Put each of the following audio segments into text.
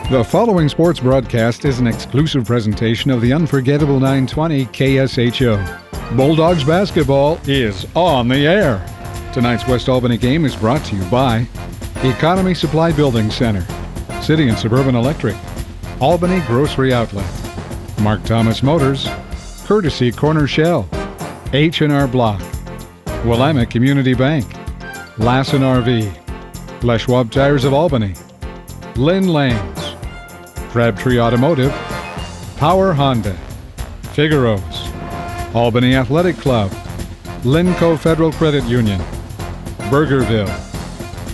The following sports broadcast is an exclusive presentation of the unforgettable 920 KSHO. Bulldogs basketball is on the air. Tonight's West Albany game is brought to you by Economy Supply Building Center, City and Suburban Electric, Albany Grocery Outlet, Mark Thomas Motors, Courtesy Corner Shell, H&R Block, Willamette Community Bank, Lassen RV, Les Schwab Tires of Albany, Lynn Lanes, Crabtree Automotive, Power Honda, Figaro's, Albany Athletic Club, Linco Federal Credit Union, Burgerville,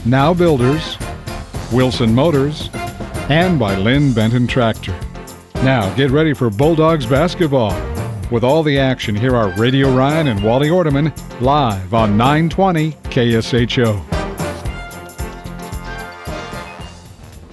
Now Builders, Wilson Motors, and by Lynn Benton Tractor. Now get ready for Bulldogs basketball. With all the action, here are Radio Ryan and Wally Ordeman live on 920 KSHO.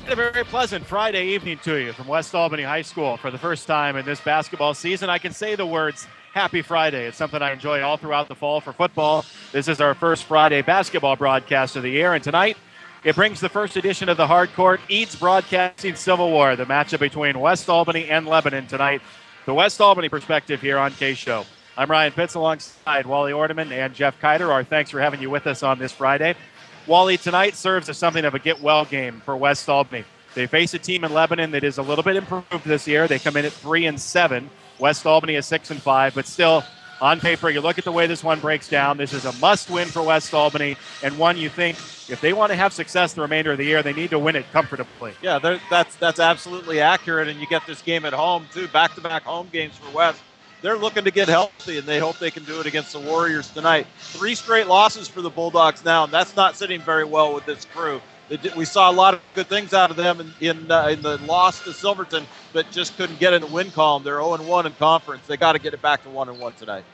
A very pleasant Friday evening to you from West Albany High School. For the first time in this basketball season, I can say the words Happy Friday. It's something I enjoy all throughout the fall for football. This is our first Friday basketball broadcast of the year, and tonight it brings the first edition of the Hard Court Eads Broadcasting Civil War, the matchup between West Albany and Lebanon tonight. The West Albany perspective here on KSHO. I'm Ryan Pitts alongside Wally Ordeman and Jeff Kiter. Our thanks for having you with us on this Friday. Wally, tonight serves as something of a get-well game for West Albany. They face a team in Lebanon that is a little bit improved this year. They come in at 3-7. West Albany is 6-5, but still, on paper, you look at the way this one breaks down. This is a must-win for West Albany, and one you think if they want to have success the remainder of the year, they need to win it comfortably. Yeah, that's absolutely accurate, and you get this game at home, too. Back-to-back home games for West. They're looking to get healthy, and they hope they can do it against the Warriors tonight. 3 straight losses for the Bulldogs now, and that's not sitting very well with this crew. We saw a lot of good things out of them in the loss to Silverton, but just couldn't get in the win column. They're 0-1 in conference. They got to get it back to 1-1 tonight.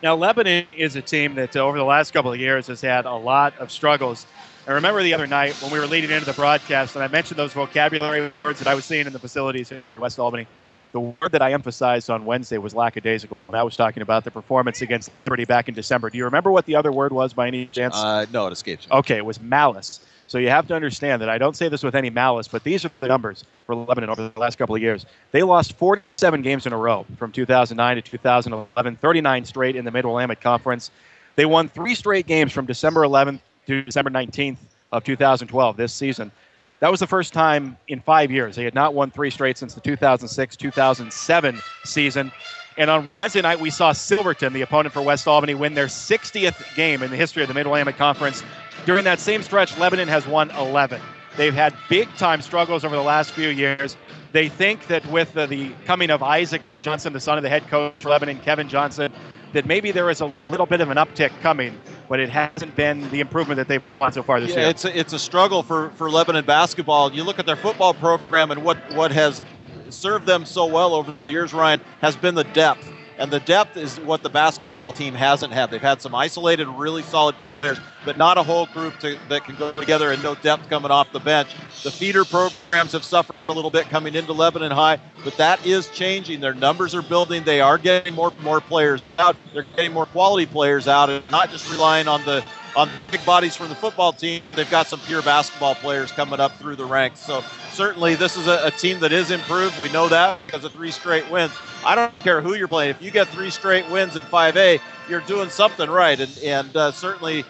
Now, Lebanon is a team that over the last couple of years has had a lot of struggles. I remember the other night when we were leading into the broadcast, and I mentioned those vocabulary words that I was seeing in the facilities in West Albany. The word that I emphasized on Wednesday was lackadaisical, and I was talking about the performance against Liberty back in December. Do you remember what the other word was by any chance? No, it escapes me. Okay, it was malice. So you have to understand that I don't say this with any malice, but these are the numbers for Lebanon over the last couple of years. They lost 47 games in a row from 2009 to 2011, 39 straight in the Mid-Willamette Conference. They won 3 straight games from December 11th to December 19th of 2012 this season. That was the first time in 5 years. They had not won 3 straight since the 2006-2007 season. And on Wednesday night, we saw Silverton, the opponent for West Albany, win their 60th game in the history of the Mid-Willamette Conference. During that same stretch, Lebanon has won 11. They've had big-time struggles over the last few years. They think that with the coming of Isaac Johnson, the son of the head coach for Lebanon, Kevin Johnson, that maybe there is a little bit of an uptick coming, but it hasn't been the improvement that they've won so far this year. It's a struggle for Lebanon basketball. You look at their football program, and what has served them so well over the years, Ryan, has been the depth. And the depth is what the basketball team hasn't had. They've had some isolated, really solid players, but not a whole group that can go together, and no depth coming off the bench. The feeder programs have suffered a little bit coming into Lebanon High, but that is changing. Their numbers are building. They are getting more players out. They're getting more quality players out, and not just relying on the big bodies from the football team. They've got some pure basketball players coming up through the ranks. So certainly this is a team that is improved. We know that because of 3 straight wins. I don't care who you're playing. If you get 3 straight wins in 5A, you're doing something right. And certainly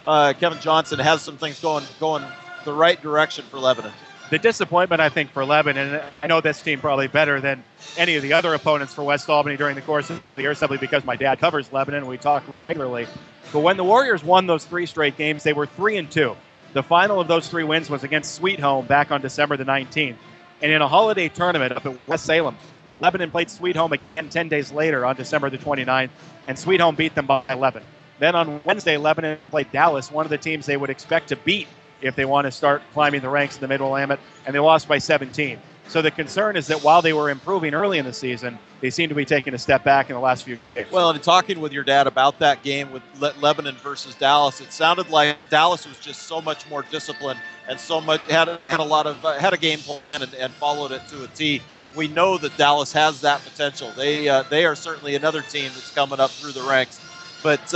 Kevin Johnson has some things going the right direction for Lebanon. The disappointment, I think, for Lebanon, and I know this team probably better than any of the other opponents for West Albany during the course of the year, simply because my dad covers Lebanon and we talk regularly. But when the Warriors won those 3 straight games, they were 3-2. The final of those 3 wins was against Sweet Home back on December the 19th. And in a holiday tournament up at West Salem, Lebanon played Sweet Home again 10 days later on December the 29th, and Sweet Home beat them by 11. Then on Wednesday, Lebanon played Dallas, one of the teams they would expect to beat if they want to start climbing the ranks in the Mid-Willamette, and they lost by 17. So the concern is that while they were improving early in the season, they seem to be taking a step back in the last few games. Well, and talking with your dad about that game with Lebanon versus Dallas, it sounded like Dallas was just so much more disciplined and so much had a game plan and followed it to a T. We know that Dallas has that potential. They are certainly another team that's coming up through the ranks. But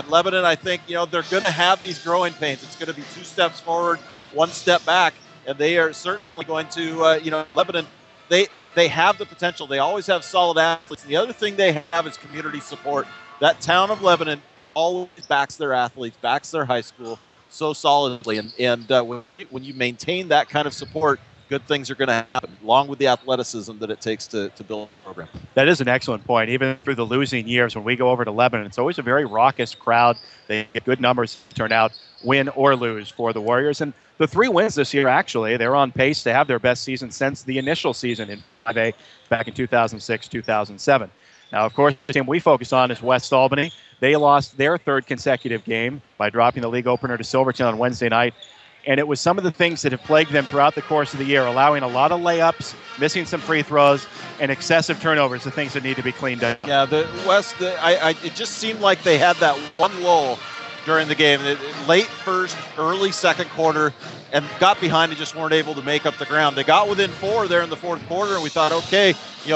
Lebanon, I think, they're going to have these growing pains. It's going to be 2 steps forward, 1 step back. and they are certainly going to, Lebanon, they have the potential. They always have solid athletes. And the other thing they have is community support. That town of Lebanon always backs their athletes, backs their high school so solidly. And when you maintain that kind of support, good things are going to happen, along with the athleticism that it takes to build a program. That is an excellent point. Even through the losing years, when we go over to Lebanon, it's always a very raucous crowd. They get good numbers to turn out, win or lose, for the Warriors. And the 3 wins this year, actually, they're on pace to have their best season since the initial season in 5A back in 2006, 2007. Now, of course, the team we focus on is West Albany. They lost their 3rd consecutive game by dropping the league opener to Silverton on Wednesday night. And it was some of the things that have plagued them throughout the course of the year, allowing a lot of layups, missing some free throws, and excessive turnovers, the things that need to be cleaned up. Yeah, the West, it just seemed like they had that one lull during the game. Late first, early second quarter, and got behind and just weren't able to make up the ground. They got within 4 there in the fourth quarter, and we thought, okay,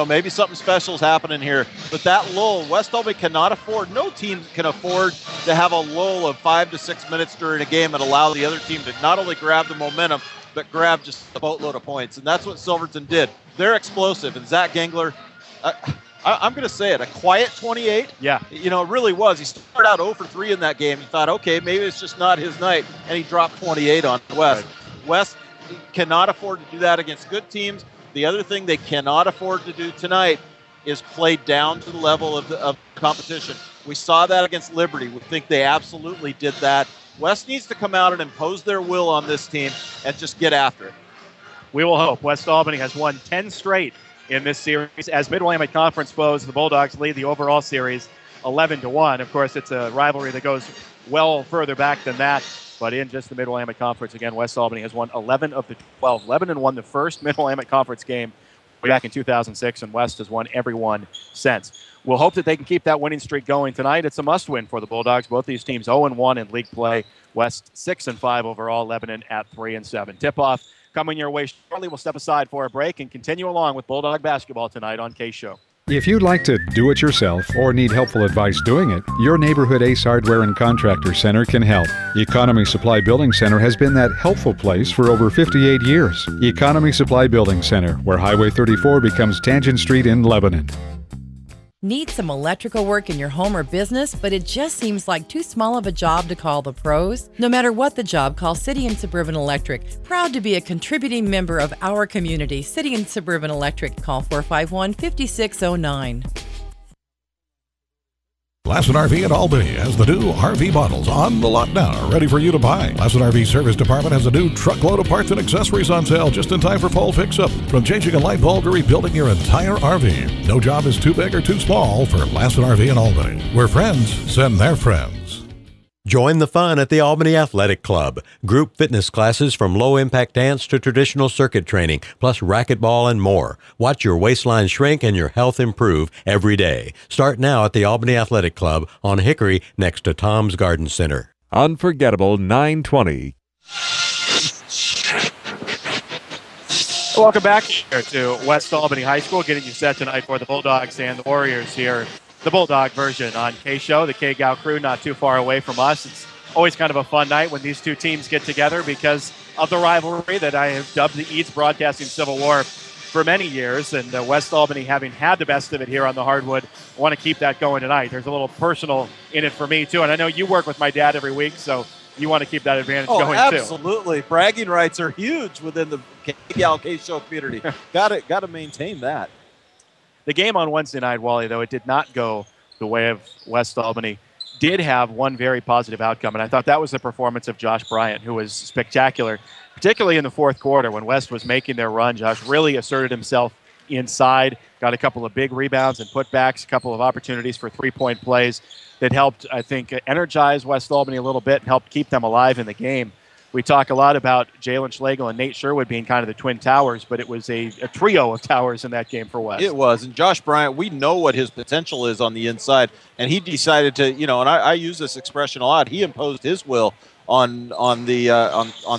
maybe something special is happening here. But that lull, West Albany cannot afford, no team can afford to have a lull of 5 to 6 minutes during a game and allow the other team to not only grab the momentum, but grab just a boatload of points. And that's what Silverton did. They're explosive. And Zach Gengler, I'm going to say it, a quiet 28. Yeah. It really was. He started out 0 for 3 in that game. He thought, okay, maybe it's just not his night. And he dropped 28 on West. Right. West cannot afford to do that against good teams. The other thing they cannot afford to do tonight is play down to the level of competition. We saw that against Liberty. We think they absolutely did that. West needs to come out and impose their will on this team and just get after it. We will hope. West Albany has won 10 straight in this series. As Mid-Willamette Conference foes, the Bulldogs lead the overall series 11-1. Of course, it's a rivalry that goes well further back than that. But in just the Mid-Willamette Conference, again, West Albany has won 11 of the 12. Lebanon won the first Mid-Willamette Conference game way back in 2006, and West has won every one since. We'll hope that they can keep that winning streak going tonight. It's a must-win for the Bulldogs. Both these teams 0-1 in league play. West 6-5 overall. Lebanon at 3-7. Tip-off coming your way shortly. We'll step aside for a break and continue along with Bulldog basketball tonight on KSHO. If you'd like to do it yourself or need helpful advice doing it, your neighborhood Ace Hardware and Contractor Center can help. Economy Supply Building Center has been that helpful place for over 58 years. Economy Supply Building Center, where Highway 34 becomes Tangent Street in Lebanon. Need some electrical work in your home or business, but it just seems like too small of a job to call the pros? No matter what the job, call City and Suburban Electric. Proud to be a contributing member of our community. City and Suburban Electric. Call 451-5609. Lassen RV in Albany has the new RV models on the lot now, ready for you to buy. Lassen RV Service Department has a new truckload of parts and accessories on sale just in time for fall fix-up. From changing a light bulb to rebuilding your entire RV. No job is too big or too small for Lassen RV in Albany, where friends send their friends. Join the fun at the Albany Athletic Club. Group fitness classes from low-impact dance to traditional circuit training, plus racquetball and more. Watch your waistline shrink and your health improve every day. Start now at the Albany Athletic Club on Hickory next to Tom's Garden Center. Unforgettable 920. Welcome back here to West Albany High School, getting you set tonight for the Bulldogs and the Warriors here. The Bulldog version on KSHO, the KGOW crew not too far away from us. It's always kind of a fun night when these two teams get together because of the rivalry that I have dubbed the Eats Broadcasting Civil War for many years. And West Albany, having had the best of it here on the hardwood, I want to keep that going tonight. There's a little personal in it for me, too. And I know you work with my dad every week, so you want to keep that advantage going, too. Absolutely. Bragging rights are huge within the KSHO community. Got to maintain that. The game on Wednesday night, Wally, though, it did not go the way of West Albany. Did have one very positive outcome, and I thought that was the performance of Josh Bryant, who was spectacular, particularly in the fourth quarter when West was making their run. Josh really asserted himself inside, got a couple of big rebounds and putbacks, a couple of opportunities for three-point plays that helped, I think, energize West Albany a little bit and helped keep them alive in the game. We talk a lot about Jalen Schlegel and Nate Sherwood being kind of the twin towers, but it was a trio of towers in that game for West. It was. And Josh Bryant, we know what his potential is on the inside, and he decided to, and I use this expression a lot, he imposed his will on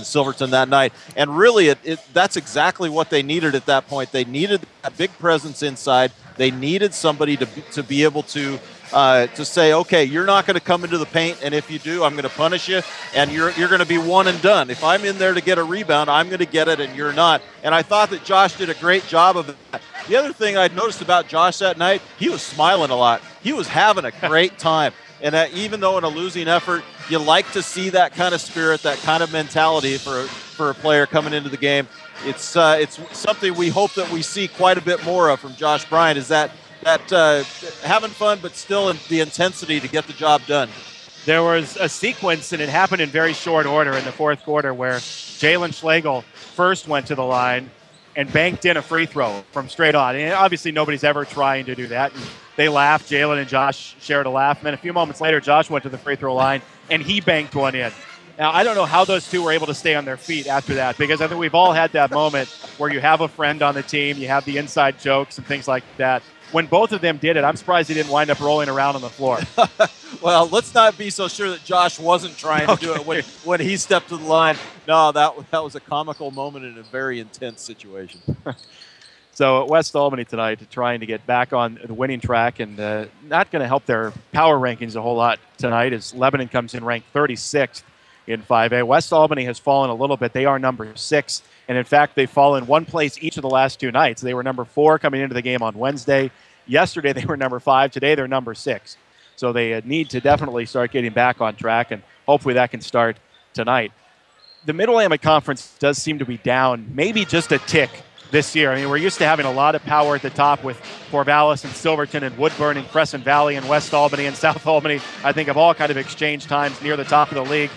Silverton that night. And really, that's exactly what they needed at that point. They needed a big presence inside. They needed somebody to be able to to say, okay, you're not going to come into the paint, and if you do, I'm going to punish you, and you're going to be one and done. If I'm in there to get a rebound, I'm going to get it, and you're not. And I thought that Josh did a great job of that. The other thing I noticed about Josh that night, he was smiling a lot. He was having a great time. And even though in a losing effort, you like to see that kind of spirit, that kind of mentality for a player coming into the game. It's something we hope that we see quite a bit more of from Josh Bryant, is that having fun but still in the intensity to get the job done. There was a sequence, and it happened in very short order in the fourth quarter, where Jalen Schlegel first went to the line and banked in a free throw from straight on. And obviously nobody's ever trying to do that. And they laughed. Jalen and Josh shared a laugh. And then a few moments later, Josh went to the free throw line, and he banked one in. Now, I don't know how those two were able to stay on their feet after that, because I think we've all had that moment where you have a friend on the team, you have the inside jokes and things like that. When both of them did it, I'm surprised he didn't wind up rolling around on the floor. Well, let's not be so sure that Josh wasn't trying to do it when he stepped to the line. No, that was a comical moment in a very intense situation. So West Albany tonight trying to get back on the winning track, and not going to help their power rankings a whole lot tonight as Lebanon comes in ranked 36th in 5A. West Albany has fallen a little bit. They are number 6. And, in fact, they've fallen one place each of the last 2 nights. They were number 4 coming into the game on Wednesday. Yesterday, they were number 5. Today, they're number 6. So they need to definitely start getting back on track, and hopefully that can start tonight. The Mid-Willamette Conference does seem to be down maybe just a tick this year. I mean, we're used to having a lot of power at the top with Corvallis and Silverton and Woodburn and Crescent Valley and West Albany and South Albany. I think have all kind of exchanged times near the top of the league.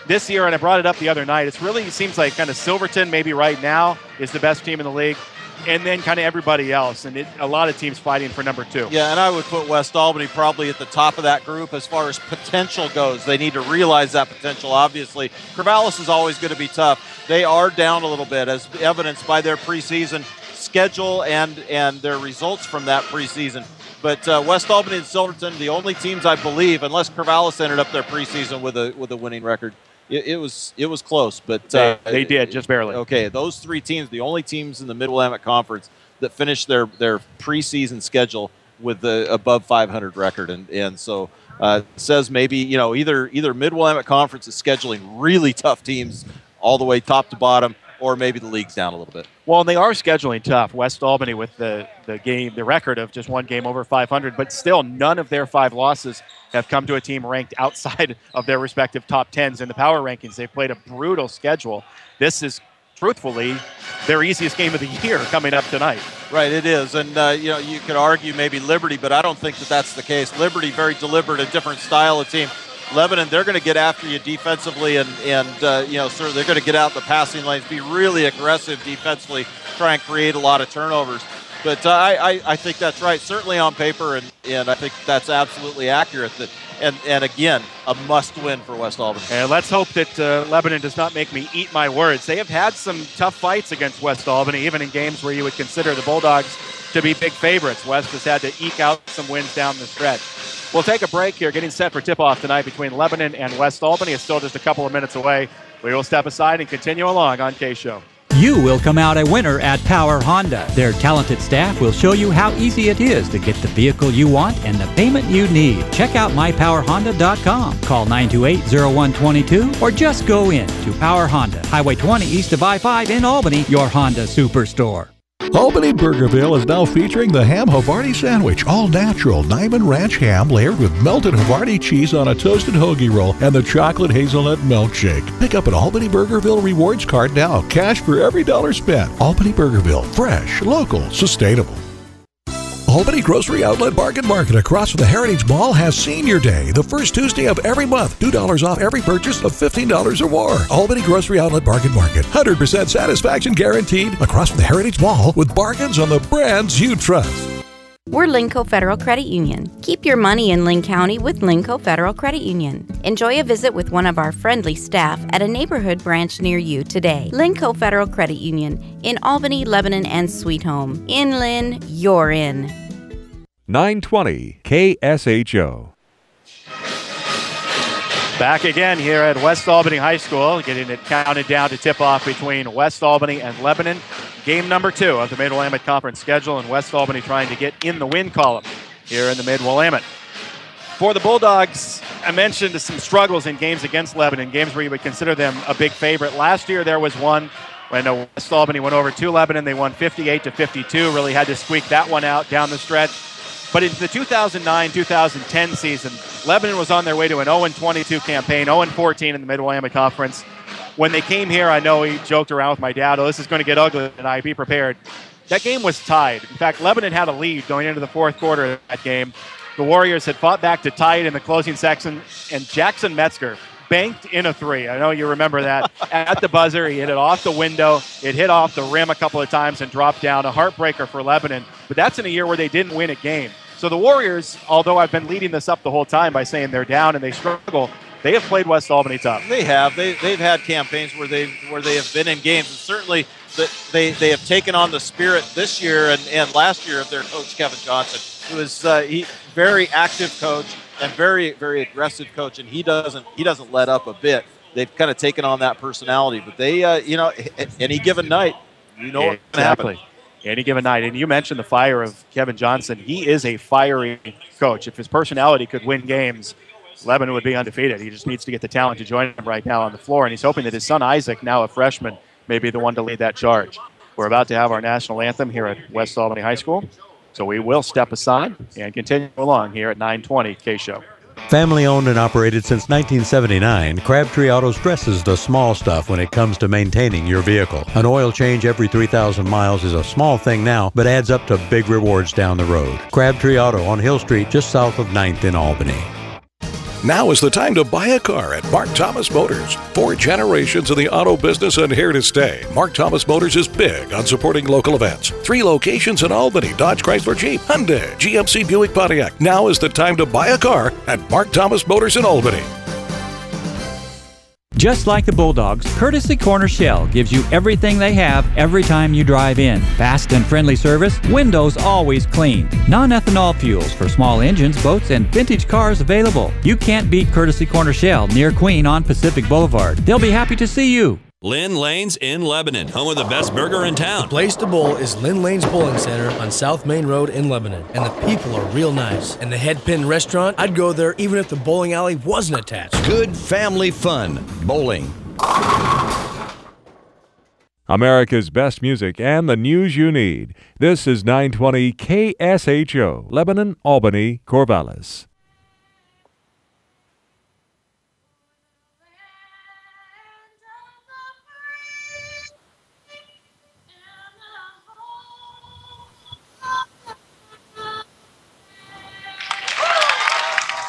This year, and I brought it up the other night, it seems like kind of Silverton maybe right now is the best team in the league, and then kind of everybody else, and a lot of teams fighting for number 2. Yeah, and I would put West Albany probably at the top of that group as far as potential goes. They need to realize that potential, obviously. Corvallis is always going to be tough. They are down a little bit, as evidenced by their preseason schedule and their results from that preseason. But West Albany and Silverton, the only teams I believe, unless Corvallis ended up their preseason with a winning record. It was close, but they did just barely. Okay, those 3 teams, the only teams in the Mid-Willamette Conference that finished their preseason schedule with the above 500 record, and so it says maybe either Mid-Willamette Conference is scheduling really tough teams all the way top to bottom, or maybe the league's down a little bit. Well, and they are scheduling tough. West Albany with the record of just 1 game over 500, but still none of their 5 losses have come to a team ranked outside of their respective top 10s in the power rankings. They've played a brutal schedule. This is, truthfully, their easiest game of the year coming up tonight. Right, it is. And, you could argue maybe Liberty, but I don't think that that's the case. Liberty, very deliberate, a different style of team. Lebanon, they're going to get after you defensively, and they're going to get out the passing lanes, be really aggressive defensively, try and create a lot of turnovers. But I think that's right, certainly on paper, and I think that's absolutely accurate. And again, a must-win for West Albany. And let's hope that Lebanon does not make me eat my words. They have had some tough fights against West Albany, even in games where you would consider the Bulldogs to be big favorites. West has had to eke out some wins down the stretch. We'll take a break here, getting set for tip-off tonight between Lebanon and West Albany. It's still just a couple of minutes away. We will step aside and continue along on KSHO. You will come out a winner at Power Honda. Their talented staff will show you how easy it is to get the vehicle you want and the payment you need. Check out mypowerhonda.com. Call 928-0122 or just go in to Power Honda, Highway 20 east of I-5 in Albany, your Honda Superstore. Albany Burgerville is now featuring the Ham Havarti Sandwich, all-natural Diamond Ranch ham layered with melted Havarti cheese on a toasted hoagie roll and the chocolate hazelnut milkshake. Pick up an Albany Burgerville rewards card now. Cash for every dollar spent. Albany Burgerville, fresh, local, sustainable. Albany Grocery Outlet Bargain Market across from the Heritage Mall has Senior Day, the first Tuesday of every month. $2 off every purchase of $15 or more. Albany Grocery Outlet Bargain Market. 100% satisfaction guaranteed across from the Heritage Mall with bargains on the brands you trust. We're Linco Federal Credit Union. Keep your money in Linn County with Linco Federal Credit Union. Enjoy a visit with one of our friendly staff at a neighborhood branch near you today. Linco Federal Credit Union in Albany, Lebanon, and Sweet Home. In Linn, you're in. 920 KSHO. Back again here at West Albany High School, getting it counted down to tip-off between West Albany and Lebanon. Game number 2 of the Mid-Willamette Conference schedule, and West Albany trying to get in the win column here in the Mid-Willamette. For the Bulldogs, I mentioned some struggles in games against Lebanon, games where you would consider them a big favorite. Last year there was one when West Albany went over to Lebanon. They won 58-52, really had to squeak that one out down the stretch. But in the 2009-2010 season, Lebanon was on their way to an 0-22 campaign, 0-14 in the Mid-Willamette Conference. When they came here, I know he joked around with my dad, this is going to get ugly tonight, be prepared. That game was tied. In fact, Lebanon had a lead going into the fourth quarter of that game. The Warriors had fought back to tie it in the closing section, and Jackson Metzger banked in a three. I know you remember that. At the buzzer, he hit it off the window. It hit off the rim a couple of times and dropped down. A heartbreaker for Lebanon. But that's in a year where they didn't win a game. So the Warriors, although I've been leading this up the whole time by saying they're down and they struggle, they have played West Albany tough. They have. They've had campaigns where they have been in games. And certainly they have taken on the spirit this year and last year of their coach, Kevin Johnson, who is very active coach and very, very aggressive coach, and he doesn't let up a bit. They've kind of taken on that personality, but they, any given night, what's going to happen. Any given night. And you mentioned the fire of Kevin Johnson. He is a fiery coach. If his personality could win games, Lebanon would be undefeated. He just needs to get the talent to join him right now on the floor, and he's hoping that his son Isaac, now a freshman, may be the one to lead that charge. We're about to have our national anthem here at West Albany High School, so we will step aside and continue along here at 920 KSHO. Family owned and operated since 1979, Crabtree Auto stresses the small stuff when it comes to maintaining your vehicle. An oil change every 3,000 miles is a small thing now, but adds up to big rewards down the road. Crabtree Auto on Hill Street, just south of 9th in Albany. Now is the time to buy a car at Mark Thomas Motors. 4 generations in the auto business and here to stay. Mark Thomas Motors is big on supporting local events. 3 locations in Albany: Dodge, Chrysler, Jeep, Hyundai, GMC, Buick, Pontiac. Now is the time to buy a car at Mark Thomas Motors in Albany. Just like the Bulldogs, Courtesy Corner Shell gives you everything they have every time you drive in. Fast and friendly service, windows always clean. Non-ethanol fuels for small engines, boats, and vintage cars available. You can't beat Courtesy Corner Shell near Queen on Pacific Boulevard. They'll be happy to see you. Lynn Lane's in Lebanon, home of the best burger in town. The place to bowl is Lynn Lane's Bowling Center on South Main Road in Lebanon. And the people are real nice. And the Head Pin Restaurant, I'd go there even if the bowling alley wasn't attached. Good family fun. Bowling. America's best music and the news you need. This is 920 KSHO, Lebanon, Albany, Corvallis.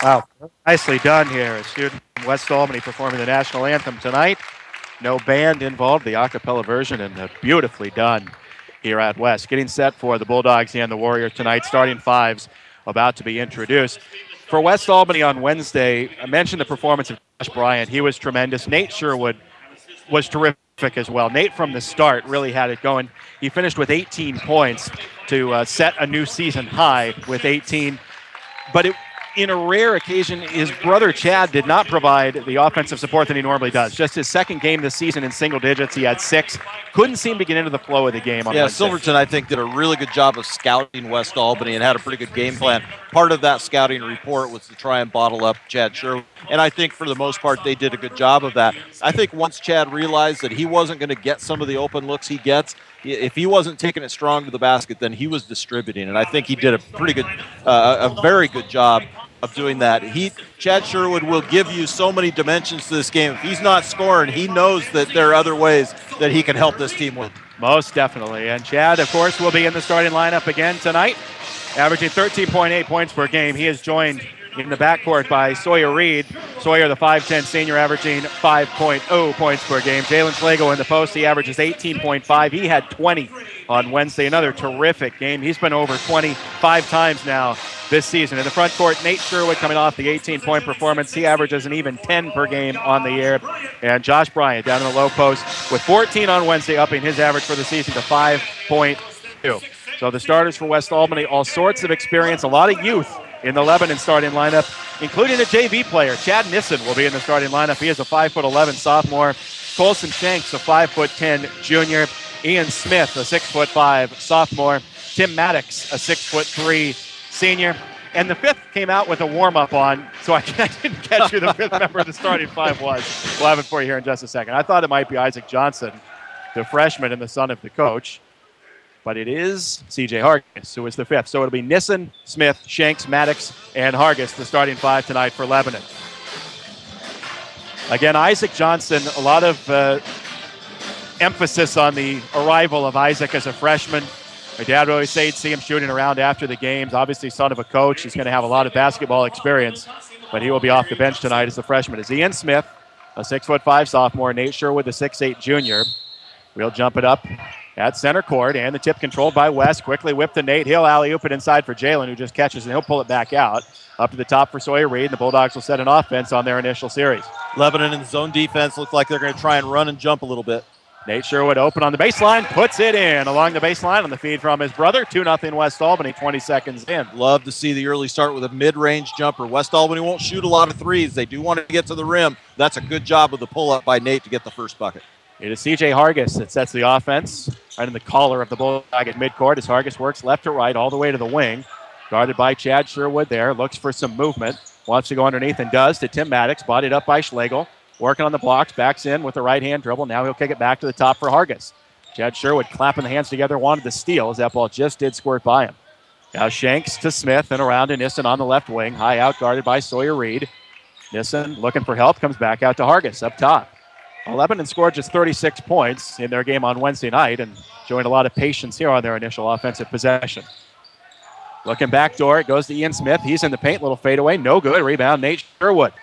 Wow, nicely done here. A student from West Albany performing the national anthem tonight. No band involved, the a cappella version, and beautifully done here at West. Getting set for the Bulldogs and the Warriors tonight. Starting 5s about to be introduced. For West Albany on Wednesday, I mentioned the performance of Josh Bryant. He was tremendous. Nate Sherwood was terrific as well. Nate from the start really had it going. He finished with 18 points to set a new season high with 18. But in a rare occasion, his brother Chad did not provide the offensive support that he normally does. Just his second game this season in single digits, he had 6. Couldn't seem to get into the flow of the game on Wednesday. Silverton, I think, did a really good job of scouting West Albany and had a pretty good game plan. Part of that scouting report was to try and bottle up Chad Sherwood, and I think for the most part they did a good job of that. I think once Chad realized that he wasn't going to get some of the open looks he gets, if he wasn't taking it strong to the basket, then he was distributing, and I think he did a pretty good, a very good job of doing that. Chad Sherwood will give you so many dimensions to this game. If he's not scoring, he knows that there are other ways that he can help this team win. Most definitely. And Chad, of course, will be in the starting lineup again tonight, averaging 13.8 points per game. He is joined in the backcourt by Sawyer Reed. Sawyer, the 5'10 senior, averaging 5.0 points per game. Jalen Slago in the post, he averages 18.5. He had 20 on Wednesday. Another terrific game. He's been over 25 times now this season. In the front court, Nate Sherwood coming off the 18-point performance. He averages an even 10 per game on the year. And Josh Bryant down in the low post with 14 on Wednesday, upping his average for the season to 5.2. So the starters for West Albany, all sorts of experience, a lot of youth in the Lebanon starting lineup, including a JV player. Chad Nissen will be in the starting lineup. He is a 5'11" sophomore. Colson Shanks, a 5'10" junior. Ian Smith, a 6'5" sophomore. Tim Maddox, a 6'3" senior. And the fifth came out with a warm-up on, so I didn't catch who the fifth member of the starting five was. We'll have it for you here in just a second. I thought it might be Isaac Johnson, the freshman and the son of the coach. But it is C.J. Hargis, who is the fifth. So it'll be Nissen, Smith, Shanks, Maddox, and Hargis, the starting five tonight for Lebanon. Again, Isaac Johnson, a lot of emphasis on the arrival of Isaac as a freshman. My dad would always say he'd see him shooting around after the games. Obviously, son of a coach. He's going to have a lot of basketball experience, but he will be off the bench tonight as a freshman. Is Ian Smith, a 6'5" sophomore, Nate Sherwood, the 6'8" junior. We'll jump it up at center court, and the tip controlled by West. Quickly whipped to Nate. He'll alley-oop it inside for Jalen, who just catches, and he'll pull it back out. Up to the top for Sawyer Reed, and the Bulldogs will set an offense on their initial series. Lebanon in zone defense looks like they're going to try and run and jump a little bit. Nate Sherwood open on the baseline, puts it in along the baseline on the feed from his brother. 2-0 West Albany, 20 seconds in. Love to see the early start with a mid-range jumper. West Albany won't shoot a lot of threes. They do want to get to the rim. That's a good job of the pull-up by Nate to get the first bucket. It is C.J. Hargis that sets the offense right in the collar of the Bulldog at midcourt as Hargis works left to right all the way to the wing. Guarded by Chad Sherwood there. Looks for some movement. Wants to go underneath and does to Tim Maddox. Bodied up by Schlegel. Working on the blocks. Backs in with the right-hand dribble. Now he'll kick it back to the top for Hargis. Chad Sherwood clapping the hands together. Wanted the steal as that ball just did squirt by him. Now Shanks to Smith and around to Nissen on the left wing. High out guarded by Sawyer Reed. Nissen looking for help. Comes back out to Hargis up top. Lebanon scored just 36 points in their game on Wednesday night and showing a lot of patience here on their initial offensive possession. Looking backdoor, it goes to Ian Smith. He's in the paint, little fadeaway, no good. Rebound, Nate Sherwood.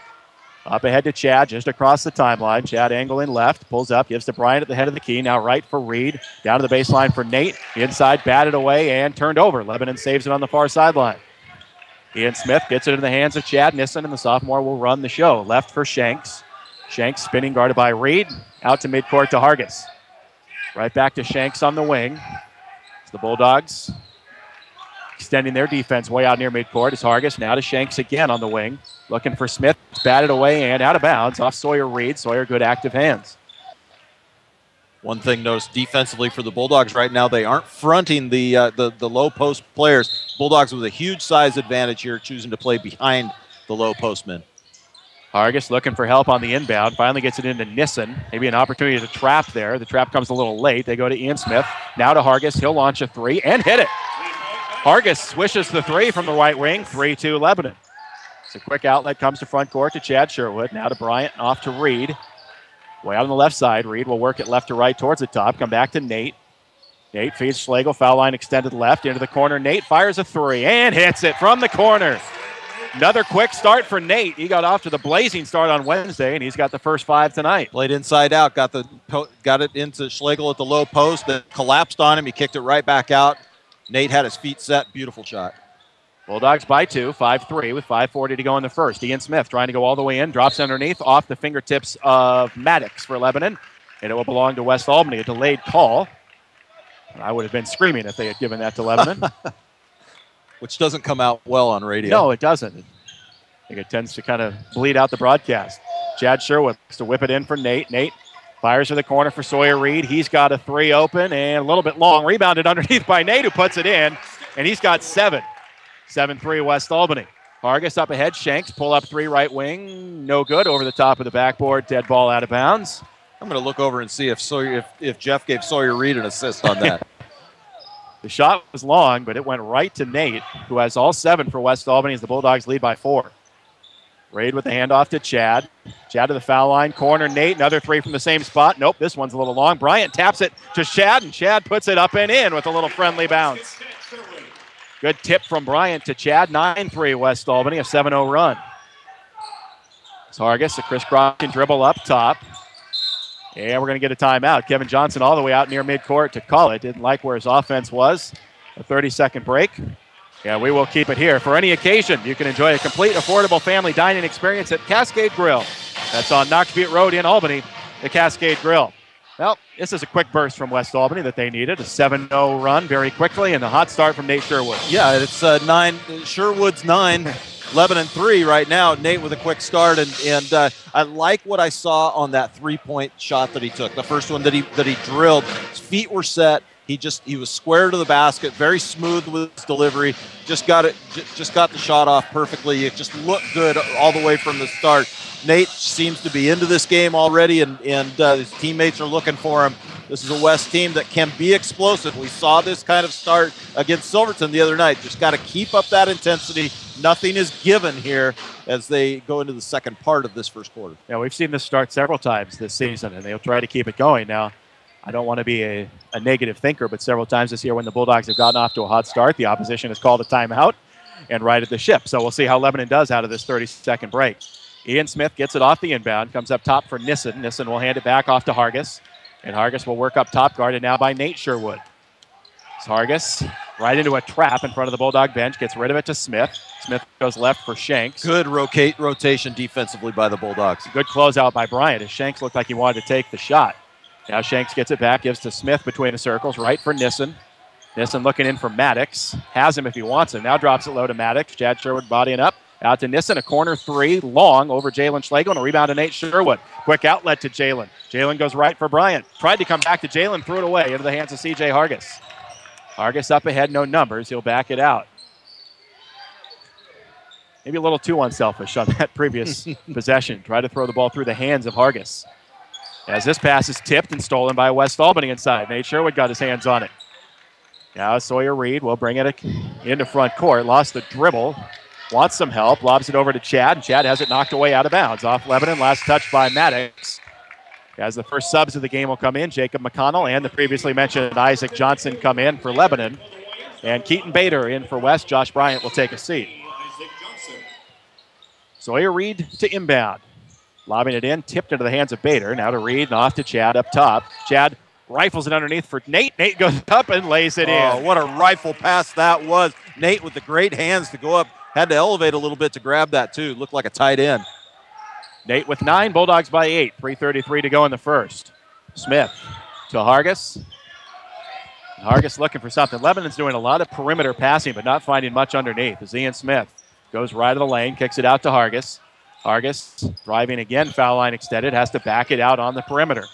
Up ahead to Chad, just across the timeline. Chad angling left, pulls up, gives to Bryant at the head of the key. Now right for Reed, down to the baseline for Nate. Inside, batted away and turned over. Lebanon saves it on the far sideline. Ian Smith gets it in the hands of Chad Nissen, and the sophomore will run the show. Left for Shanks. Shanks spinning guarded by Reed. Out to midcourt to Hargis. Right back to Shanks on the wing. It's the Bulldogs extending their defense way out near midcourt. It's Hargis now to Shanks again on the wing. Looking for Smith. Batted away and out of bounds off Sawyer Reed. Sawyer good active hands. One thing noticed defensively for the Bulldogs right now, they aren't fronting the low post players. Bulldogs with a huge size advantage here, choosing to play behind the low postmen. Hargis looking for help on the inbound. Finally gets it into Nissen. Maybe an opportunity to trap there. The trap comes a little late. They go to Ian Smith. Now to Hargis. He'll launch a three and hit it. Hargis swishes the three from the right wing. 3-2 Lebanon. It's a quick outlet. Comes to front court to Chad Sherwood. Now to Bryant. Off to Reed. Way out on the left side. Reed will work it left to right towards the top. Come back to Nate. Nate feeds Schlegel. Foul line extended left. Into the corner. Nate fires a three and hits it from the corner. Another quick start for Nate. He got off to the blazing start on Wednesday, and he's got the first five tonight. Played inside out. Got it into Schlegel at the low post. That collapsed on him. He kicked it right back out. Nate had his feet set. Beautiful shot. Bulldogs by 2, 5-3 with 5:40 to go in the first. Ian Smith trying to go all the way in. Drops underneath off the fingertips of Maddox for Lebanon, and it will belong to West Albany. A delayed call. I would have been screaming if they had given that to Lebanon. Which doesn't come out well on radio. No, it doesn't. I think it tends to kind of bleed out the broadcast. Chad Sherwood to whip it in for Nate. Nate fires to the corner for Sawyer Reed. He's got a three open and a little bit long. Rebounded underneath by Nate, who puts it in, and he's got 7. 7-3 West Albany. Hargis up ahead. Shanks pull up three right wing. No good. Over the top of the backboard. Dead ball out of bounds. I'm going to look over and see if Jeff gave Sawyer Reed an assist on that. The shot was long, but it went right to Nate, who has all 7 for West Albany as the Bulldogs lead by 4. Reed with the handoff to Chad. Chad to the foul line. Corner, Nate. Another three from the same spot. Nope, this one's a little long. Bryant taps it to Chad, and Chad puts it up and in with a little friendly bounce. Good tip from Bryant to Chad. 9-3 West Albany, a 7-0 run. It's Hargis, a crisscrossing dribble up top. And we're going to get a timeout. Kevin Johnson all the way out near midcourt to call it. Didn't like where his offense was. A 30-second break. Yeah, we will keep it here. For any occasion, you can enjoy a complete, affordable family dining experience at Cascade Grill. That's on Knox Butte Road in Albany, the Cascade Grill. Well, this is a quick burst from West Albany that they needed. A 7-0 run very quickly, and a hot start from Nate Sherwood. Yeah, it's 9. Sherwood's 9. Lebanon 3 right now. Nate with a quick start, and I like what I saw on that three-point shot that he took. The first one that he drilled. His feet were set. He was square to the basket, very smooth with his delivery. Just got the shot off perfectly. It just looked good all the way from the start. Nate seems to be into this game already, and his teammates are looking for him. This is a West team that can be explosive. We saw this kind of start against Silverton the other night. Just got to keep up that intensity. Nothing is given here as they go into the second part of this first quarter. Yeah, we've seen this start several times this season, and they'll try to keep it going. Now, I don't want to be a negative thinker, but several times this year when the Bulldogs have gotten off to a hot start, the opposition has called a timeout and righted the ship. So we'll see how Lebanon does out of this 30-second break. Ian Smith gets it off the inbound, comes up top for Nissen. Nissen will hand it back off to Hargis, and Hargis will work up top, guarded now by Nate Sherwood. It's Hargis right into a trap in front of the Bulldog bench, gets rid of it to Smith. Smith goes left for Shanks. Good rotation defensively by the Bulldogs. Good closeout by Bryant, as Shanks looked like he wanted to take the shot. Now Shanks gets it back, gives to Smith between the circles, right for Nissen. Nissen looking in for Maddox. Has him if he wants him. Now drops it low to Maddox. Chad Sherwood bodying up. Out to Nissen, a corner three, long over Jalen Schlegel, and a rebound to Nate Sherwood. Quick outlet to Jalen. Jalen goes right for Bryant. Tried to come back to Jalen, threw it away into the hands of C.J. Hargis. Hargis up ahead, no numbers. He'll back it out. Maybe a little too unselfish on that previous possession. Try to throw the ball through the hands of Hargis. As this pass is tipped and stolen by West Albany inside. Nate Sherwood got his hands on it. Now Sawyer Reed will bring it into front court. Lost the dribble. Wants some help. Lobs it over to Chad. And Chad has it knocked away out of bounds. Off Lebanon. Last touch by Maddox. As the first subs of the game will come in, Jacob McConnell and the previously mentioned Isaac Johnson come in for Lebanon. And Keaton Bader in for West. Josh Bryant will take a seat. Sawyer Reed to inbound. Lobbing it in, tipped into the hands of Bader. Now to Reed and off to Chad up top. Chad rifles it underneath for Nate. Nate goes up and lays it in. What a rifle pass that was. Nate with the great hands to go up. Had to elevate a little bit to grab that too. Looked like a tight end. Nate with 9, Bulldogs by 8. 3:33 to go in the first. Smith to Hargis. Hargis looking for something. Lebanon's doing a lot of perimeter passing, but not finding much underneath. As Ian Smith goes right of the lane, kicks it out to Hargis. Hargis driving again, foul line extended, has to back it out on the perimeter.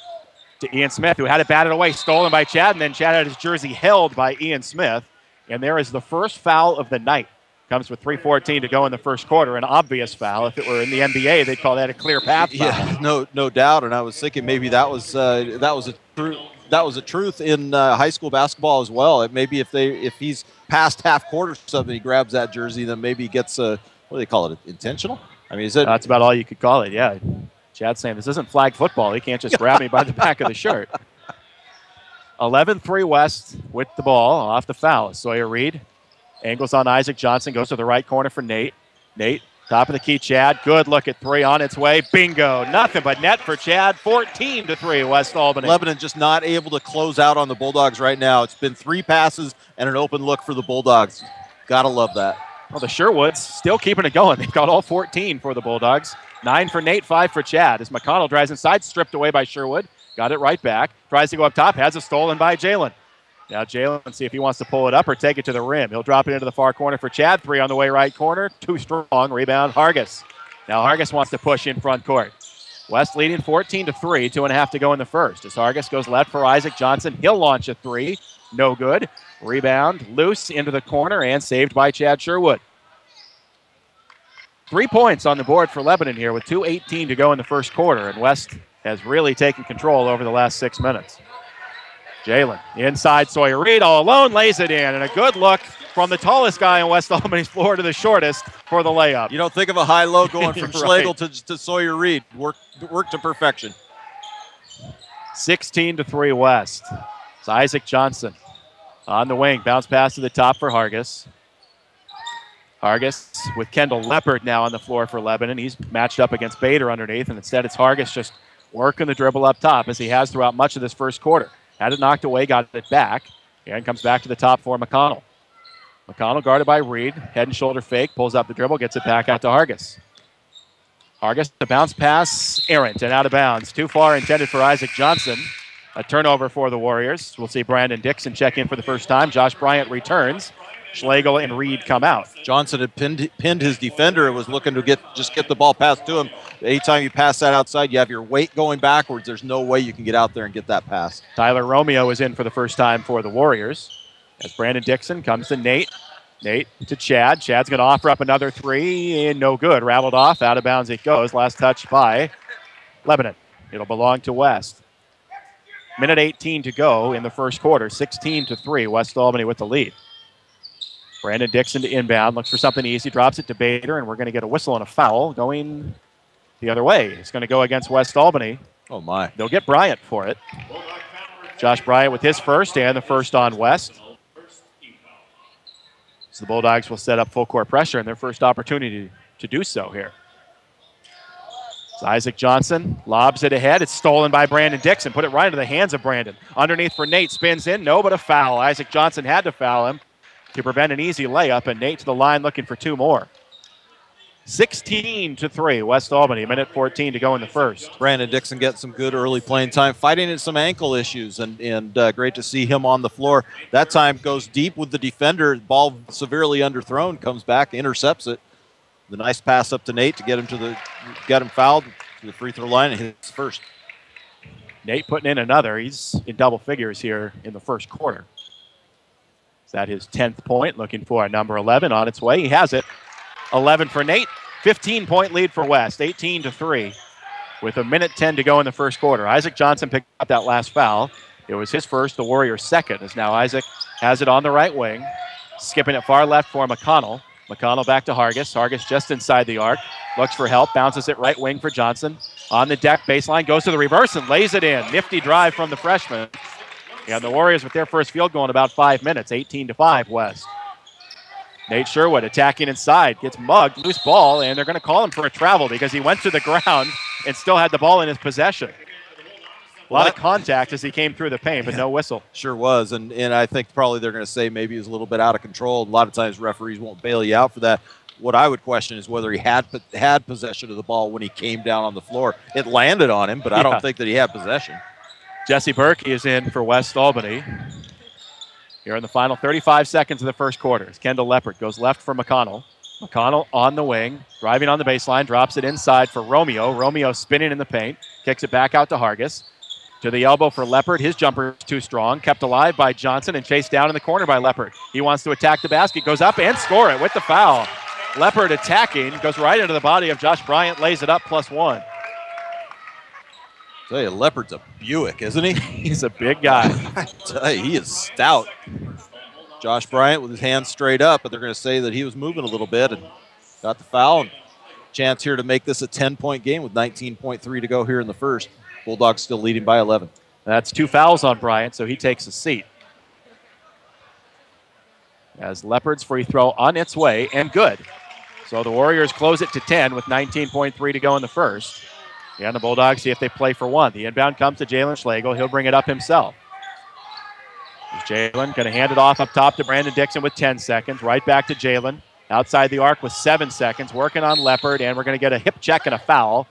To Ian Smith, who had it batted away, stolen by Chad, and then Chad had his jersey held by Ian Smith. And there is the first foul of the night. Comes with 3:14 to go in the first quarter, an obvious foul. If it were in the NBA, they'd call that a clear path foul. Yeah, no doubt. And I was thinking maybe that was a truth in high school basketball as well. Maybe if he's past half court or something, he grabs that jersey, then maybe he gets what do they call it? Intentional? I mean, that's about all you could call it, yeah. Chad's saying this isn't flag football. He can't just grab me by the back of the shirt. 11-3 West with the ball off the foul. Sawyer Reed angles on Isaac Johnson, goes to the right corner for Nate. Nate, top of the key, Chad. Good look at three on its way. Bingo. Nothing but net for Chad. 14-3 West Albany. Lebanon just not able to close out on the Bulldogs right now. It's been 3 passes and an open look for the Bulldogs. Gotta love that. Well, the Sherwoods still keeping it going. They've got all 14 for the Bulldogs. 9 for Nate, 5 for Chad. As McConnell drives inside, stripped away by Sherwood. Got it right back. Tries to go up top, has it stolen by Jalen. Now Jalen, see if he wants to pull it up or take it to the rim. He'll drop it into the far corner for Chad. 3 on the way right corner. Too strong. Rebound, Hargis. Now Hargis wants to push in front court. West leading 14-3, 2.5 to go in the first. As Hargis goes left for Isaac Johnson. He'll launch a 3. No good. Rebound, loose into the corner and saved by Chad Sherwood. 3 points on the board for Lebanon here with 2:18 to go in the first quarter. And West has really taken control over the last 6 minutes. Jalen inside, Sawyer Reed all alone, lays it in. And a good look from the tallest guy on West Albany's floor to the shortest for the layup. You don't think of a high-low going from Schlegel to Sawyer Reed. Work to perfection. 16-3 West. It's Isaac Johnson on the wing. Bounce pass to the top for Hargis. Hargis with Kendall Leopard now on the floor for Lebanon. He's matched up against Bader underneath, and instead it's Hargis just working the dribble up top as he has throughout much of this first quarter. Had it knocked away, got it back, and comes back to the top for McConnell. McConnell guarded by Reed. Head and shoulder fake, pulls up the dribble, gets it back out to Hargis. Hargis, the bounce pass, errant and out of bounds. Too far, intended for Isaac Johnson. A turnover for the Warriors. We'll see Brandon Dixon check in for the first time. Josh Bryant returns. Schlegel and Reed come out. Johnson had pinned his defender and was looking to get the ball passed to him. Anytime you pass that outside, you have your weight going backwards. There's no way you can get out there and get that pass. Tyler Romeo is in for the first time for the Warriors. As Brandon Dixon comes to Nate. Nate to Chad. Chad's going to offer up another three, and no good. Rattled off, out of bounds it goes. Last touch by Lebanon. It'll belong to West. Minute 18 to go in the first quarter. 16-3. West Albany with the lead. Brandon Dixon to inbound. Looks for something easy. Drops it to Bader, and we're going to get a whistle and a foul going the other way. It's going to go against West Albany. Oh, my. They'll get Bryant for it. Josh Bryant with his first, and the first on West. So the Bulldogs will set up full court pressure in their first opportunity to do so here. So Isaac Johnson lobs it ahead. It's stolen by Brandon Dixon. Put it right into the hands of Brandon. Underneath for Nate. Spins in. No, but a foul. Isaac Johnson had to foul him to prevent an easy layup, and Nate to the line looking for two more. 16-3, West Albany, minute 14 to go in the first. Brandon Dixon getting some good early playing time, fighting in some ankle issues, and great to see him on the floor. That time goes deep with the defender. Ball severely underthrown, comes back, intercepts it. The nice pass up to Nate to get him fouled to the free throw line and hits first. Nate putting in another. He's in double figures here in the first quarter. Is that his 10th point? Looking for a number 11 on its way. He has it. 11 for Nate. 15-point lead for West. 18-3 with a minute 10 to go in the first quarter. Isaac Johnson picked up that last foul. It was his first, the Warriors' second, as now Isaac has it on the right wing. Skipping it far left for McConnell. McConnell back to Hargis. Hargis just inside the arc. Looks for help. Bounces it right wing for Johnson. On the deck, baseline. Goes to the reverse and lays it in. Nifty drive from the freshman. And the Warriors with their first field goal in about 5 minutes. 18-5 West. Nate Sherwood attacking inside. Gets mugged. Loose ball. And they're going to call him for a travel because he went to the ground and still had the ball in his possession. A lot of contact as he came through the paint, but no whistle. Sure was, and I think probably they're going to say maybe he was a little bit out of control. A lot of times referees won't bail you out for that. What I would question is whether he had possession of the ball when he came down on the floor. It landed on him, but I don't think that he had possession. Jesse Berkey is in for West Albany. Here in the final 35 seconds of the first quarter. Kendall Leppert goes left for McConnell. McConnell on the wing, driving on the baseline, drops it inside for Romeo. Romeo spinning in the paint, kicks it back out to Hargis. To the elbow for Leppert. His jumper is too strong. Kept alive by Johnson and chased down in the corner by Leppert. He wants to attack the basket. Goes up and score it with the foul. Leppert attacking. Goes right into the body of Josh Bryant. Lays it up +1. Tell you, Leppert's a Buick, isn't he? He's a big guy. I tell you, he is stout. Josh Bryant with his hands straight up, but they're going to say that he was moving a little bit and got the foul. And chance here to make this a 10-point game with 19.3 to go here in the first. Bulldogs still leading by 11. That's 2 fouls on Bryant, so he takes a seat. As Leopard's free throw on its way, and good. So the Warriors close it to 10 with 19.3 to go in the first. And the Bulldogs see if they play for one. The inbound comes to Jalen Schlegel. He'll bring it up himself. Jalen going to hand it off up top to Brandon Dixon with 10 seconds. Right back to Jalen. Outside the arc with 7 seconds. Working on Leppert, and we're going to get a hip check and a foul.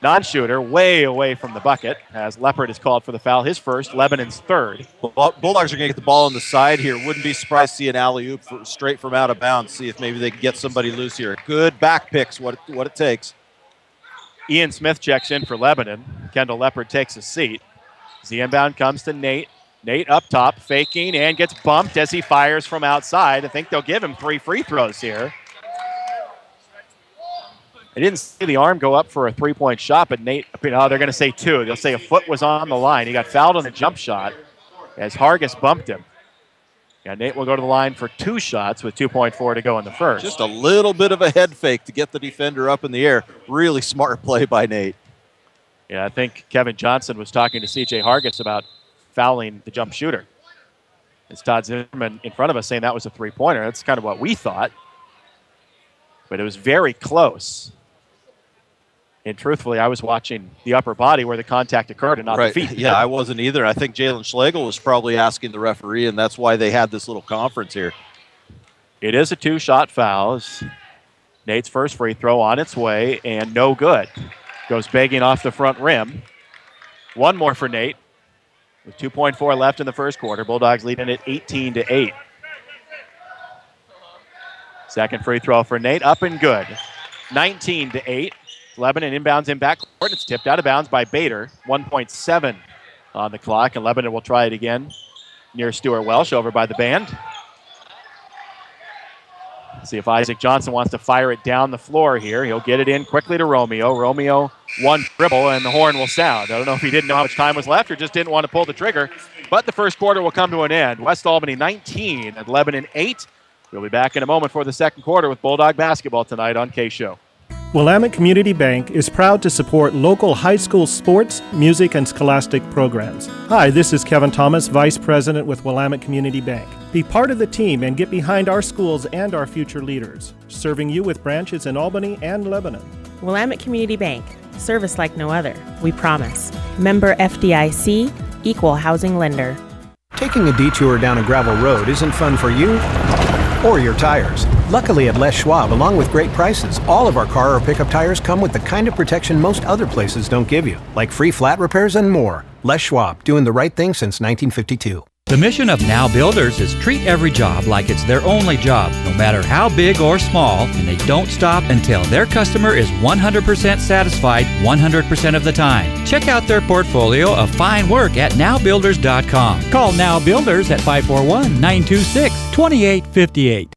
Non-shooter, way away from the bucket, as Leppert is called for the foul. His first, Lebanon's third. Bulldogs are going to get the ball on the side here. Wouldn't be surprised to see an alley-oop straight from out of bounds. See if maybe they can get somebody loose here. Good back picks, what it takes. Ian Smith checks in for Lebanon. Kendall Leppert takes a seat. As the inbound comes to Nate. Nate up top, faking, and gets bumped as he fires from outside. I think they'll give him 3 free throws here. I didn't see the arm go up for a 3-point shot, but Nate, they're going to say 2. They'll say a foot was on the line. He got fouled on the jump shot as Hargis bumped him. And Nate will go to the line for 2 shots with 2.4 to go in the first. Just a little bit of a head fake to get the defender up in the air. Really smart play by Nate. Yeah, I think Kevin Johnson was talking to C.J. Hargis about fouling the jump shooter. It's Todd Zimmerman in front of us saying that was a 3-pointer. That's kind of what we thought. But it was very close. And truthfully, I was watching the upper body where the contact occurred and not the feet. Yeah, I wasn't either. I think Jalen Schlegel was probably asking the referee, and that's why they had this little conference here. It is a 2-shot foul. It's Nate's first free throw on its way, and no good. Goes begging off the front rim. 1 more for Nate. With 2.4 left in the first quarter, Bulldogs leading it 18-8. Second free throw for Nate, up and good. 19-8. Lebanon inbounds in backcourt. It's tipped out of bounds by Bader. 1.7 on the clock, and Lebanon will try it again near Stuart Welsh over by the band. See if Isaac Johnson wants to fire it down the floor here. He'll get it in quickly to Romeo. Romeo, one dribble, and the horn will sound. I don't know if he didn't know how much time was left or just didn't want to pull the trigger, but the first quarter will come to an end. West Albany 19 and Lebanon 8. We'll be back in a moment for the second quarter with Bulldog basketball tonight on KSHO. Willamette Community Bank is proud to support local high school sports, music, and scholastic programs. Hi, this is Kevin Thomas, Vice President with Willamette Community Bank. Be part of the team and get behind our schools and our future leaders, serving you with branches in Albany and Lebanon. Willamette Community Bank, service like no other, we promise. Member FDIC, equal housing lender. Taking a detour down a gravel road isn't fun for you or your tires. Luckily at Les Schwab, along with great prices, all of our car or pickup tires come with the kind of protection most other places don't give you, like free flat repairs and more. Les Schwab, doing the right thing since 1952. The mission of Now Builders is treat every job like it's their only job, no matter how big or small, and they don't stop until their customer is 100% satisfied 100% of the time. Check out their portfolio of fine work at nowbuilders.com. Call Now Builders at 541-926-2858.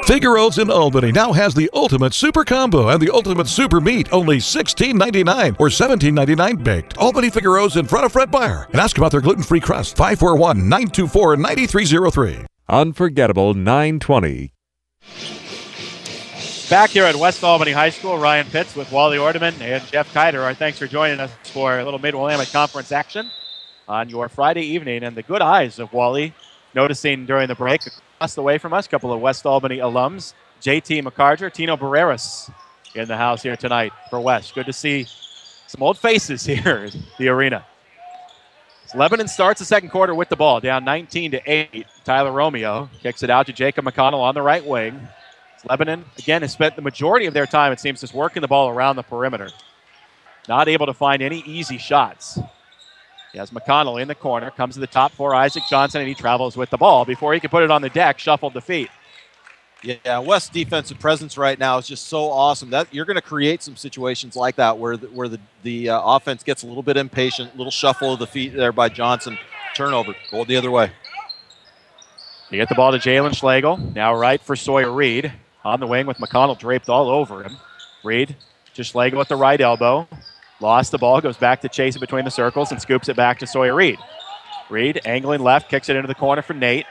Figaro's in Albany now has the Ultimate Super Combo and the Ultimate Super Meat, only $16.99 or $17.99 baked. Albany Figaro's in front of Fred Meyer. And ask about their gluten-free crust, 541-924-9303. Unforgettable 920. Back here at West Albany High School, Ryan Pitts with Wally Ordeman and Jeff Kiter. Our thanks for joining us for a little Mid-Willamette Conference action on your Friday evening. And the good eyes of Wally, noticing during the break, across the way from us, a couple of West Albany alums, JT McCarter, Tino Barreras in the house here tonight for West. Good to see some old faces here in the arena. So Lebanon starts the second quarter with the ball, down 19-8. Tyler Romeo kicks it out to Jacob McConnell on the right wing. Lebanon, again, has spent the majority of their time, it seems, just working the ball around the perimeter. Not able to find any easy shots. He has McConnell in the corner, comes to the top for Isaac Johnson, and he travels with the ball. Before he can put it on the deck, shuffled the feet. Yeah, West's defensive presence right now is just so awesome. That you're going to create some situations like that where the offense gets a little bit impatient, little shuffle of the feet there by Johnson. Turnover, goal the other way. You get the ball to Jalen Schlegel. Now right for Sawyer Reed. On the wing with McConnell draped all over him. Reed to Schlegel at the right elbow. Lost the ball, goes back to chase it between the circles and scoops it back to Sawyer Reed. Reed angling left, kicks it into the corner for Nate.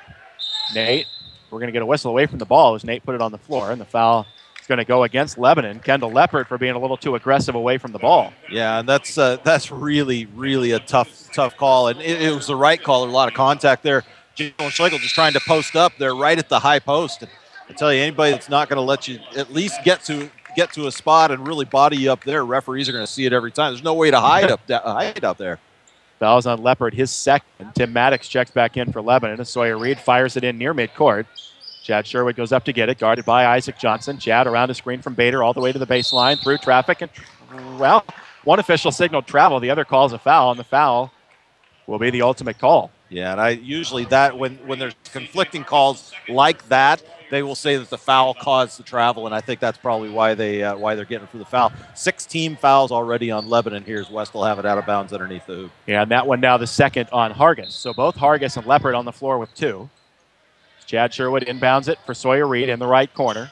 Nate, we're going to get a whistle away from the ball as Nate put it on the floor, and the foul is going to go against Lebanon. Kendall Leppert for being a little too aggressive away from the ball. Yeah, and that's really, really a tough call, and it was the right call. There was a lot of contact there. Jalen Schlegel just trying to post up there right at the high post. And I tell you, anybody that's not going to let you at least get to a spot and really body you up there, referees are going to see it every time. There's no way to hide up there. Fouls on Leppert, his second. Tim Maddox checks back in for Lebanon. And Sawyer Reed fires it in near midcourt. Chad Sherwood goes up to get it, guarded by Isaac Johnson. Chad around a screen from Bader all the way to the baseline, through traffic. And, well, one official signaled travel. The other calls a foul, and the foul will be the ultimate call. Yeah, and I usually that when there's conflicting calls like that, they will say that the foul caused the travel, and I think that's probably why they're getting for the foul. 6 team fouls already on Lebanon here as West will have it out of bounds underneath the hoop. Yeah, and that one now the second on Hargis. So both Hargis and Leppert on the floor with 2. Chad Sherwood inbounds it for Sawyer Reed in the right corner.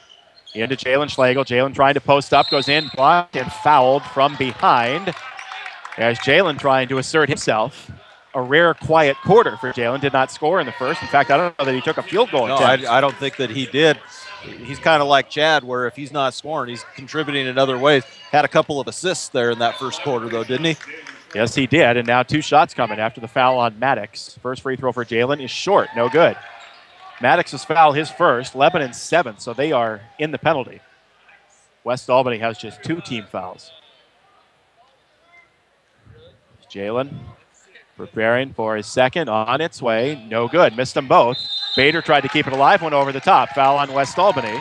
Into Jalen Schlegel. Jalen trying to post up, goes in, blocked, and fouled from behind. As Jalen trying to assert himself. A rare, quiet quarter for Jalen. Did not score in the first. In fact, I don't know that he took a field goal. No, I don't think that he did. He's kind of like Chad, where if he's not scoring, he's contributing in other ways. Had a couple of assists there in that first quarter, though, didn't he? Yes, he did. And now 2 shots coming after the foul on Maddox. First free throw for Jalen is short. No good. Maddox's foul, his first. Lebanon's 7th, so they are in the penalty. West Albany has just 2 team fouls. Jalen preparing for his second, on its way. No good. Missed them both. Bader tried to keep it alive, went over the top. Foul on West Albany.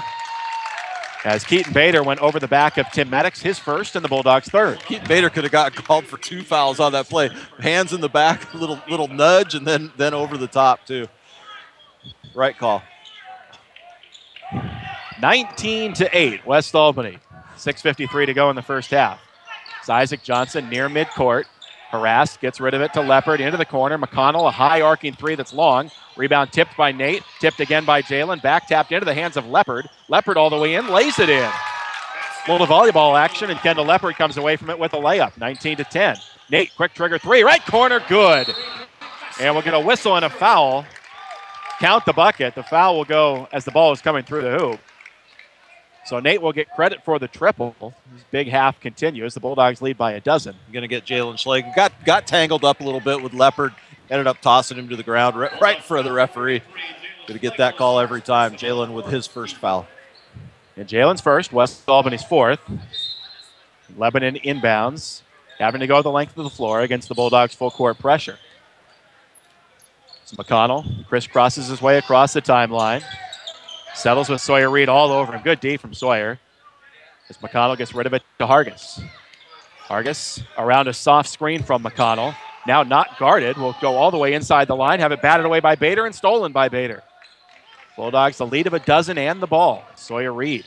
As Keaton Bader went over the back of Tim Maddox, his first, and the Bulldogs' third. Keaton Bader could have gotten called for 2 fouls on that play. Hands in the back, little nudge, and then over the top, too. Right call. 19-8, West Albany. 6:53 to go in the first half. It's Isaac Johnson near midcourt. Harassed, gets rid of it to Leopard, into the corner. McConnell, a high arcing three that's long. Rebound tipped by Nate, tipped again by Jalen. Back tapped into the hands of Leopard. Leopard all the way in, lays it in. A little volleyball action, and Kendall Leopard comes away from it with a layup. 19-10. Nate, quick trigger three, right corner, good. And we'll get a whistle and a foul. Count the bucket. The foul will go as the ball is coming through the hoop. So Nate will get credit for the triple. His big half continues. The Bulldogs lead by a dozen. You're going to get Jalen Schlegel. Got tangled up a little bit with Leopard. Ended up tossing him to the ground right in front of the referee. Going to get that call every time. Jalen with his first foul. And Jalen's first, West Albany's fourth. Lebanon inbounds, having to go the length of the floor against the Bulldogs' full court pressure. So McConnell crisscrosses his way across the timeline. Settles with Sawyer Reed all over him. Good D from Sawyer. As McConnell gets rid of it to Hargis. Hargis around a soft screen from McConnell. Now not guarded. Will go all the way inside the line. Have it batted away by Bader and stolen by Bader. Bulldogs the lead of a dozen and the ball. Sawyer Reed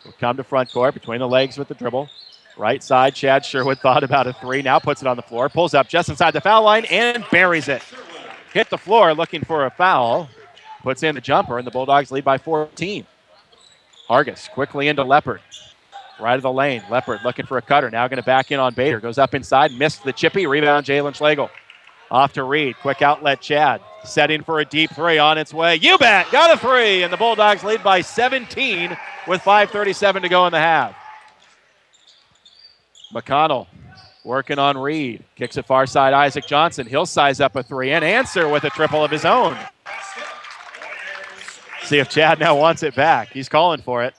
will come to front court between the legs with the dribble. Right side, Chad Sherwood thought about a three. Now puts it on the floor. Pulls up just inside the foul line and buries it. Hit the floor looking for a foul. Puts in the jumper, and the Bulldogs lead by 14. Hargis quickly into Leopard. Right of the lane. Leopard looking for a cutter. Now going to back in on Bader. Goes up inside. Missed the chippy. Rebound, Jalen Schlegel. Off to Reed. Quick outlet, Chad. Setting for a deep three on its way. You bet. Got a three. And the Bulldogs lead by 17 with 5:37 to go in the half. McConnell working on Reed. Kicks it far side, Isaac Johnson. He'll size up a three and answer with a triple of his own. See if Chad now wants it back. He's calling for it.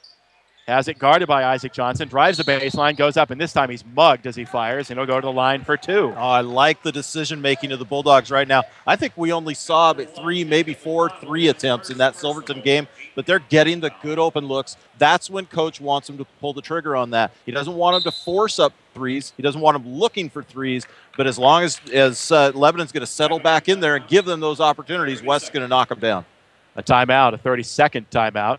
Has it guarded by Isaac Johnson. Drives the baseline, goes up, and this time he's mugged as he fires, and he'll go to the line for two. Oh, I like the decision-making of the Bulldogs right now. I think we only saw three, maybe four three attempts in that Silverton game, but they're getting the good open looks. That's when Coach wants them to pull the trigger on that. He doesn't want them to force up threes. He doesn't want them looking for threes, but as long as Lebanon's going to settle back in there and give them those opportunities, West's going to knock them down. A timeout, a 30-second timeout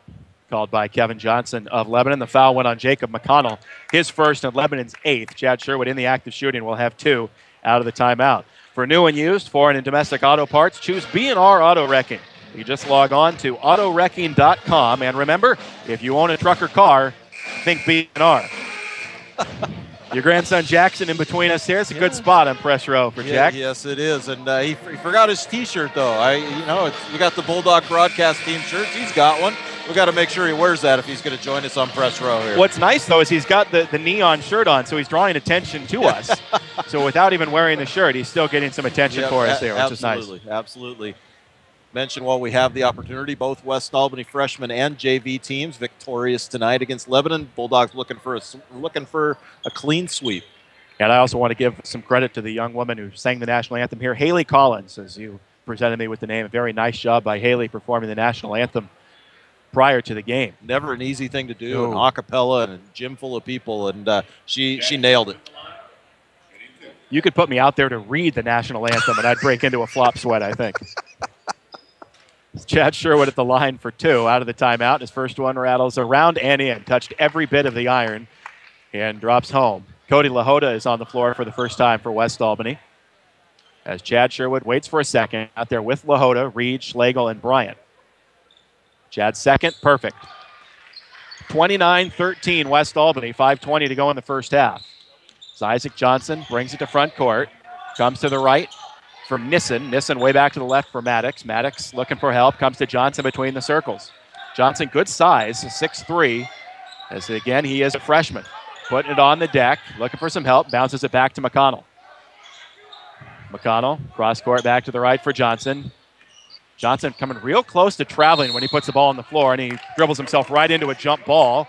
called by Kevin Johnson of Lebanon. The foul went on Jacob McConnell, his first and Lebanon's eighth. Chad Sherwood in the act of shooting will have two out of the timeout. For new and used, foreign and domestic auto parts, choose B&R Auto Wrecking. You just log on to autowrecking.com, and remember, if you own a truck or car, think B&R. Your grandson Jackson in between us here. It's a good spot on press row for Jack. Yes, it is. And he forgot his T-shirt, though. We got the Bulldog broadcast team shirts. He's got one. We got to make sure he wears that if he's going to join us on press row here. What's nice, though, is he's got the neon shirt on, so he's drawing attention to us. So without even wearing the shirt, he's still getting some attention for us there, which is nice. Absolutely. Mention while we have the opportunity, both West Albany freshmen and JV teams victorious tonight against Lebanon. Bulldogs looking for a clean sweep. And I also want to give some credit to the young woman who sang the national anthem here, Haley Collins, as you presented me with the name. A very nice job by Haley performing the national anthem prior to the game. Never an easy thing to do, an a cappella and a gym full of people, and she nailed it. You could put me out there to read the national anthem, and I'd break into a flop sweat, I think. Chad Sherwood at the line for two out of the timeout. His first one rattles around and in. Touched every bit of the iron and drops home. Cody LaHoda is on the floor for the first time for West Albany. As Chad Sherwood waits for a second out there with LaHoda, Reed, Schlegel, and Bryant. Chad's second, perfect. 29-13 West Albany, 5:20 to go in the first half. So Isaac Johnson brings it to front court. Comes to the right from Nissen. Nissen way back to the left for Maddox. Maddox looking for help. Comes to Johnson between the circles. Johnson, good size, 6'3". As again, he is a freshman. Putting it on the deck, looking for some help. Bounces it back to McConnell. McConnell, cross court back to the right for Johnson. Johnson coming real close to traveling when he puts the ball on the floor, and he dribbles himself right into a jump ball.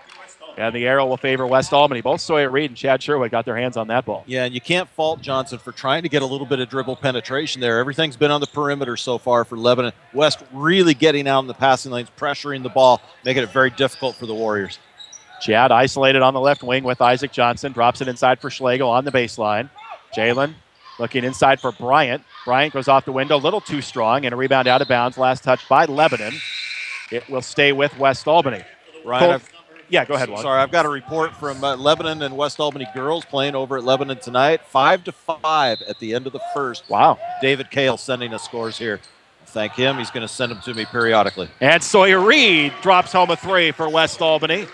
And the arrow will favor West Albany. Both Sawyer Reed and Chad Sherwood got their hands on that ball. Yeah, and you can't fault Johnson for trying to get a little bit of dribble penetration there. Everything's been on the perimeter so far for Lebanon. West really getting out in the passing lanes, pressuring the ball, making it very difficult for the Warriors. Chad isolated on the left wing with Isaac Johnson. Drops it inside for Schlegel on the baseline. Jalen looking inside for Bryant. Bryant goes off the window, a little too strong, and a rebound out of bounds. Last touch by Lebanon. It will stay with West Albany. Ryan, yeah, go ahead, Wally. Sorry, I've got a report from Lebanon and West Albany girls playing over at Lebanon tonight. 5-5 at the end of the first. Wow. David Kale sending us scores here. Thank him. He's going to send them to me periodically. And Sawyer Reed drops home a 3 for West Albany.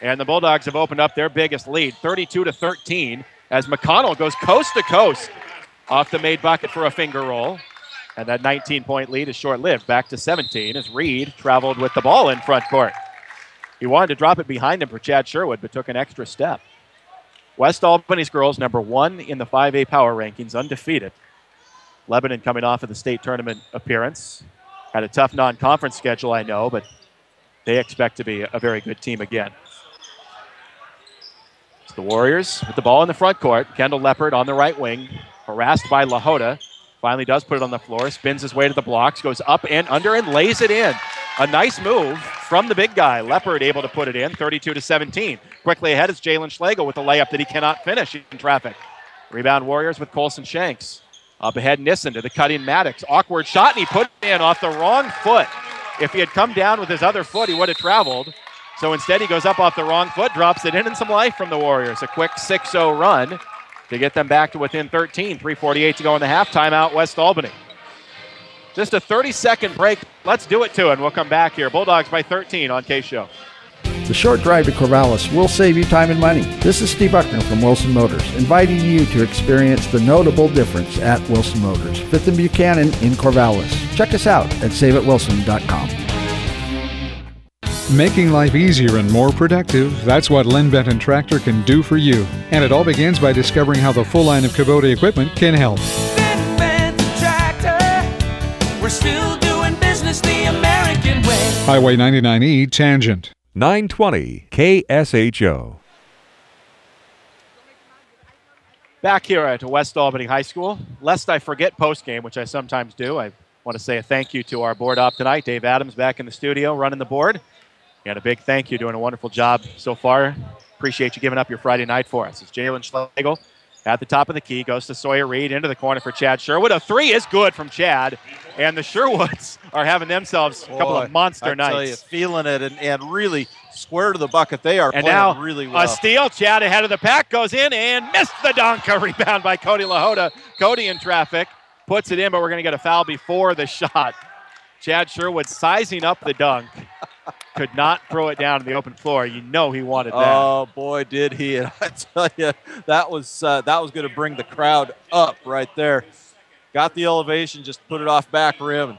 And the Bulldogs have opened up their biggest lead, 32-13, as McConnell goes coast to coast off the made bucket for a finger roll. And that 19-point lead is short-lived, back to 17 as Reed traveled with the ball in front court. He wanted to drop it behind him for Chad Sherwood, but took an extra step. West Albany's girls, number 1 in the 5A power rankings, undefeated. Lebanon coming off of the state tournament appearance. Had a tough non-conference schedule, I know, but they expect to be a very good team again. It's the Warriors with the ball in the front court. Kendall Leopard on the right wing, harassed by LaHoda. Finally does put it on the floor, spins his way to the blocks, goes up and under and lays it in. A nice move from the big guy. Leopard able to put it in, 32-17. Quickly ahead is Jalen Schlegel with a layup that he cannot finish in traffic. Rebound Warriors with Colson Shanks. Up ahead, Nissen to the cut-in Maddox. Awkward shot, and he put it in off the wrong foot. If he had come down with his other foot, he would have traveled. So instead, he goes up off the wrong foot, drops it in, and some life from the Warriors. A quick 6-0 run to get them back to within 13. 3:48 to go in the half. Timeout, West Albany. Just a 30-second break. Let's do it to it, and we'll come back here. Bulldogs by 13 on KSHO. The short drive to Corvallis will save you time and money. This is Steve Buckner from Wilson Motors, inviting you to experience the notable difference at Wilson Motors, 5th and Buchanan in Corvallis. Check us out at saveatwilson.com. Making life easier and more productive, that's what Len Benton Tractor can do for you. And it all begins by discovering how the full line of Kubota equipment can help. We're still doing business the American way. Highway 99E Tangent. 920 KSHO. Back here at West Albany High School. Lest I forget postgame, which I sometimes do, I want to say a thank you to our board op tonight. Dave Adams back in the studio running the board. And a big thank you, doing a wonderful job so far. Appreciate you giving up your Friday night for us. It's Jalen Schlegel at the top of the key, goes to Sawyer Reed into the corner for Chad Sherwood. A 3 is good from Chad. And the Sherwoods are having themselves a couple of monster nights. I tell you, feeling it and really square to the bucket. They are and playing now, really well. A steal. Chad ahead of the pack, goes in and missed the dunk. A rebound by Cody LaHoda. Cody in traffic, puts it in, but we're going to get a foul before the shot. Chad Sherwood sizing up the dunk. Could not throw it down to the open floor. You know he wanted that. Oh, boy, did he. And I tell you, that was going to bring the crowd up right there. Got the elevation, just put it off back rim.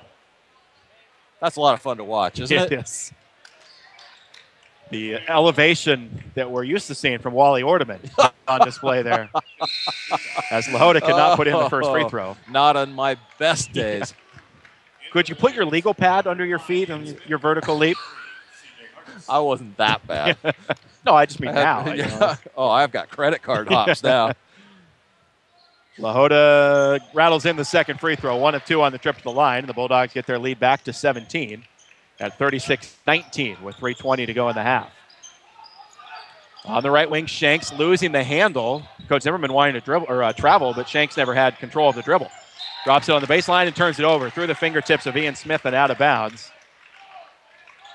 That's a lot of fun to watch, isn't it? It is. The elevation that we're used to seeing from Wally Ordeman on display there. As LaHoda could not put in the first free throw. Not on my best days. Could you put your legal pad under your feet on your vertical leap? I wasn't that bad. No, I just mean now. Oh, I've got credit card hops now. LaHoda rattles in the second free throw, 1 of 2 on the trip to the line. The Bulldogs get their lead back to 17 at 36-19 with 3:20 to go in the half. On the right wing, Shanks losing the handle. Coach Zimmerman wanting to dribble or travel, but Shanks never had control of the dribble. Drops it on the baseline and turns it over through the fingertips of Ian Smith and out of bounds.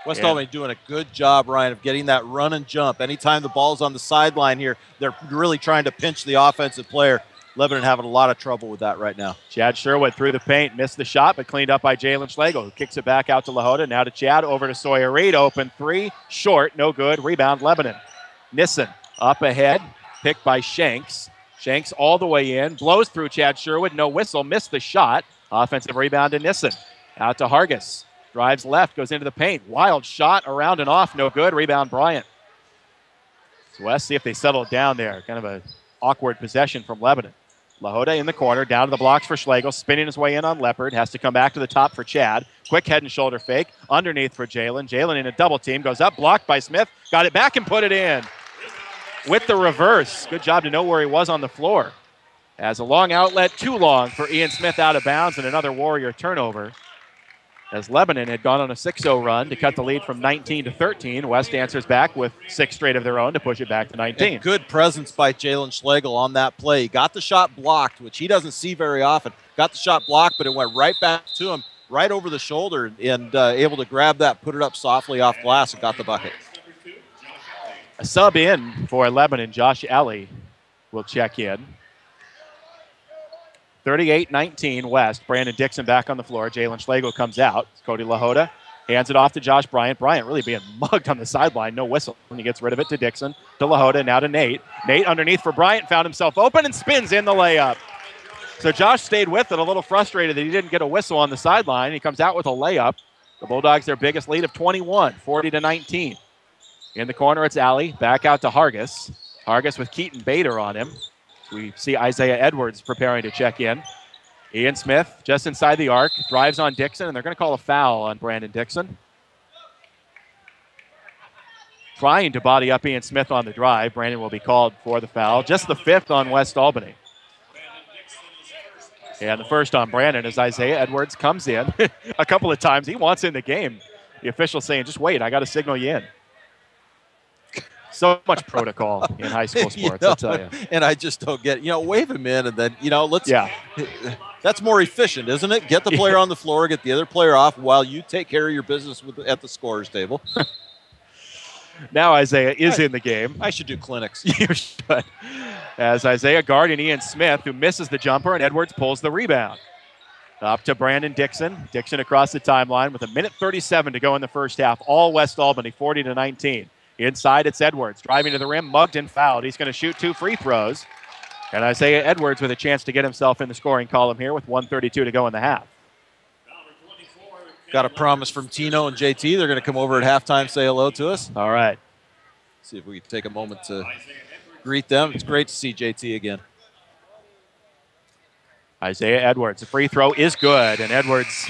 West Albany doing a good job, Ryan, of getting that run and jump. Anytime the ball's on the sideline here, they're really trying to pinch the offensive player. Lebanon having a lot of trouble with that right now. Chad Sherwood through the paint, missed the shot, but cleaned up by Jalen Schlegel, who kicks it back out to LaHoda. Now to Chad, over to Sawyer Reed. Open 3, short, no good. Rebound, Lebanon. Nissen up ahead, picked by Shanks. Shanks all the way in, blows through Chad Sherwood, no whistle, missed the shot. Offensive rebound to Nissen. Out to Hargis. Drives left, goes into the paint. Wild shot around and off, no good. Rebound, Bryant. So let's see if they settle it down there. Kind of an awkward possession from Lebanon. LaHoda in the corner, down to the blocks for Schlegel, spinning his way in on Leopard, has to come back to the top for Chad. Quick head and shoulder fake, underneath for Jalen. Jalen in a double team, goes up, blocked by Smith, got it back and put it in. With the reverse, good job to know where he was on the floor. As a long outlet, too long for Ian Smith out of bounds, and another Warrior turnover. As Lebanon had gone on a 6-0 run to cut the lead from 19 to 13, West answers back with 6 straight of their own to push it back to 19. And good presence by Jalen Schlegel on that play. He got the shot blocked, which he doesn't see very often. Got the shot blocked, but it went right back to him, right over the shoulder, and able to grab that, put it up softly off glass, and got the bucket. A sub in for Lebanon. Josh Alley will check in. 38-19 West. Brandon Dixon back on the floor. Jalen Schlegel comes out. Cody LaHoda hands it off to Josh Bryant. Bryant really being mugged on the sideline. No whistle. And he gets rid of it to Dixon, to LaHoda, now to Nate. Nate underneath for Bryant. Found himself open and spins in the layup. So Josh stayed with it, a little frustrated that he didn't get a whistle on the sideline. He comes out with a layup. The Bulldogs, their biggest lead of 21, 40-19. In the corner, it's Alley. Back out to Hargis. Hargis with Keaton Bader on him. We see Isaiah Edwards preparing to check in. Ian Smith just inside the arc, drives on Dixon, and they're going to call a foul on Brandon Dixon. Trying to body up Ian Smith on the drive. Brandon will be called for the foul. Just the 5th on West Albany. And the first on Brandon as Isaiah Edwards comes in a couple of times. He wants in the game. The official saying, just wait, I got to signal you in. So much protocol in high school sports, I'll tell you. And I just don't get, wave him in and then, let's. Yeah. That's more efficient, isn't it? Get the player on the floor, get the other player off while you take care of your business at the scorer's table. Now Isaiah is in the game. I should do clinics. You should. As Isaiah guarding Ian Smith, who misses the jumper, and Edwards pulls the rebound. Up to Brandon Dixon. Dixon across the timeline with 1:37 to go in the first half. All West Albany, 40-19. Inside, it's Edwards. Driving to the rim, mugged and fouled. He's going to shoot 2 free throws. And Isaiah Edwards with a chance to get himself in the scoring column here with 1:32 to go in the half. Got a promise from Tino and JT. They're going to come over at halftime, say hello to us. All right. See if we can take a moment to greet them. It's great to see JT again. Isaiah Edwards. The free throw is good, and Edwards.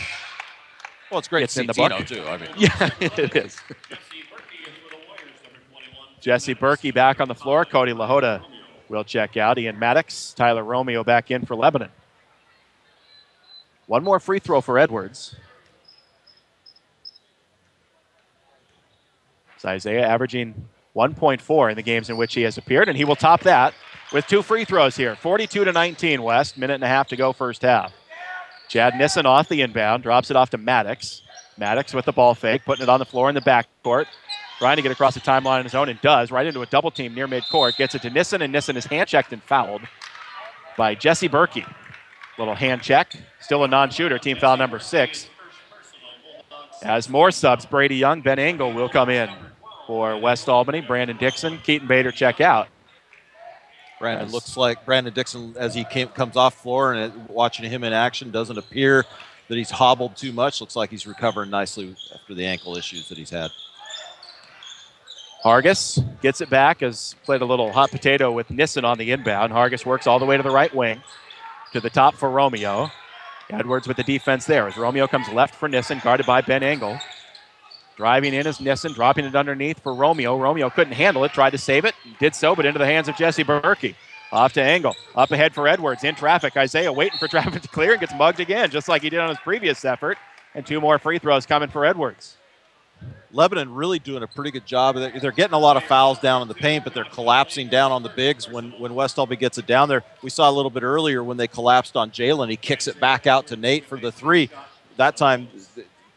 Well, it's great to see Tino, too. Yeah, it is. Jesse Berkey back on the floor. Cody LaHoda will check out. Ian Maddox, Tyler Romeo back in for Lebanon. One more free throw for Edwards. It's Isaiah averaging 1.4 in the games in which he has appeared, and he will top that with 2 free throws here. 42-19 West, 1.5 to go first half. Chad Nissen off the inbound, drops it off to Maddox. Maddox with the ball fake, putting it on the floor in the backcourt. Trying to get across the timeline on his own, and does. Right into a double team near midcourt. Gets it to Nissen, and Nissen is hand-checked and fouled by Jesse Berkey. Little hand check. Still a non-shooter. Team foul number 6. As more subs, Brady Young, Ben Engel will come in for West Albany. Brandon Dixon, Keaton Bader check out. Brandon looks like Brandon Dixon, as he comes off floor and watching him in action, doesn't appear that he's hobbled too much. Looks like he's recovering nicely after the ankle issues that he's had. Hargis gets it back, has played a little hot potato with Nissen on the inbound. Hargis works all the way to the right wing, to the top for Romeo. Edwards with the defense there as Romeo comes left for Nissen, guarded by Ben Engel. Driving in is Nissen, dropping it underneath for Romeo. Romeo couldn't handle it, tried to save it, did so, but into the hands of Jesse Berkey. Off to Engel, up ahead for Edwards, in traffic. Isaiah waiting for traffic to clear and gets mugged again, just like he did on his previous effort. And 2 more free throws coming for Edwards. Lebanon really doing a pretty good job. They're getting a lot of fouls down in the paint, but they're collapsing down on the bigs when West Albany gets it down there. We saw a little bit earlier when they collapsed on Jalen. He kicks it back out to Nate for the 3. That time,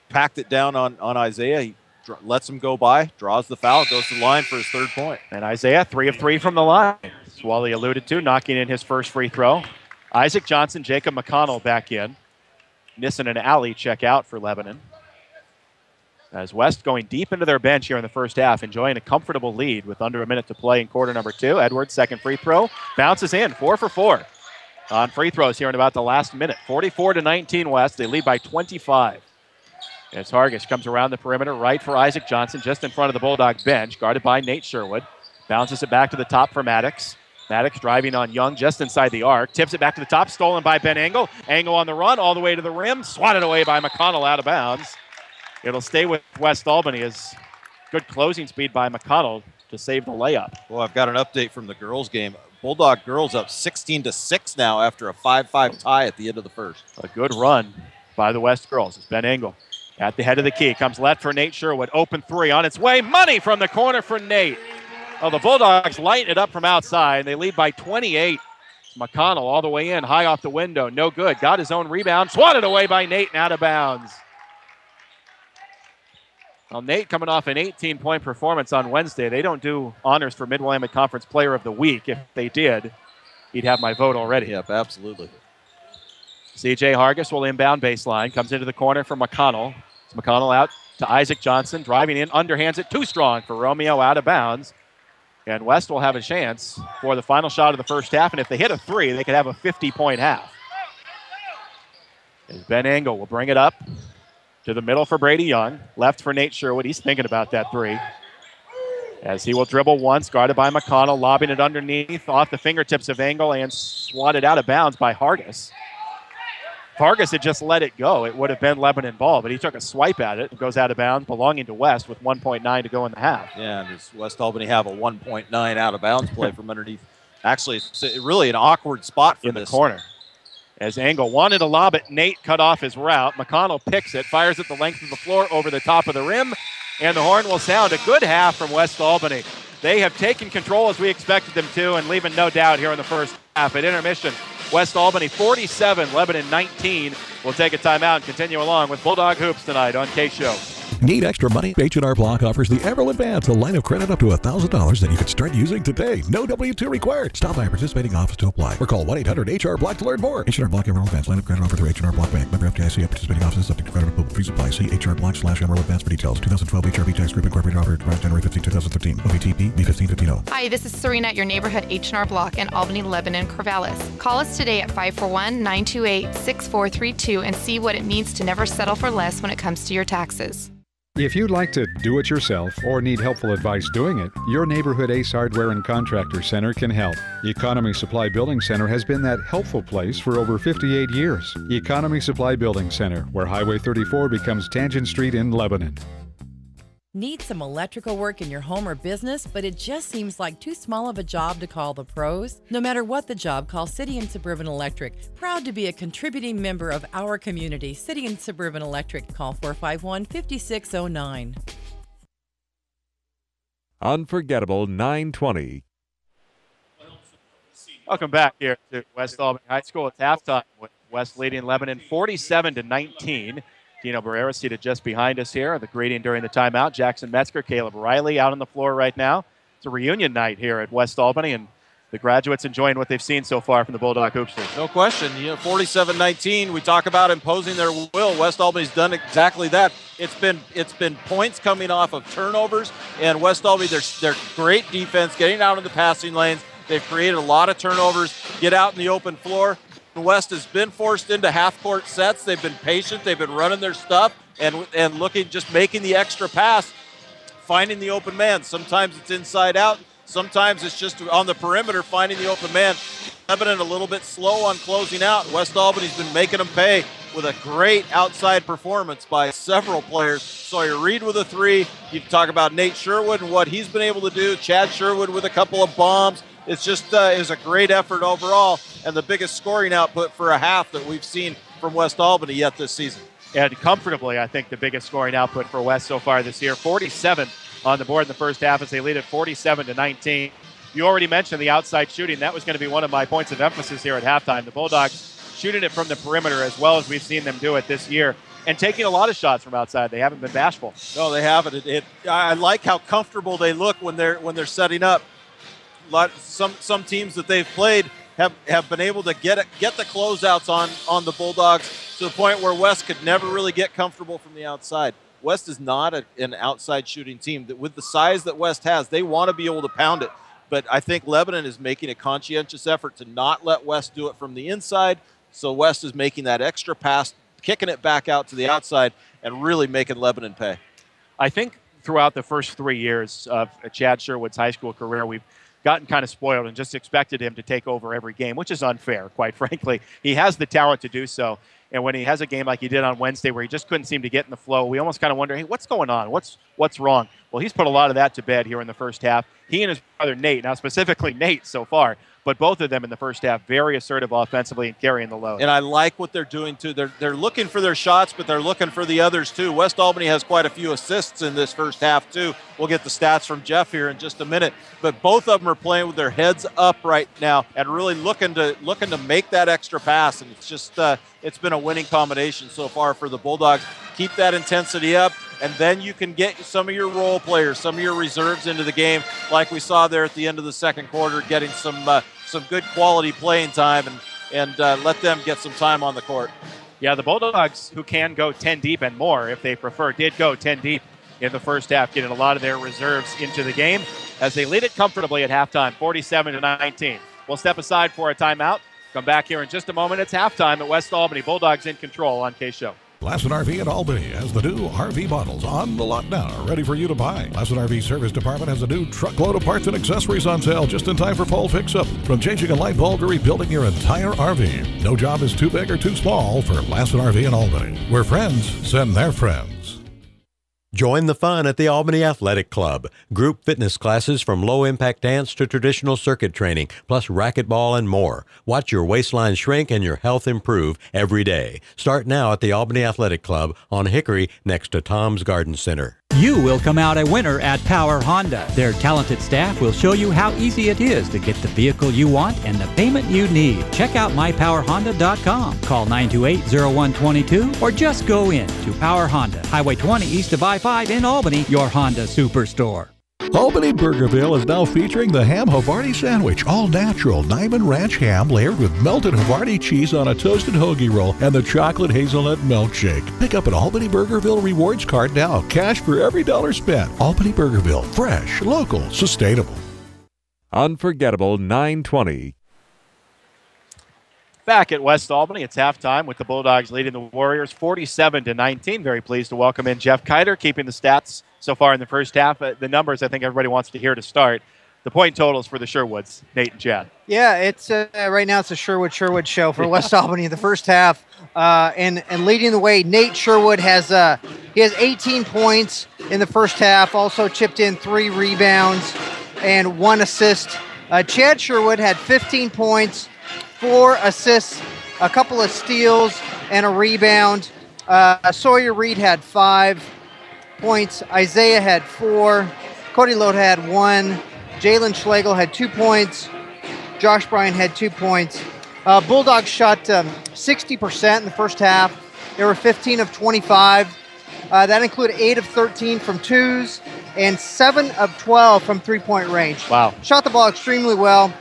packed it down on Isaiah. He lets him go by, draws the foul, goes to the line for his 3rd point. And Isaiah, 3 of 3 from the line. As Wally alluded to, knocking in his first free throw. Isaac Johnson, Jacob McConnell back in. Nissen and Alley check out for Lebanon. As West going deep into their bench here in the first half, enjoying a comfortable lead with under a minute to play in quarter number 2. Edwards, 2nd free throw, bounces in, 4 for 4 on free throws here in about the last minute. 44-19 West, they lead by 25. As Hargis comes around the perimeter, right for Isaac Johnson, just in front of the Bulldog bench, guarded by Nate Sherwood. Bounces it back to the top for Maddox. Maddox driving on Young just inside the arc, tips it back to the top, stolen by Ben Engel. Engel on the run, all the way to the rim, swatted away by McConnell out of bounds. It'll stay with West Albany as good closing speed by McConnell to save the layup. Well, I've got an update from the girls' game. Bulldog girls up 16-6 now after a 5-5 tie at the end of the first. A good run by the West girls. It's Ben Engel at the head of the key. Comes left for Nate Sherwood. Open 3 on its way. Money from the corner for Nate. Oh, the Bulldogs lighten it up from outside. They lead by 28. McConnell all the way in, high off the window. No good. Got his own rebound. Swatted away by Nate and out of bounds. Well, Nate coming off an 18-point performance on Wednesday. They don't do honors for Mid-Willamette Conference Player of the Week. If they did, he'd have my vote already. Yep, absolutely. C.J. Hargis will inbound baseline. Comes into the corner for McConnell. It's McConnell out to Isaac Johnson. Driving in, underhands it. Too strong for Romeo, out of bounds. And West will have a chance for the final shot of the first half. And if they hit a three, they could have a 50-point half. As Ben Engel will bring it up to the middle for Brady Young. Left for Nate Sherwood. He's thinking about that three. As he will dribble once, guarded by McConnell, lobbing it underneath, off the fingertips of Engel, and swatted out of bounds by Hargis. If Hargis had just let it go, it would have been Lebanon ball, but he took a swipe at it. It goes out of bounds, belonging to West with 1.9 to go in the half. Yeah, and does West Albany have a 1.9 out of bounds play from underneath? Actually, it's really an awkward spot for in the corner. As Engel wanted to lob it, Nate cut off his route. McConnell picks it, fires it the length of the floor over the top of the rim, and the horn will sound. A good half from West Albany. They have taken control as we expected them to, and leaving no doubt here in the first half. At intermission, West Albany 47, Lebanon 19. We'll take a timeout and continue along with Bulldog Hoops tonight on KSHO. Need extra money? H&R Block offers the Everll Advance, a line of credit up to $1,000 that you can start using today. No W-2 required. Stop by a participating office to apply or call 1-800-HR-BLOCK to learn more. H&R Block Everll Advance, line of credit offered through H&R Block Bank. Member FDIC, participating offices subject to credit approval. Fees apply. See HR Block/Everll Advance for details. 2012 HRB Tax Group Incorporated offered January 15, 2013. OVTP B1550. Hi, this is Serena at your neighborhood H&R Block in Albany, Lebanon, Corvallis. Call us today at 541-928-6432 and see what it means to never settle for less when it comes to your taxes. If you'd like to do it yourself or need helpful advice doing it, your neighborhood Ace Hardware and Contractor Center can help. Economy Supply Building Center has been that helpful place for over 58 years. Economy Supply Building Center, where Highway 34 becomes Tangent Street in Lebanon. Need some electrical work in your home or business, but it just seems like too small of a job to call the pros? No matter what the job, call City and Suburban Electric. Proud to be a contributing member of our community. City and Suburban Electric. Call 451-5609. Unforgettable 920. Welcome back here to West Albany High School. It's halftime with West leading Lebanon 47-19. Dino Barrera seated just behind us here. The greeting during the timeout. Jackson Metzger, Caleb Riley out on the floor right now. It's a reunion night here at West Albany, and the graduates enjoying what they've seen so far from the Bulldog Hoopsters. No question. 47-19. We talk about imposing their will. West Albany's done exactly that. It's been points coming off of turnovers, and West Albany, they're great defense, getting out in the passing lanes. They've created a lot of turnovers. Get out in the open floor. West has been forced into half-court sets. They've been patient. They've been running their stuff and looking, just making the extra pass, finding the open man. Sometimes it's inside out. Sometimes it's just on the perimeter, finding the open man. Lebanon a little bit slow on closing out. West Albany's been making them pay with a great outside performance by several players. Sawyer Reed with a three. You talk about Nate Sherwood and what he's been able to do. Chad Sherwood with a couple of bombs. It's just it was a great effort overall, and the biggest scoring output for a half that we've seen from West Albany yet this season. And comfortably, I think, the biggest scoring output for West so far this year. 47 on the board in the first half as they lead at 47-19. You already mentioned the outside shooting. That was going to be one of my points of emphasis here at halftime. The Bulldogs shooting it from the perimeter as well as we've seen them do it this year, and taking a lot of shots from outside. They haven't been bashful. No, they haven't. I like how comfortable they look when they're setting up. Some teams that they've played have been able to get the closeouts on the Bulldogs to the point where West could never really get comfortable from the outside. West is not an outside shooting team. That with the size that West has, they want to be able to pound it. But I think Lebanon is making a conscientious effort to not let West do it from the inside. So West is making that extra pass, kicking it back out to the outside, and really making Lebanon pay. I think throughout the first 3 years of Chad Sherwood's high school career, we've gotten kind of spoiled and just expected him to take over every game, which is unfair, quite frankly. He has the talent to do so. And when he has a game like he did on Wednesday where he just couldn't seem to get in the flow, we almost kind of wonder, hey, what's going on? What's wrong? Well, he's put a lot of that to bed here in the first half. He and his brother Nate, now specifically Nate so far, but both of them in the first half, very assertive offensively and carrying the load. And I like what they're doing, too. They're looking for their shots, but they're looking for the others, too. West Albany has quite a few assists in this first half, too. We'll get the stats from Jeff here in just a minute. But both of them are playing with their heads up right now and really looking to make that extra pass. And it's just it's been a winning combination so far for the Bulldogs. Keep that intensity up. and then you can get some of your role players, some of your reserves into the game, like we saw there at the end of the second quarter, getting some good quality playing time and let them get some time on the court. Yeah, the Bulldogs, who can go 10 deep and more if they prefer, did go 10 deep in the first half, getting a lot of their reserves into the game as they lead it comfortably at halftime, 47-19. We'll step aside for a timeout. Come back here in just a moment. It's halftime at West Albany. Bulldogs in control on KSHO. Lassen RV at Albany has the new RV models on the lot now, ready for you to buy. Lassen RV Service Department has a new truckload of parts and accessories on sale just in time for fall fix-up. From changing a light bulb to rebuilding your entire RV. No job is too big or too small for Lassen RV in Albany, where friends send their friends. Join the fun at the Albany Athletic Club. Group fitness classes from low-impact dance to traditional circuit training, plus racquetball and more. Watch your waistline shrink and your health improve every day. Start now at the Albany Athletic Club on Hickory next to Tom's Garden Center. You will come out a winner at Power Honda. Their talented staff will show you how easy it is to get the vehicle you want and the payment you need. Check out mypowerhonda.com. Call 928-0122 or just go in to Power Honda, Highway 20 east of I-5 in Albany, your Honda Superstore. Albany Burgerville is now featuring the ham Havarti sandwich, all natural Niman Ranch ham layered with melted Havarti cheese on a toasted hoagie roll and the chocolate hazelnut milkshake. Pick up an Albany Burgerville rewards card now. Cash for every dollar spent. Albany Burgerville, fresh, local, sustainable. Unforgettable 920. Back at West Albany, it's halftime with the Bulldogs leading the Warriors 47-19. Very pleased to welcome in Jeff Kiter, keeping the stats so far in the first half. The numbers I think everybody wants to hear to start. The point totals for the Sherwoods, Nate and Chad. Yeah, it's right now it's a Sherwood show for West Albany in the first half. And leading the way, Nate Sherwood has 18 points in the first half, also chipped in 3 rebounds and 1 assist. Chad Sherwood had 15 points, 4 assists, a couple of steals, and a rebound. Sawyer Reed had 5 points. Isaiah had 4. Cody Load had 1. Jalen Schlegel had 2 points. Josh Bryan had 2 points. Bulldogs shot 60% in the first half. They were 15 of 25. That included 8 of 13 from twos and 7 of 12 from three-point range. Wow. Shot the ball extremely well.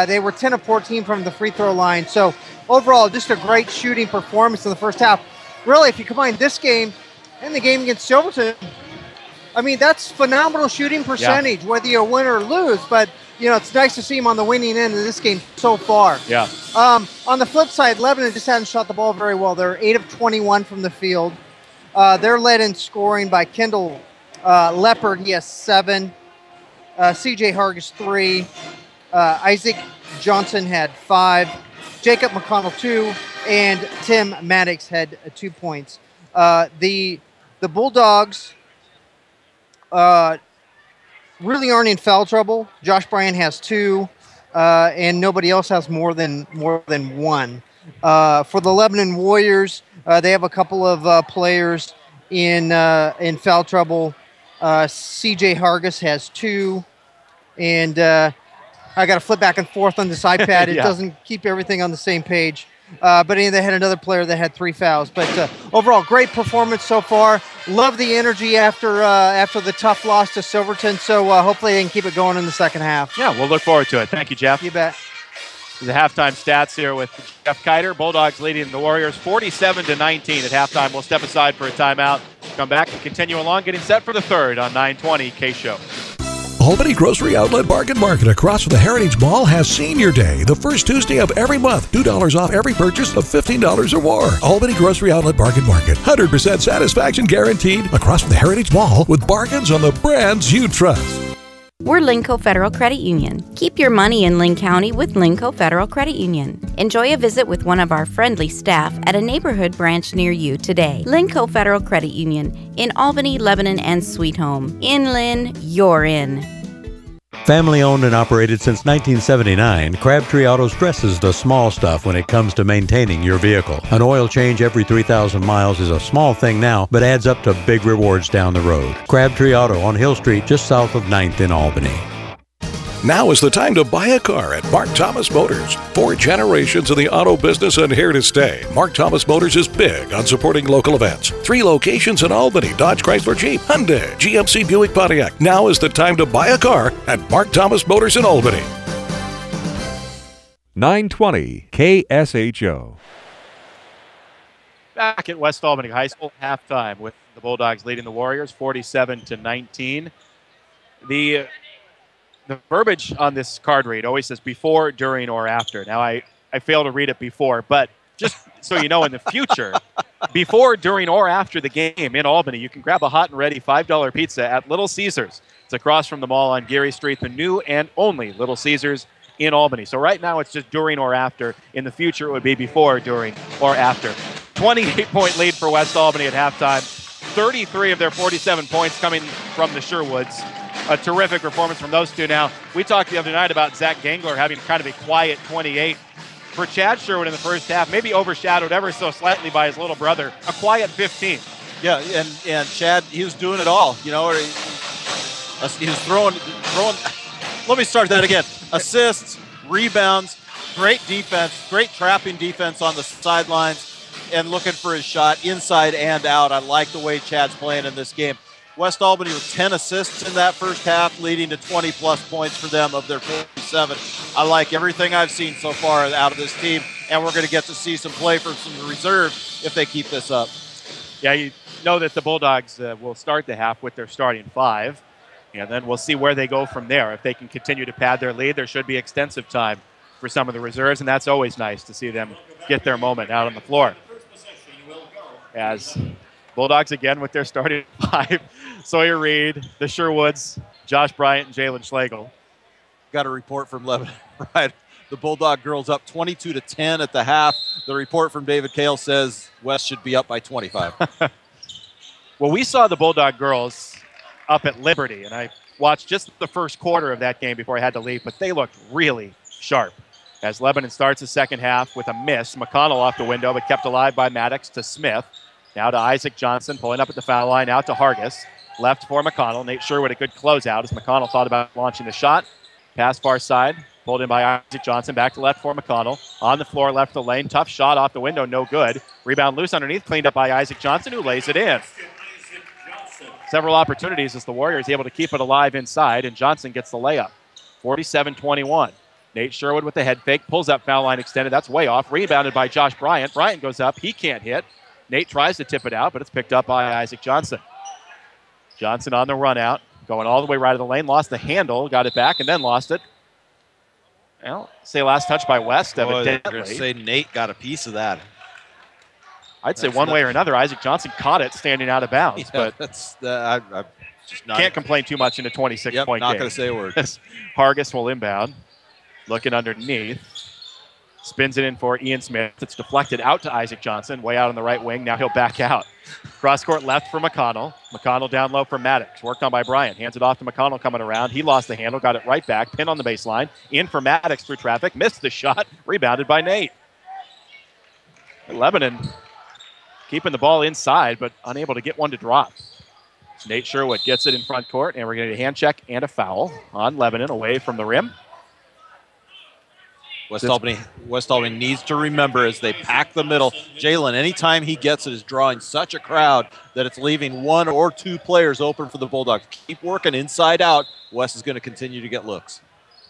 They were 10 of 14 from the free throw line. So overall, just a great shooting performance in the first half. Really, if you combine this game and the game against Silverton, I mean, that's phenomenal shooting percentage, whether you win or lose. But, you know, it's nice to see him on the winning end of this game so far. Yeah. On the flip side, Lebanon just hasn't shot the ball very well. They're 8 of 21 from the field. They're led in scoring by Kendall Leopard. He has 7. C.J. Hargis 3. Isaac Johnson had 5. Jacob McConnell 2. And Tim Maddox had 2 points. The Bulldogs really aren't in foul trouble. Josh Bryan has 2, and nobody else has more than 1. For the Lebanon Warriors, they have a couple of players in foul trouble. C.J. Hargis has 2, and I got to flip back and forth on this iPad. It doesn't keep everything on the same page. But they had another player that had 3 fouls. But overall, great performance so far. Love the energy after the tough loss to Silverton. So hopefully they can keep it going in the second half. Yeah, we'll look forward to it. Thank you, Jeff. You bet. The halftime stats here with Jeff Kiter. Bulldogs leading the Warriors 47-19 at halftime. We'll step aside for a timeout. Come back and continue along, getting set for the third on 920 KSHO. Albany Grocery Outlet Bargain Market across from the Heritage Mall has Senior Day, the first Tuesday of every month. $2 off every purchase of $15 or more. Albany Grocery Outlet Bargain Market. 100% satisfaction guaranteed across from the Heritage Mall with bargains on the brands you trust. We're Linco Federal Credit Union. Keep your money in Linn County with Linco Federal Credit Union. Enjoy a visit with one of our friendly staff at a neighborhood branch near you today. Linco Federal Credit Union in Albany, Lebanon, and Sweet Home. In Linn, you're in. Family owned and operated since 1979, Crabtree Auto stresses the small stuff when it comes to maintaining your vehicle. An oil change every 3,000 miles is a small thing now, but adds up to big rewards down the road. Crabtree Auto on Hill Street, just south of 9th in Albany. Now is the time to buy a car at Mark Thomas Motors. 4 generations in the auto business and here to stay. Mark Thomas Motors is big on supporting local events. 3 locations in Albany, Dodge, Chrysler, Jeep, Hyundai, GMC, Buick, Pontiac. Now is the time to buy a car at Mark Thomas Motors in Albany. 920 KSHO. Back at West Albany High School, halftime with the Bulldogs leading the Warriors 47-19. The verbiage on this card read always says before, during, or after. Now, I fail to read it before, but just so you know, in the future, before, during, or after the game in Albany, you can grab a hot and ready $5 pizza at Little Caesars. It's across from the mall on Geary Street, the new and only Little Caesars in Albany. So right now it's just during or after. In the future, it would be before, during, or after. 28-point lead for West Albany at halftime. 33 of their 47 points coming from the Sherwoods. A terrific performance from those two. Now, we talked the other night about Zach Gangler having kind of a quiet 28. For Chad Sherwood in the first half, maybe overshadowed ever so slightly by his little brother, a quiet 15. Yeah, and Chad, he was doing it all. You know, he was throwing. Let me start that again. Assists, rebounds, great defense, great trapping defense on the sidelines, and looking for his shot inside and out. I like the way Chad's playing in this game. West Albany with 10 assists in that first half, leading to 20-plus points for them of their 47. I like everything I've seen so far out of this team, and we're going to get to see some play from some reserves if they keep this up. Yeah, you know that the Bulldogs will start the half with their starting 5, and then we'll see where they go from there. If they can continue to pad their lead, there should be extensive time for some of the reserves, and that's always nice to see them get their moment out on the floor. As Bulldogs again with their starting 5, Sawyer Reed, the Sherwoods, Josh Bryant, and Jalen Schlegel. Got a report from Lebanon, right? The Bulldog girls up 22-10 at the half. The report from David Kale says West should be up by 25. Well, we saw the Bulldog girls up at Liberty, and I watched just the first quarter of that game before I had to leave, but they looked really sharp. As Lebanon starts the second half with a miss, McConnell off the window, but kept alive by Maddox to Smith. Now to Isaac Johnson, pulling up at the foul line, out to Hargis. Left for McConnell. Nate Sherwood, a good closeout as McConnell thought about launching the shot. Pass far side, pulled in by Isaac Johnson. Back to left for McConnell. On the floor, left the lane. Tough shot off the window, no good. Rebound loose underneath, cleaned up by Isaac Johnson, who lays it in. Several opportunities as the Warriors able to keep it alive inside, and Johnson gets the layup. 47-21. Nate Sherwood with the head fake, pulls up foul line extended. That's way off. Rebounded by Josh Bryant. Bryant goes up. He can't hit. Nate tries to tip it out, but it's picked up by Isaac Johnson. Johnson on the run out, going all the way right of the lane. Lost the handle, got it back, and then lost it. Well, say last touch by West, evidently. You're going to say Nate got a piece of that. I'd say one way or another, Isaac Johnson caught it standing out of bounds. Yeah, but I'm just not. Can't complain too much in a 26-point game. Not going to say a word. Hargis will inbound. Looking underneath. Spins it in for Ian Smith. It's deflected out to Isaac Johnson, way out on the right wing. Now he'll back out. Cross court left for McConnell. McConnell down low for Maddox. Worked on by Bryant. Hands it off to McConnell coming around. He lost the handle, got it right back. Pin on the baseline. In for Maddox through traffic. Missed the shot. Rebounded by Nate. Lebanon keeping the ball inside, but unable to get one to drop. Nate Sherwood gets it in front court, and we're going to get a hand check and a foul on Lebanon away from the rim. West Albany needs to remember as they pack the middle. Jalen, anytime he gets it, is drawing such a crowd that it's leaving 1 or 2 players open for the Bulldogs. Keep working inside out. West is going to continue to get looks.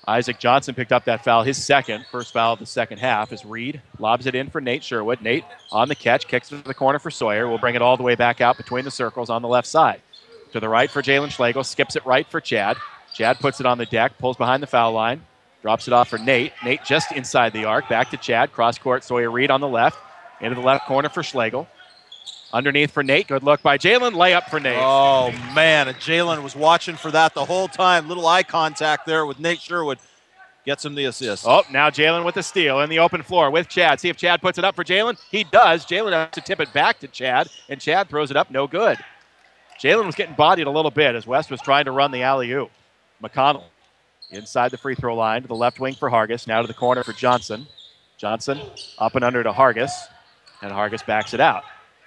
Isaac Johnson picked up that foul, his first foul of the second half, as Reed lobs it in for Nate Sherwood. Nate on the catch, kicks it to the corner for Sawyer. We'll bring it all the way back out between the circles on the left side. To the right for Jalen Schlegel, skips it right for Chad. Chad puts it on the deck, pulls behind the foul line. Drops it off for Nate. Nate just inside the arc. Back to Chad. Cross court. Sawyer Reed on the left. Into the left corner for Schlegel. Underneath for Nate. Good look by Jalen. Layup for Nate. Oh, man. Jalen was watching for that the whole time. Little eye contact there with Nate Sherwood. Gets him the assist. Oh, now Jalen with the steal in the open floor with Chad. See if Chad puts it up for Jalen. He does. Jalen has to tip it back to Chad, and Chad throws it up. No good. Jalen was getting bodied a little bit as West was trying to run the alley-oop. McConnell inside the free throw line to the left wing for Hargis. Now to the corner for Johnson. Johnson up and under to Hargis. And Hargis backs it out.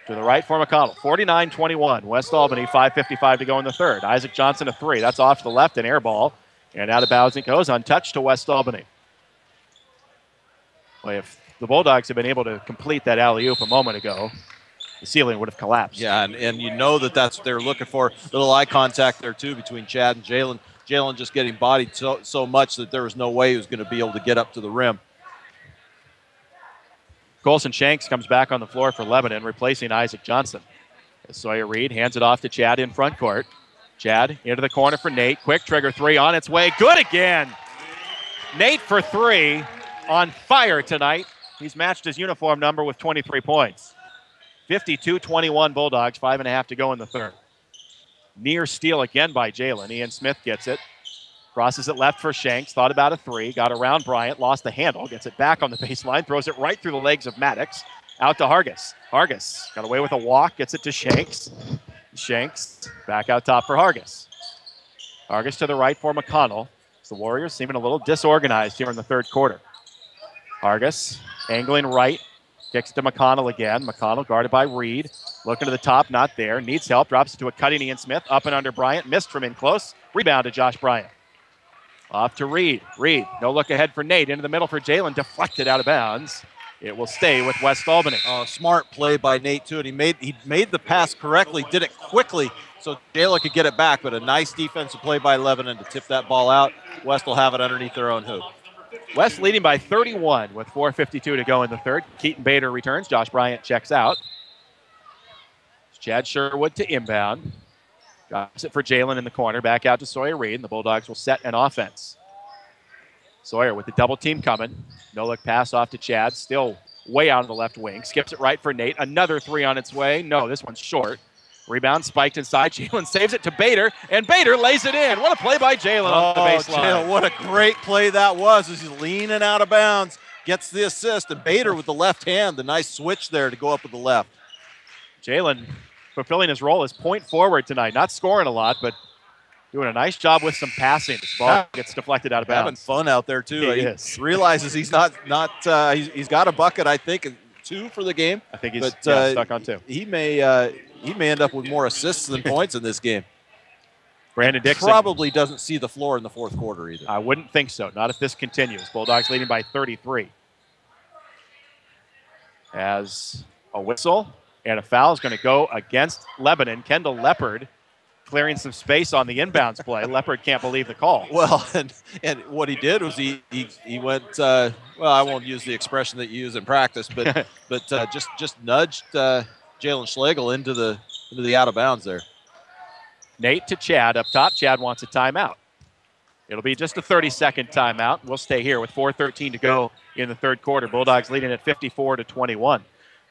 To the right for McConnell. 49-21. West Albany, 5:55 to go in the third. Isaac Johnson a 3. That's off to the left, an air ball. And out of bounds it goes, untouched to West Albany. Well, if the Bulldogs had been able to complete that alley-oop a moment ago, the ceiling would have collapsed. Yeah, and you know that's what they were looking for. Little eye contact there, too, between Chad and Jalen. Jalen just getting bodied so much that there was no way he was going to be able to get up to the rim. Colson Shanks comes back on the floor for Lebanon, replacing Isaac Johnson. As Sawyer Reed hands it off to Chad in front court. Chad into the corner for Nate. Quick trigger three on its way. Good again. Nate for three, on fire tonight. He's matched his uniform number with 23 points. 52-21 Bulldogs, 5.5 to go in the third. Near steal again by Jalen. Ian Smith gets it. Crosses it left for Shanks. Thought about a three. Got around Bryant. Lost the handle. Gets it back on the baseline. Throws it right through the legs of Maddox. Out to Hargis. Hargis got away with a walk. Gets it to Shanks. Shanks back out top for Hargis. Hargis to the right for McConnell. The Warriors seeming a little disorganized here in the third quarter. Hargis angling right. Kicks it to McConnell again. McConnell guarded by Reed. Looking to the top, not there. Needs help. Drops it to a cutting Ian Smith. Up and under Bryant. Missed from in close. Rebound to Josh Bryant. Off to Reed. Reed, no look ahead for Nate. Into the middle for Jalen. Deflected out of bounds. It will stay with West Albany. Smart play by Nate, too. And he made the pass correctly. Did it quickly so Jalen could get it back. But a nice defensive play by Lebanon to tip that ball out. West will have it underneath their own hoop. West leading by 31 with 4:52 to go in the third. Keaton Bader returns. Josh Bryant checks out. Chad Sherwood to inbound. Drops it for Jalen in the corner. Back out to Sawyer Reed. And the Bulldogs will set an offense. Sawyer with the double team coming. No look pass off to Chad. Still way out of the left wing. Skips it right for Nate. Another three on its way. No, this one's short. Rebound spiked inside. Jalen saves it to Bader, and Bader lays it in. What a play by Jalen on the baseline. Jalen, what a great play that was as he's leaning out of bounds. Gets the assist, and Bader with the left hand. The nice switch there to go up with the left. Jalen fulfilling his role as point forward tonight. Not scoring a lot, but doing a nice job with some passing. This ball gets deflected out of bounds. Having fun out there, too. He is. Realizes he's he's got a bucket, I think, 2 for the game. I think he's stuck on 2. He may end up with more assists than points in this game. Brandon Dixon probably doesn't see the floor in the fourth quarter either. I wouldn't think so. Not if this continues. Bulldogs leading by 33. As a whistle and a foul is going to go against Lebanon. Kendall Leopard clearing some space on the inbounds play. Leopard can't believe the call. Well, and what he did was he went, well, I won't use the expression that you use in practice, but just nudged Jalen Schlegel into the out of bounds there. Nate to Chad up top. Chad wants a timeout. It'll be just a 30-second timeout. We'll stay here with 4:13 to go in the third quarter. Bulldogs leading at 54-21.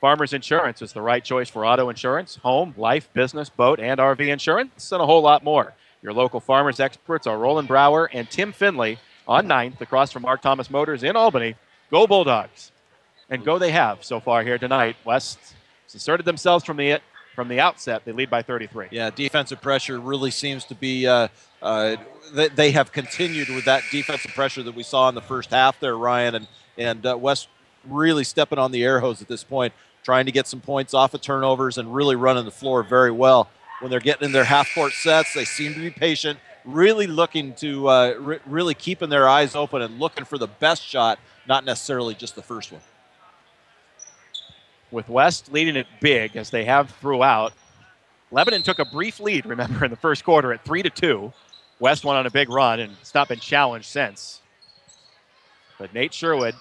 Farmers Insurance is the right choice for auto insurance, home, life, business, boat, and RV insurance, and a whole lot more. Your local Farmers experts are Roland Brower and Tim Finley on 9th across from Mark Thomas Motors in Albany. Go Bulldogs. And go they have so far here tonight. West asserted themselves from the outset. They lead by 33. Yeah, defensive pressure really seems to be they have continued with that defensive pressure that we saw in the first half there, Ryan, and West really stepping on the air hose at this point, trying to get some points off of turnovers and really running the floor very well. When they're getting in their half-court sets, they seem to be patient, really looking to really keeping their eyes open and looking for the best shot, not necessarily just the first one. With West leading it big, as they have throughout. Lebanon took a brief lead, remember, in the first quarter at 3-2. West went on a big run, and it's not been challenged since. But Nate Sherwood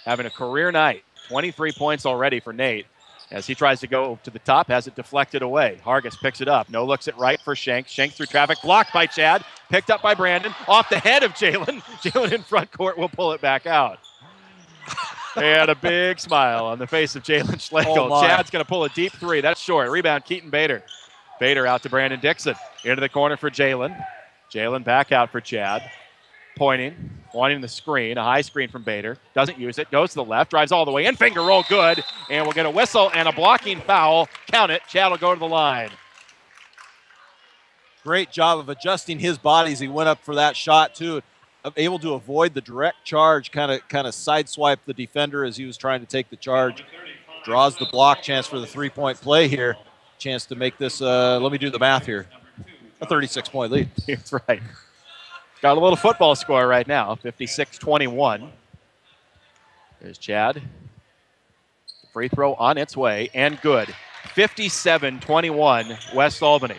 having a career night. 23 points already for Nate. As he tries to go to the top, has it deflected away. Hargis picks it up. No looks it right for Shanks. Shanks through traffic, blocked by Chad. Picked up by Brandon. Off the head of Jalen. Jalen in front court will pull it back out. And a big smile on the face of Jalen Schlegel. Chad's going to pull a deep three. That's short. Rebound, Keaton Bader. Bader out to Brandon Dixon. Into the corner for Jalen. Jalen back out for Chad. Pointing, wanting the screen. A high screen from Bader. Doesn't use it. Goes to the left. Drives all the way in. Finger roll good. And we'll get a whistle and a blocking foul. Count it. Chad will go to the line. Great job of adjusting his body as he went up for that shot, too. Able to avoid the direct charge, kind of sideswipe the defender as he was trying to take the charge. Draws the block, chance for the three-point play here. Chance to make this, let me do the math here, a 36-point lead. That's right. Got a little football score right now, 56-21. There's Chad. Free throw on its way and good. 57-21 West Albany.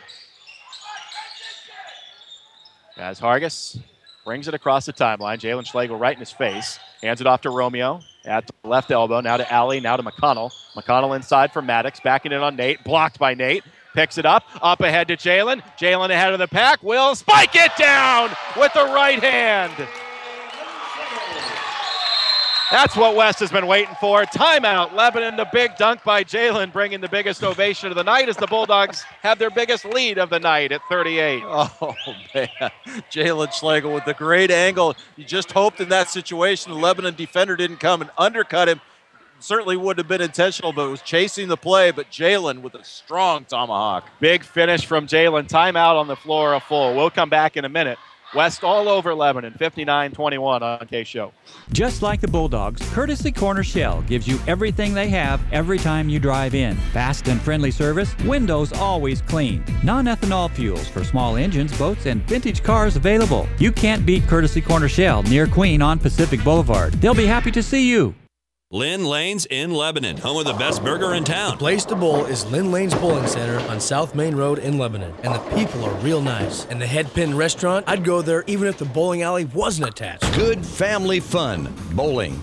As Hargis brings it across the timeline, Jalen Schlegel right in his face. Hands it off to Romeo at the left elbow. Now to Alley, now to McConnell. McConnell inside for Maddox, backing it on Nate. Blocked by Nate. Picks it up ahead to Jalen. Jalen ahead of the pack. Will spike it down with the right hand. That's what West has been waiting for. Timeout. Lebanon, the big dunk by Jalen, bringing the biggest ovation of the night as the Bulldogs have their biggest lead of the night at 38. Oh, man. Jalen Schlegel with the great angle. You just hoped in that situation the Lebanon defender didn't come and undercut him. Certainly would have been intentional, but was chasing the play. But Jalen with a strong tomahawk. Big finish from Jalen. Timeout on the floor, a full. We'll come back in a minute. West all over Lebanon, 59-21 on KSHO. Just like the Bulldogs, Courtesy Corner Shell gives you everything they have every time you drive in. Fast and friendly service, windows always clean. Non-ethanol fuels for small engines, boats, and vintage cars available. You can't beat Courtesy Corner Shell near Queen on Pacific Boulevard. They'll be happy to see you. Lynn Lane's in Lebanon, home of the best burger in town. The place to bowl is Lynn Lane's Bowling Center on South Main Road in Lebanon. And the people are real nice. And the Head Pin Restaurant, I'd go there even if the bowling alley wasn't attached. Good family fun. Bowling.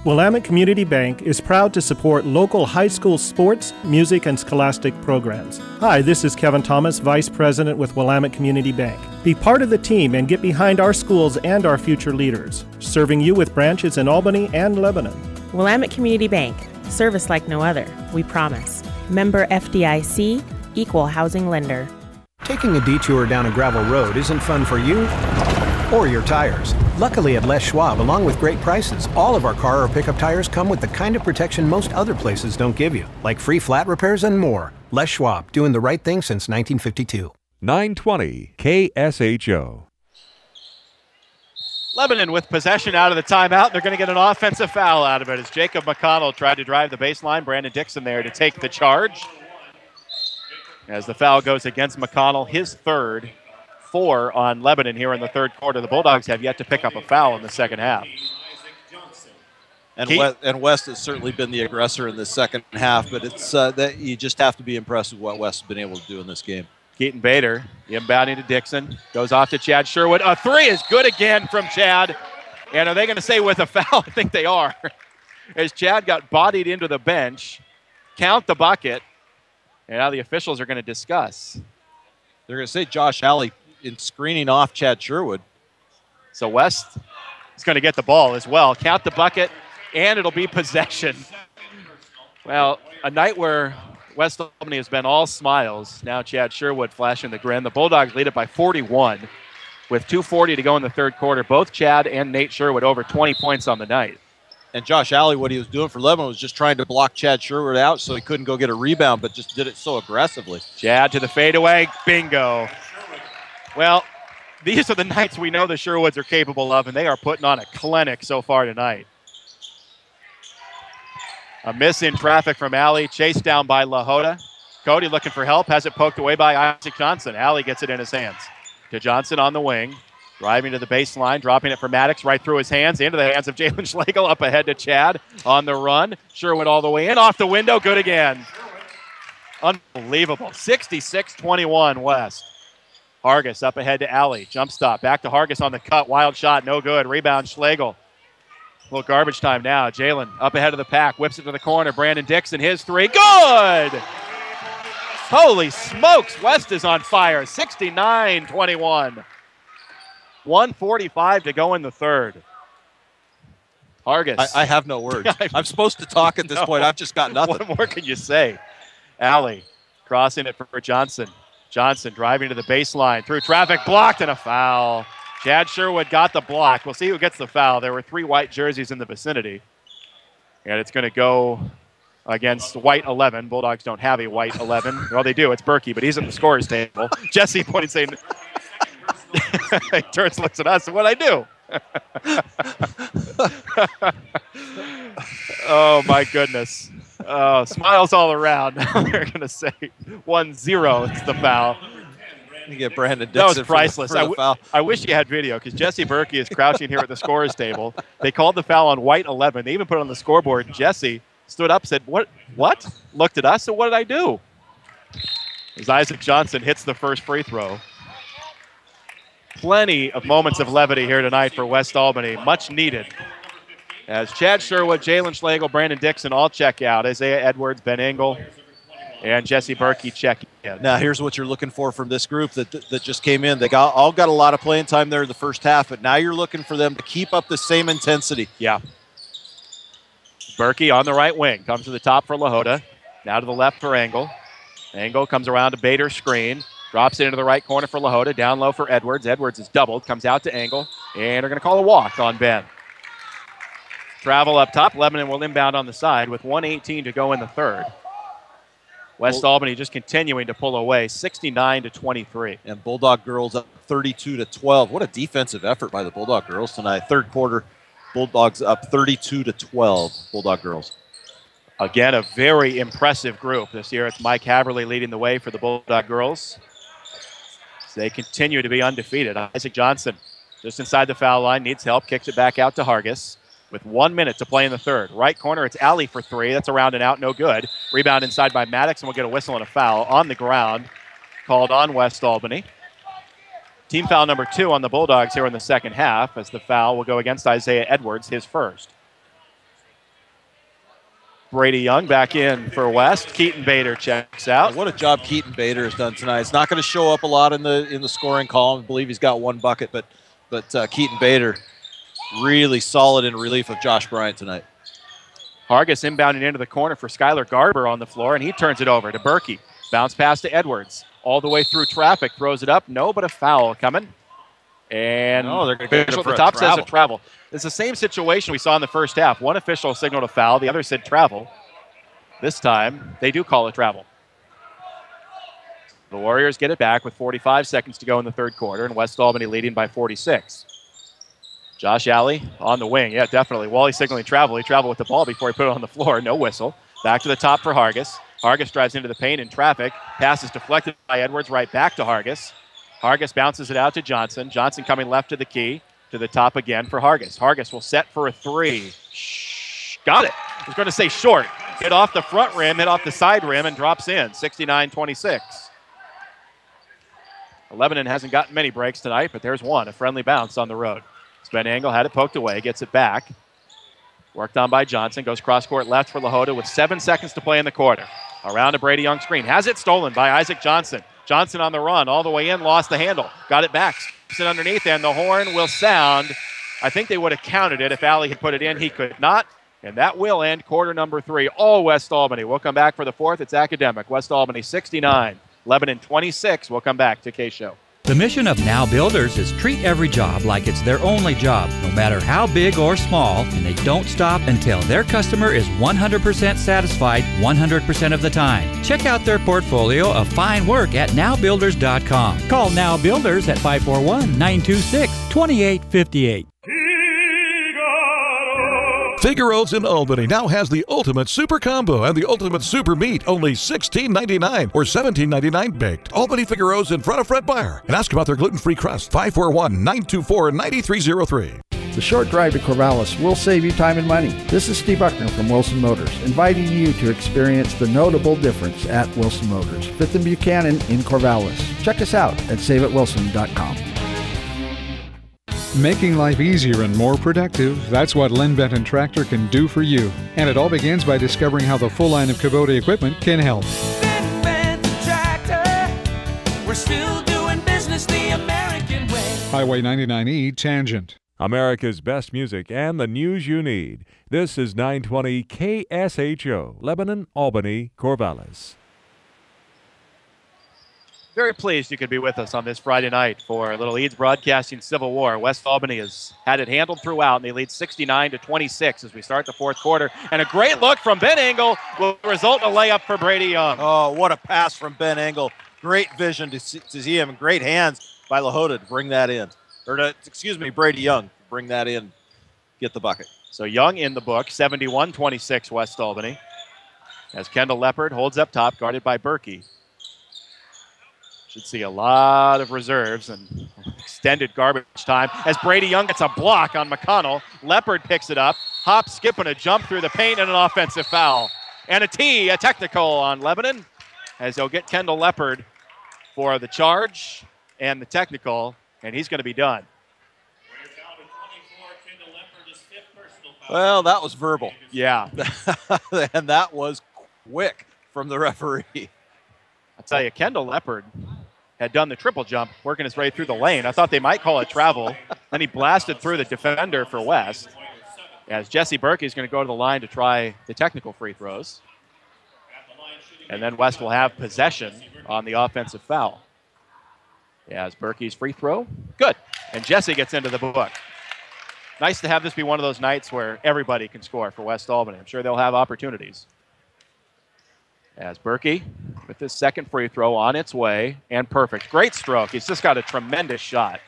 Willamette Community Bank is proud to support local high school sports, music, and scholastic programs. Hi, this is Kevin Thomas, Vice President with Willamette Community Bank. Be part of the team and get behind our schools and our future leaders, serving you with branches in Albany and Lebanon. Willamette Community Bank. Service like no other. We promise. Member FDIC, Equal Housing Lender. Taking a detour down a gravel road isn't fun for you or your tires. Luckily at Les Schwab, along with great prices, all of our car or pickup tires come with the kind of protection most other places don't give you, like free flat repairs and more. Les Schwab, doing the right thing since 1952. 920 KSHO. Lebanon with possession out of the timeout. They're going to get an offensive foul out of it as Jacob McConnell tried to drive the baseline. Brandon Dixon there to take the charge. As the foul goes against McConnell, his third. 4 on Lebanon here in the third quarter. The Bulldogs have yet to pick up a foul in the second half. And West has certainly been the aggressor in the second half, but it's that you just have to be impressed with what West has been able to do in this game. Keaton Bader inbounding to Dixon. Goes off to Chad Sherwood. A three is good again from Chad. And are they going to say with a foul? I think they are. As Chad got bodied into the bench. Count the bucket. And now the officials are going to discuss. They're going to say Josh Alley in screening off Chad Sherwood. So West is going to get the ball as well. Count the bucket, and it'll be possession. Well, a night where West Albany has been all smiles. Now Chad Sherwood flashing the grin. The Bulldogs lead it by 41 with 2:40 to go in the third quarter. Both Chad and Nate Sherwood over 20 points on the night. And Josh Alley, what he was doing for Lebanon was just trying to block Chad Sherwood out so he couldn't go get a rebound, but just did it so aggressively. Chad to the fadeaway. Bingo. Well, these are the nights we know the Sherwoods are capable of, and they are putting on a clinic so far tonight. A miss in traffic from Alley, chased down by LaHoda. Cody looking for help, has it poked away by Isaac Johnson. Alley gets it in his hands. To Johnson on the wing, driving to the baseline, dropping it for Maddox right through his hands, into the hands of Jalen Schlegel, up ahead to Chad on the run. Sherwood all the way in, off the window, good again. Unbelievable, 66-21 West. Hargis up ahead to Alley. Jump stop. Back to Hargis on the cut. Wild shot. No good. Rebound Schlegel. A little garbage time now. Jalen up ahead of the pack. Whips it to the corner. Brandon Dixon. His three. Good! Holy smokes. West is on fire. 69-21. 1:45 to go in the third. Hargis. I have no words. I'm supposed to talk at this point. I've just got nothing. What more can you say? Alley crossing it for Johnson. Johnson driving to the baseline, through traffic, blocked, and a foul. Chad Sherwood got the block. We'll see who gets the foul. There were 3 white jerseys in the vicinity. And it's going to go against white 11. Bulldogs don't have a white 11. Well, they do. It's Berkey, but he's at the scorer's table. Jesse pointing saying, he turns, looks at us, and what I do? Oh, my goodness. Smiles all around. They're going to say 1-0. It's the foul. You get Brandon Dixon. That was priceless. For the foul. I wish you had video because Jesse Berkey is crouching here at the scorer's table. They called the foul on White 11. They even put it on the scoreboard. Jesse stood up, said, What? Looked at us, so what did I do? As Isaac Johnson hits the first free throw. Plenty of moments of levity here tonight for West Albany. Much needed. As Chad Sherwood, Jalen Schlegel, Brandon Dixon all check out. Isaiah Edwards, Ben Engel, and Jesse Berkey check in. Now, here's what you're looking for from this group that just came in. They all got a lot of playing time there in the first half, but now you're looking for them to keep up the same intensity. Yeah. Berkey on the right wing. Comes to the top for Lahota. Now to the left for Engel. Engel comes around to Bader's screen. Drops it into the right corner for Lahota. Down low for Edwards. Edwards is doubled. Comes out to Engel. And they're going to call a walk on Ben. Travel up top. Lebanon will inbound on the side with 1:18 to go in the third. West Albany just continuing to pull away, 69-23. And Bulldog girls up 32-12. What a defensive effort by the Bulldog girls tonight. Third quarter, Bulldogs up 32-12. Bulldog girls. Again, a very impressive group this year. It's Mike Haverly leading the way for the Bulldog girls. So they continue to be undefeated. Isaac Johnson just inside the foul line, needs help, kicks it back out to Hargis. With 1 minute to play in the third. Right corner, it's Alley for three. That's around and out, no good. Rebound inside by Maddox, and we'll get a whistle and a foul on the ground called on West Albany. Team foul number 2 on the Bulldogs here in the second half, as the foul will go against Isaiah Edwards, his first. Brady Young back in for West. Keaton Bader checks out. What a job Keaton Bader has done tonight. It's not going to show up a lot in the scoring column. I believe he's got one bucket, but Keaton Bader really solid in relief of Josh Bryant tonight. Hargis inbounding into the corner for Skylar Garber on the floor, and he turns it over to Berkey. Bounce pass to Edwards. All the way through traffic. Throws it up. No, but a foul coming. And they're going to get it for the top says a travel. It's the same situation we saw in the first half. One official signaled a foul. The other said travel. This time, they do call a travel. The Warriors get it back with 45 seconds to go in the third quarter, and West Albany leading by 46. Josh Alley on the wing. Yeah, definitely. Wally signaling travel. He traveled with the ball before he put it on the floor. No whistle. Back to the top for Hargis. Hargis drives into the paint in traffic. Pass is deflected by Edwards right back to Hargis. Hargis bounces it out to Johnson. Johnson coming left to the key. To the top again for Hargis. Hargis will set for a three. Got it. I was going to say short. Hit off the front rim, hit off the side rim, and drops in. 69-26. Lebanon hasn't gotten many breaks tonight, but there's one. A friendly bounce on the road. Ben Engel had it poked away, gets it back. Worked on by Johnson, goes cross-court left for Lahota with 7 seconds to play in the quarter. Around to Brady Young screen. Has it stolen by Isaac Johnson. Johnson on the run, all the way in, lost the handle. Got it back, slips it underneath, and the horn will sound. I think they would have counted it if Alley had put it in. He could not, and that will end quarter number 3. All West Albany. We'll come back for the fourth. It's academic. West Albany 69, Lebanon 26. We'll come back to KSHO. The mission of Now Builders is treat every job like it's their only job, no matter how big or small, and they don't stop until their customer is 100% satisfied 100% of the time. Check out their portfolio of fine work at nowbuilders.com. Call Now Builders at 541-926-2858. Figaro's in Albany now has the Ultimate Super Combo and the Ultimate Super Meat, only $16.99 or $17.99 baked. Albany Figaro's in front of Fred Meyer. And ask about their gluten-free crust, 541-924-9303. The short drive to Corvallis will save you time and money. This is Steve Buckner from Wilson Motors, inviting you to experience the notable difference at Wilson Motors, 5th and Buchanan in Corvallis. Check us out at saveatwilson.com. Making life easier and more productive, that's what Lynn Benton Tractor can do for you. And it all begins by discovering how the full line of Kubota equipment can help. Benton Tractor, we're still doing business the American way. Highway 99E Tangent. America's best music and the news you need. This is 920 KSHO, Lebanon, Albany, Corvallis. Very pleased you could be with us on this Friday night for a little Eads Broadcasting Civil War. West Albany has had it handled throughout, and they lead 69-26 as we start the fourth quarter. And a great look from Ben Engel will result in a layup for Brady Young. Oh, what a pass from Ben Engel. Great vision to see him, and great hands by Lahota to bring that in. Brady Young, bring that in, get the bucket. So Young in the book, 71-26 West Albany. As Kendall Leopard holds up top, guarded by Berkey. Should see a lot of reserves and extended garbage time as Brady Young gets a block on McConnell. Leopard picks it up, hop, skip, and a jump through the paint and an offensive foul. And a technical on Lebanon, as they'll get Kendall Leopard for the charge and the technical, and he's going to be done. Well, that was verbal. Yeah. And that was quick from the referee. I'll tell you, Kendall Leopard had done the triple jump, working his way through the lane. I thought they might call it travel. Then he blasted through the defender for West. As Jesse Berkey is going to go to the line to try the technical free throws. And then West will have possession on the offensive foul. As Berkey's free throw, good. And Jesse gets into the book. Nice to have this be one of those nights where everybody can score for West Albany. I'm sure they'll have opportunities. As Berkey with his second free throw on its way and perfect. Great stroke. He's just got a tremendous shot.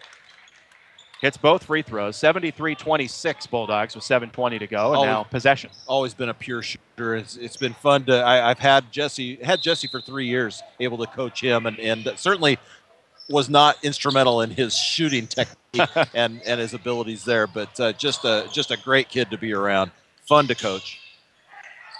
Hits both free throws. 73-26 Bulldogs with 7:20 to go, and now possession. Always been a pure shooter. It's been fun to. I've had Jesse for 3 years, able to coach him, and certainly was not instrumental in his shooting technique and his abilities there. But just a great kid to be around. Fun to coach.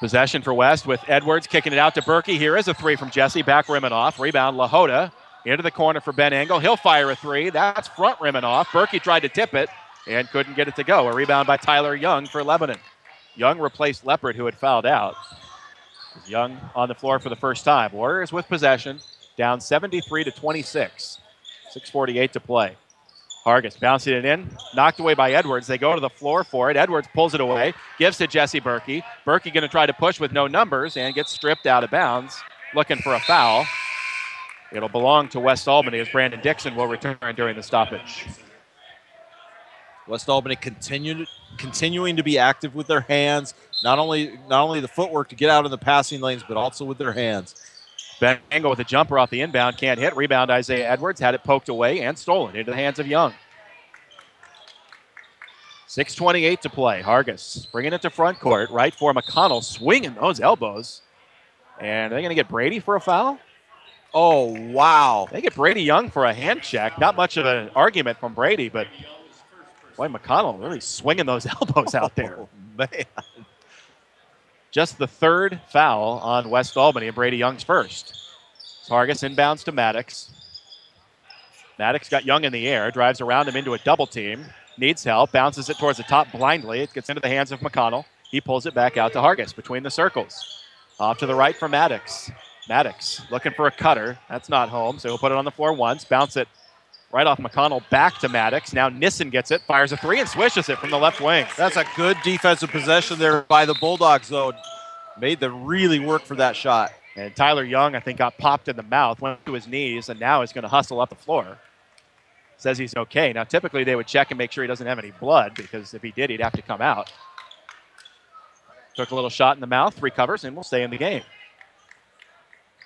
Possession for West with Edwards kicking it out to Berkey. Here is a three from Jesse. Back rim and off. Rebound Lahota. Into the corner for Ben Engel. He'll fire a three. That's front rim and off. Berkey tried to tip it and couldn't get it to go. A rebound by Tyler Young for Lebanon. Young replaced Leopard, who had fouled out. Young on the floor for the first time. Warriors with possession. Down 73-26. 6:48 to play. Hargis bouncing it in. Knocked away by Edwards. They go to the floor for it. Edwards pulls it away. Gives to Jesse Berkey. Berkey going to try to push with no numbers and gets stripped out of bounds. Looking for a foul. It'll belong to West Albany as Brandon Dixon will return during the stoppage. West Albany continuing to be active with their hands. Not only the footwork to get out in the passing lanes, but also with their hands. Ben Engel with a jumper off the inbound. Can't hit. Rebound Isaiah Edwards. Had it poked away and stolen into the hands of Young. 6:28 to play. Hargis bringing it to front court. Right for McConnell. Swinging those elbows. And are they going to get Brady for a foul? Oh, wow. They get Brady Young for a hand check. Not much of an argument from Brady, but boy, McConnell really swinging those elbows out there. Oh, man. Just the third foul on West Albany, and Brady Young's first. Hargis inbounds to Maddox. Maddox got Young in the air, drives around him into a double team. Needs help, bounces it towards the top blindly. It gets into the hands of McConnell. He pulls it back out to Hargis between the circles. Off to the right for Maddox. Maddox looking for a cutter. That's not home, so he'll put it on the floor once. Bounce it right off McConnell back to Maddox. Now Nissen gets it, fires a three, and swishes it from the left wing. That's a good defensive possession there by the Bulldogs, though. Made them really work for that shot. And Tyler Young, I think, got popped in the mouth, went to his knees, and now he's going to hustle up the floor. Says he's okay. Now, typically they would check and make sure he doesn't have any blood, because if he did, he'd have to come out. Took a little shot in the mouth, recovers, and will stay in the game.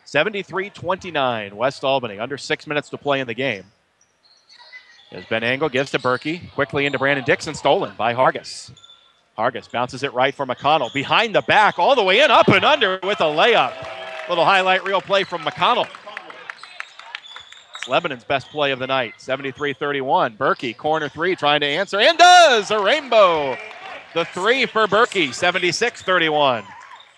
73-29, West Albany, under 6 minutes to play in the game. As Ben Engel gives to Berkey, quickly into Brandon Dixon, stolen by Hargis. Hargis bounces it right for McConnell. Behind the back, all the way in, up and under with a layup. Little highlight reel play from McConnell. It's Lebanon's best play of the night, 73-31. Berkey, corner three, trying to answer, and does! A rainbow. The three for Berkey, 76-31.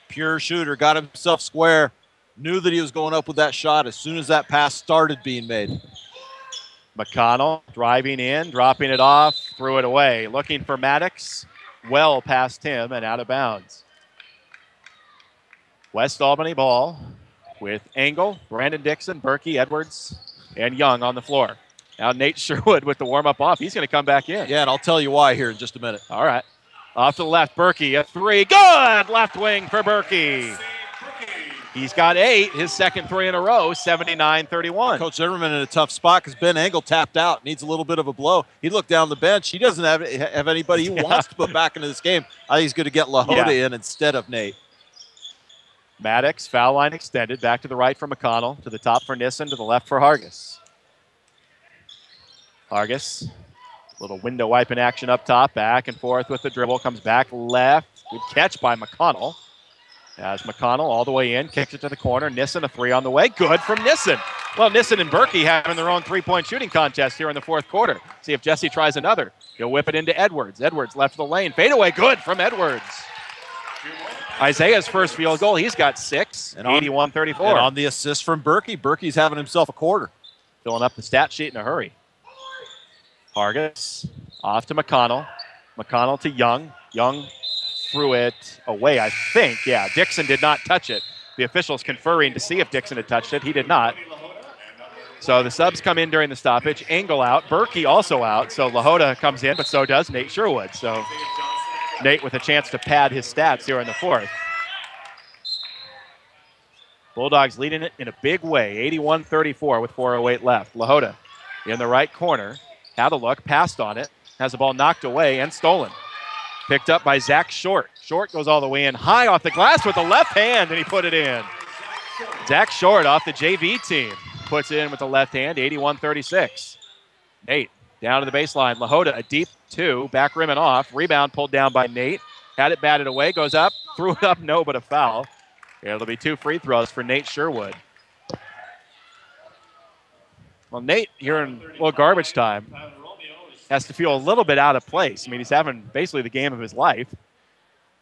Pure shooter, got himself square. Knew that he was going up with that shot as soon as that pass started being made. McConnell driving in, dropping it off, threw it away. Looking for Maddox, well past him and out of bounds. West Albany ball with Engel, Brandon Dixon, Berkey, Edwards, and Young on the floor. Now Nate Sherwood with the warm-up off. He's going to come back in. Yeah, and I'll tell you why here in just a minute. All right. Off to the left, Berkey, a three. Good! Left wing for Berkey. He's got 8, his second three in a row, 79-31. Coach Zimmerman in a tough spot because Ben Engel tapped out, needs a little bit of a blow. He looked down the bench. He doesn't have anybody he wants to put back into this game. I think he's going to get Lahota in instead of Nate. Maddox, foul line extended, back to the right for McConnell, to the top for Nissen, to the left for Hargis. Hargis, little window wiping action up top, back and forth with the dribble, comes back left. Good catch by McConnell. As McConnell all the way in, kicks it to the corner. Nissen, a three on the way. Good from Nissen. Well, Nissen and Berkey having their own three-point shooting contest here in the fourth quarter. See if Jesse tries another. He'll whip it into Edwards. Edwards left of the lane. Fadeaway good from Edwards. Isaiah's first field goal. He's got 6, 81-34. And on the assist from Berkey, Berkey's having himself a quarter. Filling up the stat sheet in a hurry. Hargis off to McConnell. McConnell to Young. Young threw it away, I think. Yeah, Dixon did not touch it. The officials conferring to see if Dixon had touched it. He did not. So the subs come in during the stoppage. Engel out. Berkey also out. So Lahota comes in, but so does Nate Sherwood. So Nate with a chance to pad his stats here in the fourth. Bulldogs leading it in a big way, 81-34 with 4:08 left. Lahota in the right corner. Had a look, passed on it. Has the ball knocked away and stolen. Picked up by Zach Short. Short goes all the way in high off the glass with the left hand, and he put it in. Zach Short off the JV team. Puts it in with the left hand, 81-36. Nate down to the baseline. Lahota, a deep 2, back rim and off. Rebound pulled down by Nate. Had it batted away, goes up, threw it up, no, but a foul. Yeah, it'll be 2 free throws for Nate Sherwood. Well, Nate here in garbage time has to feel a little bit out of place. I mean, he's having basically the game of his life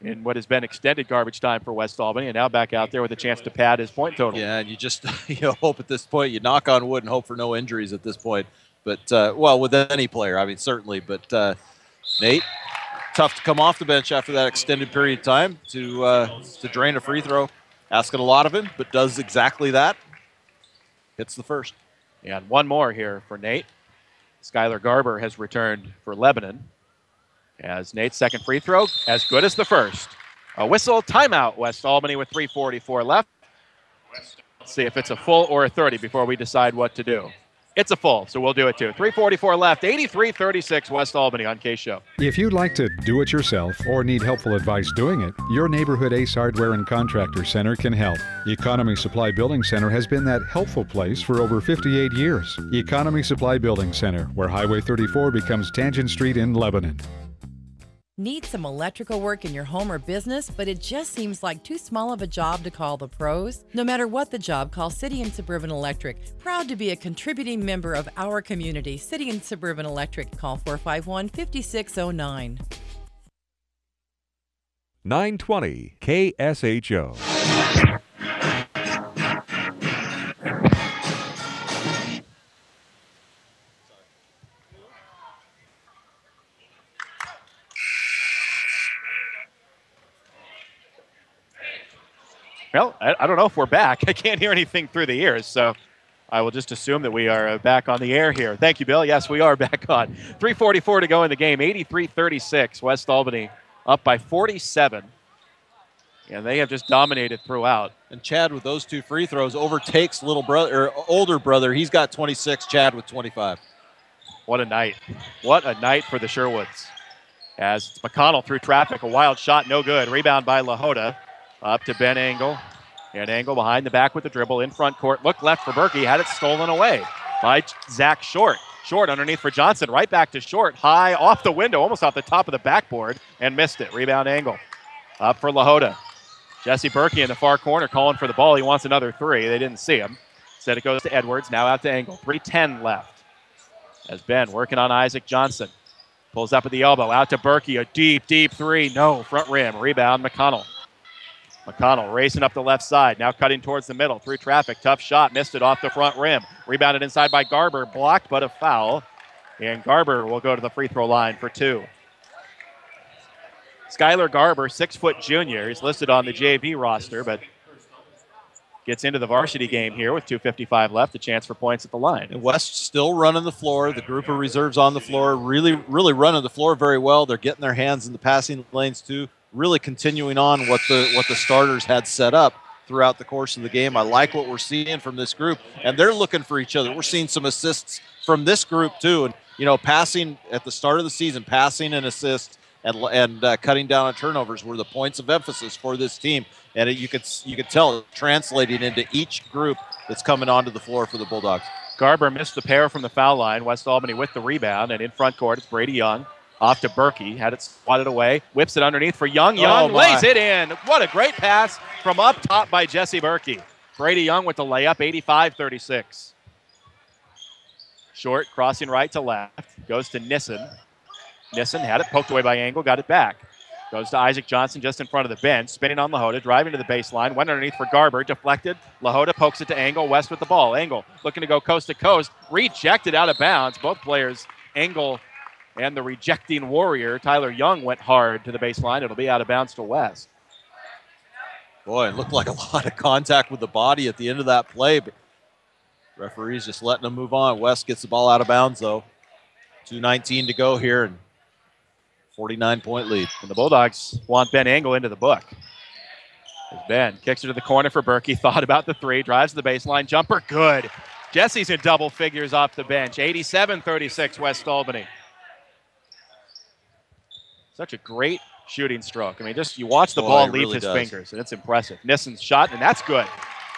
in what has been extended garbage time for West Albany, and now back out there with a chance to pad his point total. Yeah, and you just hope at this point, you knock on wood and hope for no injuries at this point. But, well, with any player, I mean, certainly. But Nate, tough to come off the bench after that extended period of time to drain a free throw. Asking a lot of him, but does exactly that. Hits the first. And one more here for Nate. Skylar Garber has returned for Lebanon. As Nate's second free throw, as good as the first. A whistle, timeout, West Albany with 3:44 left. Let's see if it's a full or a 30 before we decide what to do. It's a full, so we'll do it too. 3:44 left, 83-36 West Albany on KSHO. If you'd like to do it yourself or need helpful advice doing it, your neighborhood Ace Hardware and Contractor Center can help. Economy Supply Building Center has been that helpful place for over 58 years. Economy Supply Building Center, where Highway 34 becomes Tangent Street in Lebanon. Need some electrical work in your home or business, but it just seems like too small of a job to call the pros? No matter what the job, call City and Suburban Electric. Proud to be a contributing member of our community. City and Suburban Electric. Call 451-5609. 920 KSHO. Well, I don't know if we're back. I can't hear anything through the ears, so I will just assume that we are back on the air here. Thank you, Bill. Yes, we are back on. 3:44 to go in the game. 83-36. West Albany up by 47. And they have just dominated throughout. And Chad with those 2 free throws overtakes older brother. He's got 26. Chad with 25. What a night. What a night for the Sherwoods. As McConnell through traffic, a wild shot, no good. Rebound by Lahota. Up to Ben Engel. And Engel behind the back with the dribble in front court. Look left for Berkey. Had it stolen away by Zach Short. Short underneath for Johnson. Right back to Short. High off the window, almost off the top of the backboard. And missed it. Rebound Engel. Up for Lahota. Jesse Berkey in the far corner calling for the ball. He wants another 3. They didn't see him. Instead it goes to Edwards. Now out to Engel. 3:10 left. As Ben working on Isaac Johnson. Pulls up at the elbow. Out to Berkey. A deep, deep 3. No. Front rim. Rebound McConnell. McConnell racing up the left side, now cutting towards the middle, through traffic, tough shot, missed it off the front rim. Rebounded inside by Garber, blocked but a foul. And Garber will go to the free throw line for 2. Skylar Garber, 6-foot junior. He's listed on the JV roster, but gets into the varsity game here with 2:55 left, a chance for points at the line. And West still running the floor. The group of reserves on the floor, really running the floor very well. They're getting their hands in the passing lanes too. Really continuing on what the starters had set up throughout the course of the game. I like what we're seeing from this group, and they're looking for each other. We're seeing some assists from this group too, and passing at the start of the season, passing and assists, and cutting down on turnovers were the points of emphasis for this team, and you could tell it translating into each group that's coming onto the floor for the Bulldogs. Garber missed the pair from the foul line. West Albany with the rebound, and in front court it's Brady Young. Off to Berkey, had it swatted away, whips it underneath for Young. Young lays it in. What a great pass from up top by Jesse Berkey. Brady Young with the layup, 85-36. Short, crossing right to left. Goes to Nissen. Nissen had it poked away by Engel, got it back. Goes to Isaac Johnson just in front of the bench. Spinning on Lahota, driving to the baseline. Went underneath for Garber, deflected. Lahota pokes it to Engel, West with the ball. Engel looking to go coast to coast. Rejected out of bounds. Both players, Engel and the rejecting warrior, Tyler Young, went hard to the baseline. It'll be out of bounds to West. Boy, it looked like a lot of contact with the body at the end of that play, but referee's just letting them move on. West gets the ball out of bounds, though. 2:19 to go here, and 49-point lead. And the Bulldogs want Ben Engel into the book. As Ben kicks it to the corner for Berkey. Thought about the three. Drives to the baseline. Jumper, good. Jesse's in double figures off the bench. 87-36 West Albany. Such a great shooting stroke. I mean, just you watch the ball leave his fingers, and it's impressive. Nissen's shot, and that's good.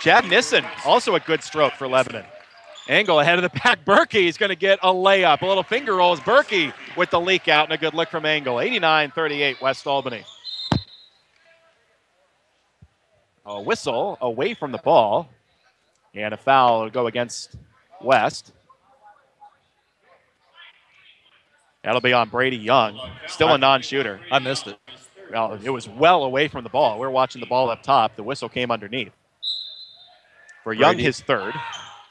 Chad Nissen, also a good stroke for Lebanon. Engel ahead of the pack. Berkey's going to get a layup. A little finger rolls. Berkey with the leak out and a good look from Engel. 89-38 West Albany. A whistle away from the ball. And a foul will go against West. That'll be on Brady Young. Still a non-shooter. I missed it. Well, it was well away from the ball. We're watching the ball up top. The whistle came underneath. For Young, Brady. his third.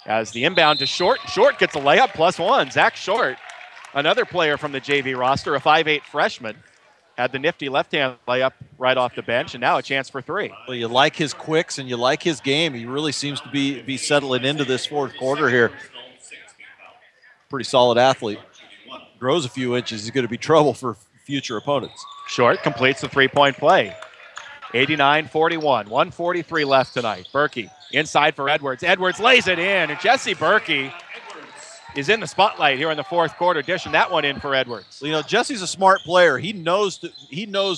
As the inbound to Short. Short gets a layup, +1. Zach Short, another player from the JV roster, a 5'8 freshman, had the nifty left-hand layup right off the bench, and now a chance for three. Well, you like his quicks and you like his game. He really seems to be settling into this fourth quarter here. Pretty solid athlete. Grows a few inches, he's going to be trouble for future opponents. Short completes the three-point play. 89-41, 1:43 left tonight. Berkey inside for Edwards. Edwards lays it in, and Jesse Berkey is in the spotlight here in the fourth quarter, dishing that one in for Edwards. You know, Jesse's a smart player. He knows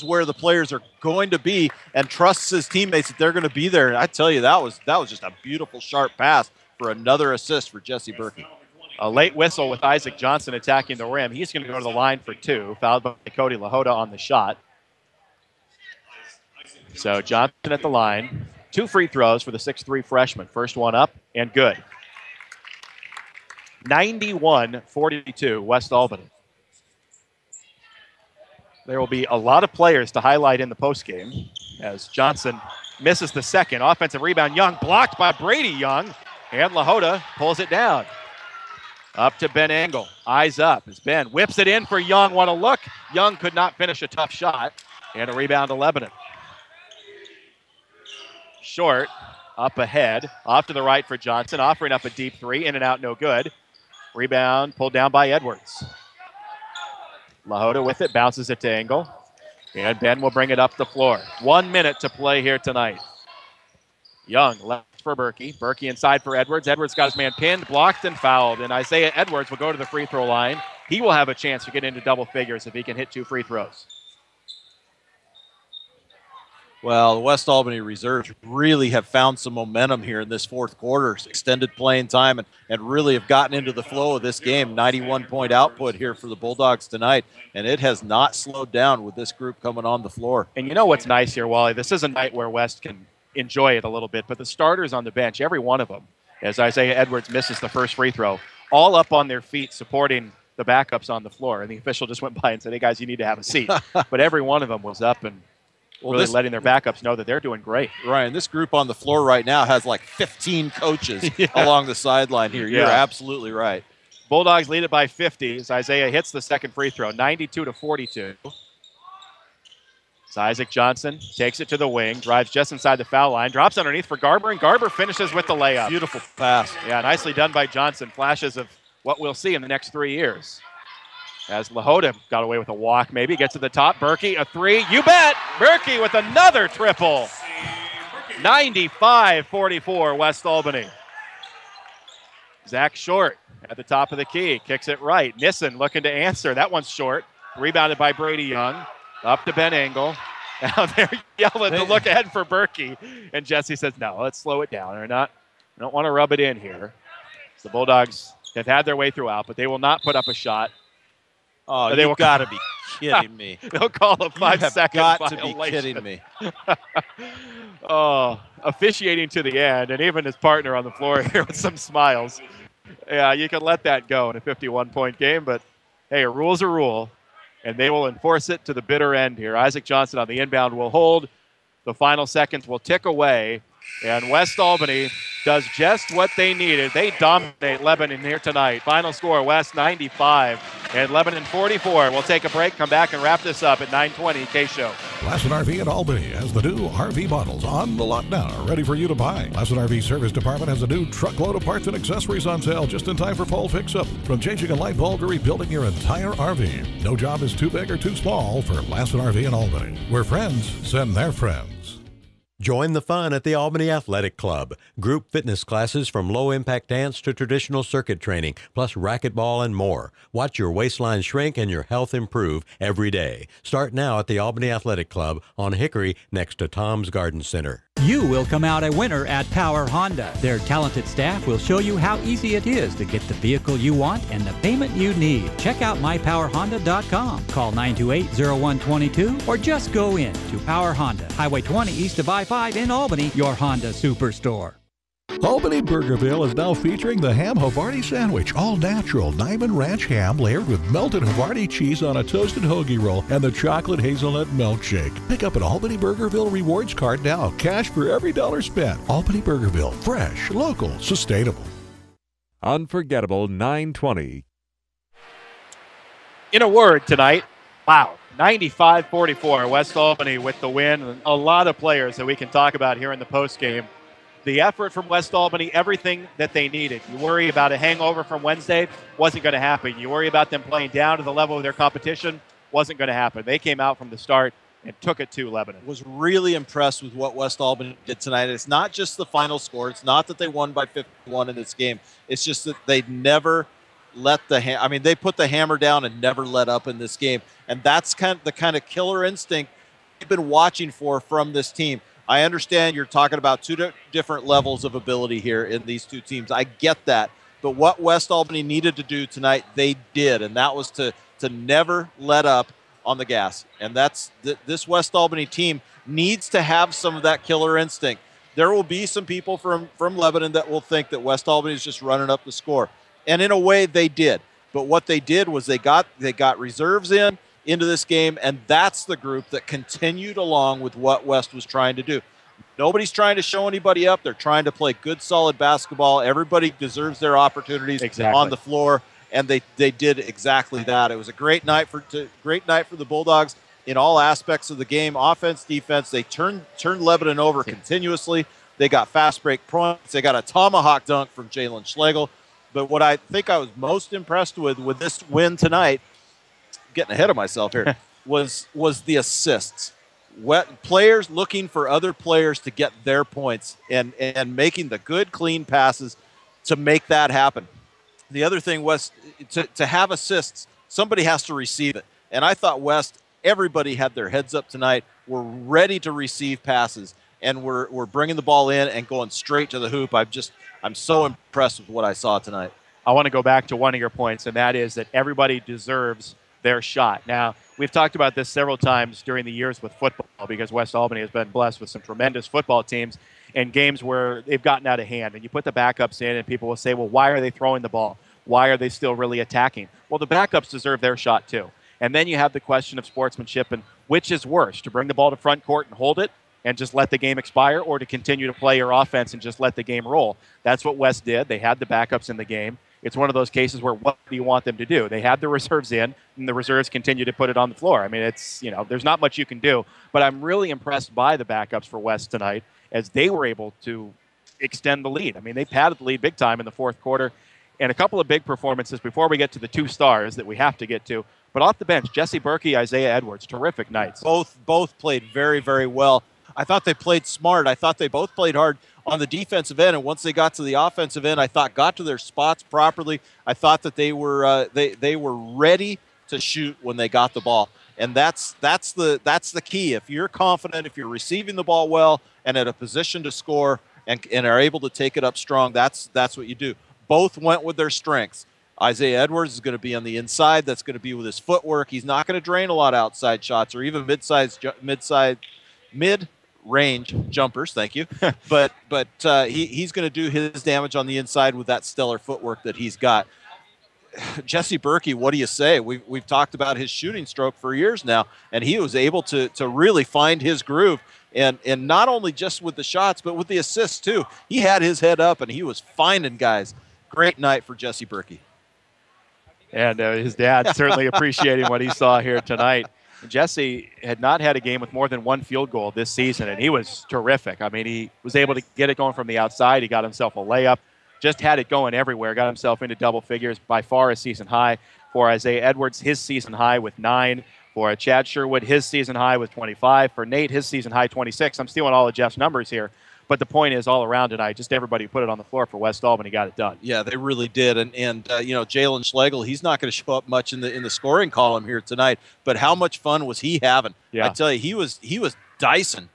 where the players are going to be and trusts his teammates that they're going to be there. And I tell you, that was just a beautiful, sharp pass for another assist for Jesse Berkey. A late whistle with Isaac Johnson attacking the rim. He's going to go to the line for two, fouled by Cody Lahota on the shot. So Johnson at the line. 2 free throws for the 6'3 freshman. First one up and good. 91-42 West Albany. There will be a lot of players to highlight in the postgame as Johnson misses the second. Offensive rebound, Young blocked by Brady Young, and Lahota pulls it down. Up to Ben Engel. Eyes up as Ben whips it in for Young. Want to look? Young could not finish a tough shot. And a rebound to Lebanon. Short, up ahead, off to the right for Johnson, offering up a deep three, in and out, no good. Rebound pulled down by Edwards. Lahota with it, bounces it to Engel. And Ben will bring it up the floor. 1 minute to play here tonight. Young left for Berkey. Berkey inside for Edwards. Edwards got his man pinned, blocked, and fouled. And Isaiah Edwards will go to the free throw line. He will have a chance to get into double figures if he can hit 2 free throws. Well, the West Albany reserves really have found some momentum here in this fourth quarter. Extended playing time and really have gotten into the flow of this game. 91-point output here for the Bulldogs tonight, and it has not slowed down with this group coming on the floor. And you know what's nice here, Wally? This is a night where West can enjoy it a little bit, but the starters on the bench, every one of them, as Isaiah Edwards misses the first free throw, all up on their feet supporting the backups on the floor. And the official just went by and said, hey, guys, you need to have a seat. But every one of them was up and really letting their backups know that they're doing great. Ryan, this group on the floor right now has like 15 coaches along the sideline here. You're absolutely right. Bulldogs lead it by 50 as Isaiah hits the second free throw, 92-42. So Isaac Johnson takes it to the wing, drives just inside the foul line, drops underneath for Garber, and Garber finishes with the layup. Beautiful pass. Yeah, nicely done by Johnson. Flashes of what we'll see in the next 3 years. As Lahota got away with a walk, maybe gets to the top. Berkey, a three. You bet! Berkey with another triple. 95-44 West Albany. Zach Short at the top of the key. Kicks it right. Nissen looking to answer. That one's short. Rebounded by Brady Young. Up to Ben Engel. Now they're yelling to look ahead for Berkey. And Jesse says, no, let's slow it down. I don't want to rub it in here. So the Bulldogs have had their way throughout, but they will not put up a shot. Oh, you've got to be kidding me. They'll call a 5-second got violation. to be kidding me. Oh, officiating to the end, and even his partner on the floor here with some smiles Yeah, you can let that go in a 51-point game, but hey, a rule's a rule, and they will enforce it to the bitter end here. Isaac Johnson on the inbound will hold. The final seconds will tick away, and West Albany does just what they needed. They dominate Lebanon here tonight. Final score, West 95 and Lebanon 44. We'll take a break, come back, and wrap this up at 9:20 KSHO. Lassen RV in Albany has the new RV models on the lot now, ready for you to buy. Lassen RV Service Department has a new truckload of parts and accessories on sale just in time for fall fix-up. From changing a light bulb to rebuilding your entire RV, no job is too big or too small for Lassen RV in Albany, where friends send their friends. Join the fun at the Albany Athletic Club. Group fitness classes from low-impact dance to traditional circuit training, plus racquetball and more. Watch your waistline shrink and your health improve every day. Start now at the Albany Athletic Club on Hickory next to Tom's Garden Center. You will come out a winner at Power Honda. Their talented staff will show you how easy it is to get the vehicle you want and the payment you need. Check out mypowerhonda.com. Call 928-0122 or just go in to Power Honda, Highway 20 east of I-5 in Albany, your Honda Superstore. Albany Burgerville is now featuring the Ham Havarti Sandwich, all natural Diamond Ranch ham layered with melted Havarti cheese on a toasted hoagie roll and the chocolate hazelnut milkshake. Pick up an Albany Burgerville rewards card now. Cash for every dollar spent. Albany Burgerville, fresh, local, sustainable. Unforgettable 920. In a word tonight, wow, 95-44. West Albany with the win. A lot of players that we can talk about here in the postgame. The effort from West Albany, everything that they needed. You worry about a hangover from Wednesday, wasn't going to happen. You worry about them playing down to the level of their competition, wasn't going to happen. They came out from the start and took it to Lebanon. Was really impressed with what West Albany did tonight. It's not just the final score. It's not that they won by 51 in this game. It's just that they never let they put the hammer down and never let up in this game. And that's the kind of killer instinct we've been watching for from this team. I understand you're talking about two different levels of ability here in these two teams. I get that. But what West Albany needed to do tonight, they did, and that was to never let up on the gas. And this West Albany team needs to have some of that killer instinct. There will be some people from Lebanon that will think that West Albany is just running up the score. And in a way, they did. But what they did was they got reserves into this game, and that's the group that continued along with what West was trying to do. Nobody's trying to show anybody up. They're trying to play good, solid basketball. Everybody deserves their opportunities on the floor, and they did exactly that. It was a great night for the Bulldogs in all aspects of the game, offense, defense. They turned Lebanon over continuously. They got fast break points. They got a tomahawk dunk from Jalen Schlegel. But what I think I was most impressed with this win tonight, getting ahead of myself here, was the assists. Players looking for other players to get their points and making the good, clean passes to make that happen. The other thing was to have assists, somebody has to receive it. And I thought West, everybody had their heads up tonight, were ready to receive passes, and we're bringing the ball in and going straight to the hoop. I'm so impressed with what I saw tonight. I want to go back to one of your points, and that is that everybody deserves their shot. Now, we've talked about this several times during the years with football because West Albany has been blessed with some tremendous football teams and games where they've gotten out of hand. And you put the backups in and people will say, well, why are they throwing the ball? Why are they still really attacking? Well, the backups deserve their shot too. And then you have the question of sportsmanship and which is worse, to bring the ball to front court and hold it and just let the game expire, or to continue to play your offense and just let the game roll. That's what West did. They had the backups in the game. It's one of those cases where what do you want them to do? They had the reserves in, and the reserves continue to put it on the floor. I mean, it's, there's not much you can do. But I'm really impressed by the backups for West tonight as they were able to extend the lead. I mean, they padded the lead big time in the fourth quarter. And a couple of big performances before we get to the two stars that we have to get to. But off the bench, Jesse Berkey, Isaiah Edwards, terrific nights. Both played very, very well. I thought they played smart. I thought they both played hard on the defensive end, and once they got to the offensive end, I thought got to their spots properly. I thought that they were they were ready to shoot when they got the ball, and that's the key. If you're confident, if you're receiving the ball well and at a position to score and are able to take it up strong, that's what you do. Both went with their strengths. Isaiah Edwards is going to be on the inside. That's going to be with his footwork. He's not going to drain a lot of outside shots or even mid range jumpers. Thank you. but he's going to do his damage on the inside with that stellar footwork that he's got. Jesse Berkey, what do you say? We've talked about his shooting stroke for years now, and he was able to really find his groove, and not only just with the shots, but with the assists too. He had his head up, and he was finding guys. Great night for Jesse Berkey. And his dad certainly appreciating what he saw here tonight. Jesse had not had a game with more than one field goal this season, and he was terrific. I mean, he was able to get it going from the outside. He got himself a layup, just had it going everywhere, got himself into double figures, by far a season high. For Isaiah Edwards, his season high with 9. For Chad Sherwood, his season high with 25. For Nate, his season high 26. I'm stealing all of Jeff's numbers here. But the point is, all around tonight, just everybody who put it on the floor for West Albany got it done. Yeah, they really did. And Jalen Schlegel, he's not going to show up much in the scoring column here tonight. But how much fun was he having? Yeah. I tell you, he was dicing.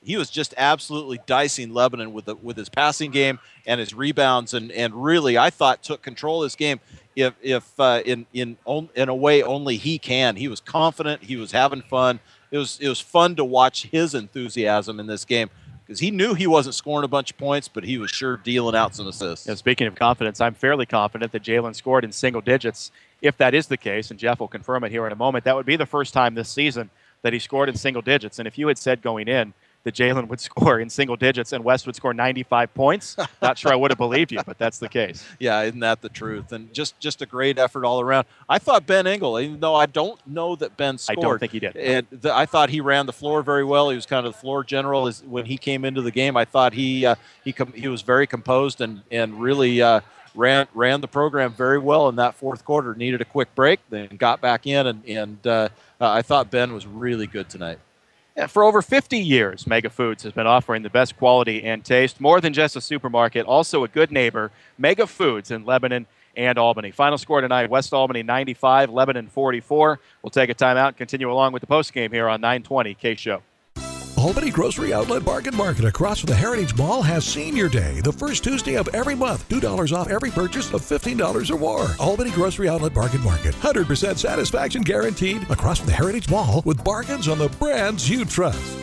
He was just absolutely dicing Lebanon with his passing game and his rebounds, and really, I thought, took control of this game. If in a way only he can. He was confident. He was having fun. It was fun to watch his enthusiasm in this game, because he knew he wasn't scoring a bunch of points, but he was sure dealing out some assists. Yeah, speaking of confidence, I'm fairly confident that Jalen scored in single digits. If that is the case, and Jeff will confirm it here in a moment, that would be the first time this season that he scored in single digits. And if you had said going in that Jalen would score in single digits and West would score 95 points, not sure I would have believed you, but that's the case. Yeah, isn't that the truth? And just a great effort all around. I thought Ben Engel, even though I don't know that Ben scored. I don't think he did. And I thought he ran the floor very well. He was kind of the floor general. When he came into the game, I thought he was very composed and really ran the program very well in that fourth quarter. Needed a quick break, then got back in, and I thought Ben was really good tonight. Yeah, for over 50 years, Mega Foods has been offering the best quality and taste. More than just a supermarket, also a good neighbor. Mega Foods in Lebanon and Albany. Final score tonight, West Albany 95, Lebanon 44. We'll take a timeout and continue along with the postgame here on 920 KSHO. Albany Grocery Outlet Bargain Market across from the Heritage Mall has Senior Day, the first Tuesday of every month. $2 off every purchase of $15 or more. Albany Grocery Outlet Bargain Market. 100% satisfaction guaranteed across from the Heritage Mall with bargains on the brands you trust.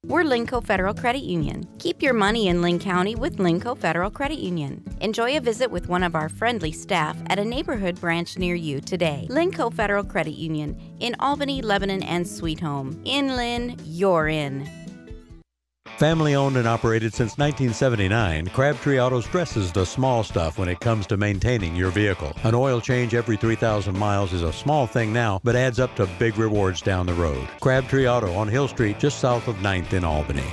We're Linco Federal Credit Union. Keep your money in Linn County with Linco Federal Credit Union. Enjoy a visit with one of our friendly staff at a neighborhood branch near you today. Linco Federal Credit Union in Albany, Lebanon, and Sweet Home. In Linn, you're in. Family owned and operated since 1979, Crabtree Auto stresses the small stuff when it comes to maintaining your vehicle. An oil change every 3,000 miles is a small thing now, but adds up to big rewards down the road. Crabtree Auto on Hill Street, just south of 9th in Albany.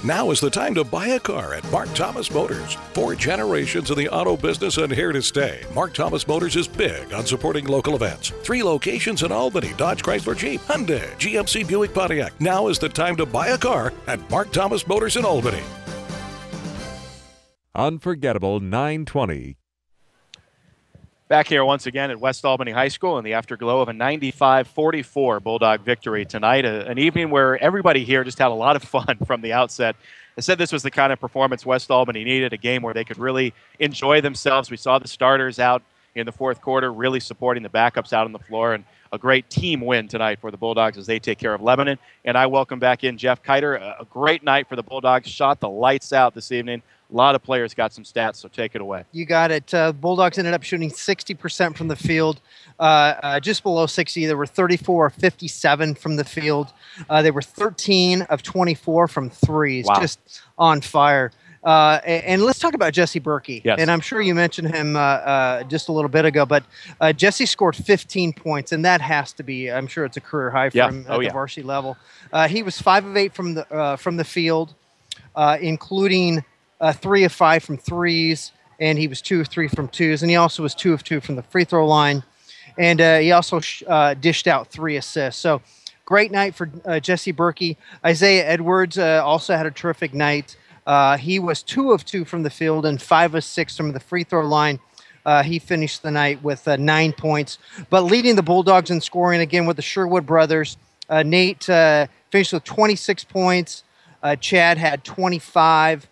Now is the time to buy a car at Mark Thomas Motors. 4 generations in the auto business and here to stay. Mark Thomas Motors is big on supporting local events. 3 locations in Albany: Dodge, Chrysler, Jeep, Hyundai, GMC, Buick, Pontiac. Now is the time to buy a car at Mark Thomas Motors in Albany. Unforgettable 920. Back here once again at West Albany High School in the afterglow of a 95-44 Bulldog victory tonight. An evening where everybody here just had a lot of fun from the outset. I said this was the kind of performance West Albany needed, a game where they could really enjoy themselves. We saw the starters out in the fourth quarter really supporting the backups out on the floor, and a great team win tonight for the Bulldogs as they take care of Lebanon. And I welcome back in Jeff Kiter. A great night for the Bulldogs. Shot the lights out this evening. A lot of players got some stats, so take it away. You got it. Bulldogs ended up shooting 60% from the field, just below 60. They were 34 of 57 from the field. They were 13 of 24 from threes, Wow. Just on fire. And let's talk about Jesse Berkey. Yes. And I'm sure you mentioned him just a little bit ago, but Jesse scored 15 points, and that has to be, I'm sure it's a career high for him at the varsity level. He was 5 of 8 from the field, including 3 of 5 from threes, and he was 2 of 3 from twos, and he also was 2 of 2 from the free throw line, and he also dished out 3 assists. So great night for Jesse Berkey. Isaiah Edwards also had a terrific night. He was 2 of 2 from the field and 5 of 6 from the free throw line. He finished the night with 9 points. But leading the Bulldogs in scoring again with the Sherwood brothers, Nate finished with 26 points. Chad had 25.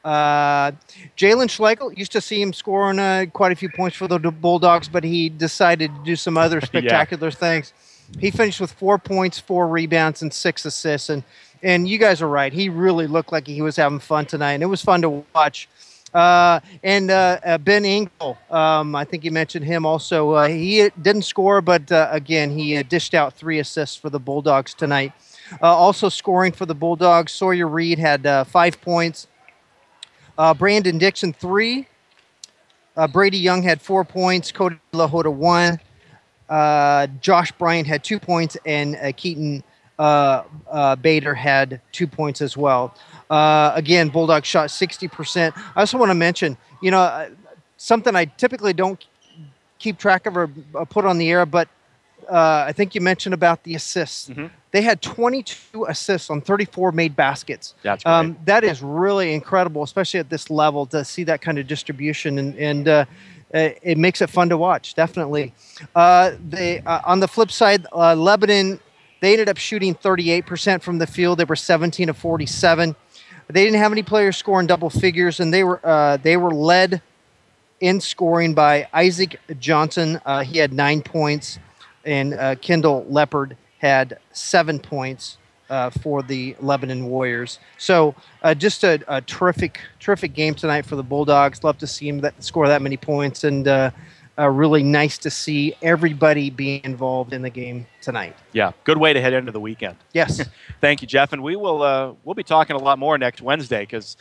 Jalen Schlegel, used to see him scoring quite a few points for the Bulldogs, but he decided to do some other spectacular things. He finished with 4 points, 4 rebounds, and 6 assists. And And you guys are right. He really looked like he was having fun tonight, and it was fun to watch. Ben Engel, I think you mentioned him also. He didn't score, but again, he dished out 3 assists for the Bulldogs tonight. Also scoring for the Bulldogs, Sawyer Reed had 5 points. Brandon Dixon, 3. Brady Young had 4 points. Cody LaHoda, 1. Josh Bryant had 2 points, and Keaton Bader had 2 points as well. Again, Bulldogs shot 60%. I also want to mention, something I typically don't keep track of or put on the air, but I think you mentioned about the assists. Mm-hmm. They had 22 assists on 34 made baskets. That's great. That is really incredible, especially at this level, to see that kind of distribution, and it makes it fun to watch, definitely. On the flip side, Lebanon, they ended up shooting 38% from the field. They were 17 of 47. They didn't have any players scoring double figures, and they were led in scoring by Isaac Johnson. He had 9 points, and Kendall Leopard had 7 points for the Lebanon Warriors. So just a terrific game tonight for the Bulldogs. Love to see them score that many points, and really nice to see everybody being involved in the game tonight. Yeah, good way to head into the weekend. Yes. Thank you, Jeff. And we'll be talking a lot more next Wednesday, because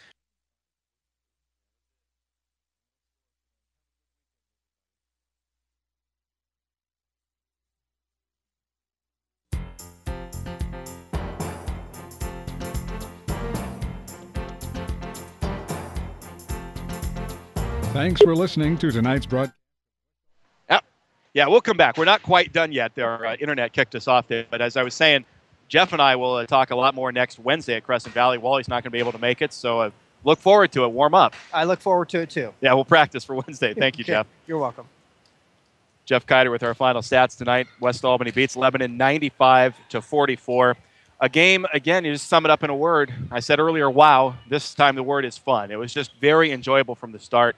Thanks for listening to tonight's broadcast. Yeah, we'll come back. We're not quite done yet. Our internet kicked us off there. But as I was saying, Jeff and I will talk a lot more next Wednesday at Crescent Valley. Wally's not going to be able to make it, so look forward to it. Warm up. I look forward to it, too. Yeah, we'll practice for Wednesday. Thank you, Okay. Jeff. You're welcome. Jeff Kiter with our final stats tonight. West Albany beats Lebanon 95-44. A game, again, you just sum it up in a word. I said earlier, wow. This time the word is fun. It was just very enjoyable from the start.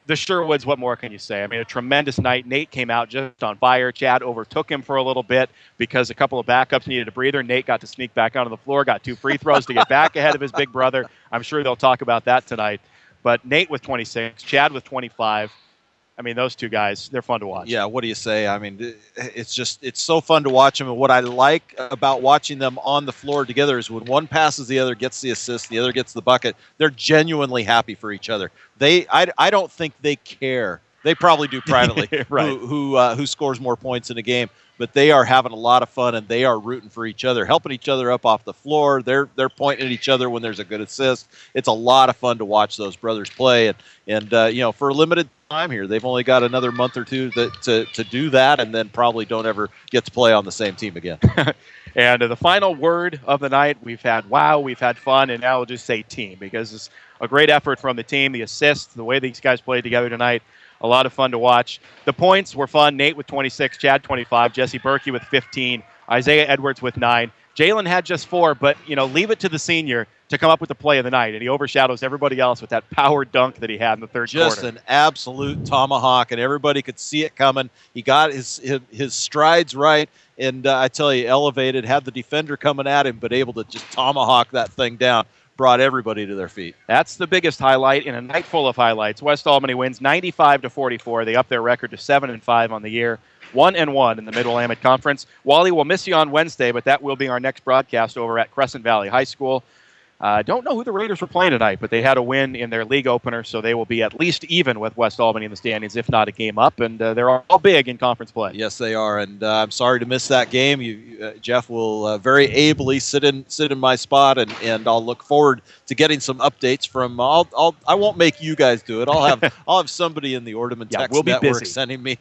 The Sherwoods, what more can you say? I mean, a tremendous night. Nate came out just on fire. Chad overtook him for a little bit because a couple of backups needed a breather. Nate got to sneak back onto the floor, got 2 free throws to get back ahead of his big brother. I'm sure they'll talk about that tonight. But Nate with 26, Chad with 25. I mean, those two guys, they're fun to watch. Yeah, what do you say? I mean, it's so fun to watch them. And what I like about watching them on the floor together is when one passes, the other gets the assist, the other gets the bucket. They're genuinely happy for each other. I don't think they care. They probably do privately right. who scores more points in a game. But they are having a lot of fun, and they are rooting for each other, helping each other up off the floor. They're pointing at each other when there's a good assist. It's a lot of fun to watch those brothers play. And for a limited time here, they've only got another month or two to do that, and then probably don't ever get to play on the same team again. And the final word of the night, we've had wow, we've had fun, and now we'll just say team, because it's a great effort from the team, the assists, the way these guys played together tonight. A lot of fun to watch. The points were fun. Nate with 26, Chad 25, Jesse Berkey with 15, Isaiah Edwards with 9. Jalen had just 4, but leave it to the senior to come up with the play of the night, and he overshadows everybody else with that power dunk that he had in the third quarter. Just an absolute tomahawk, and everybody could see it coming. He got his strides right, and I tell you, elevated, had the defender coming at him, but able to just tomahawk that thing down. Brought everybody to their feet. That's the biggest highlight in a night full of highlights. West Albany wins 95-44. They up their record to 7-5 on the year, 1-1 in the Mid-Willamette Conference. Wally, we'll miss you on Wednesday, but that will be our next broadcast over at Crescent Valley High School. Don't know who the Raiders were playing tonight, but they had a win in their league opener, so they will be at least even with West Albany in the standings, if not a game up, and they're all big in conference play. Yes, they are, and I'm sorry to miss that game. Jeff will very ably sit in my spot, and I'll look forward to getting some updates from. I won't make you guys do it. I'll have somebody in the Ordeman text network sending me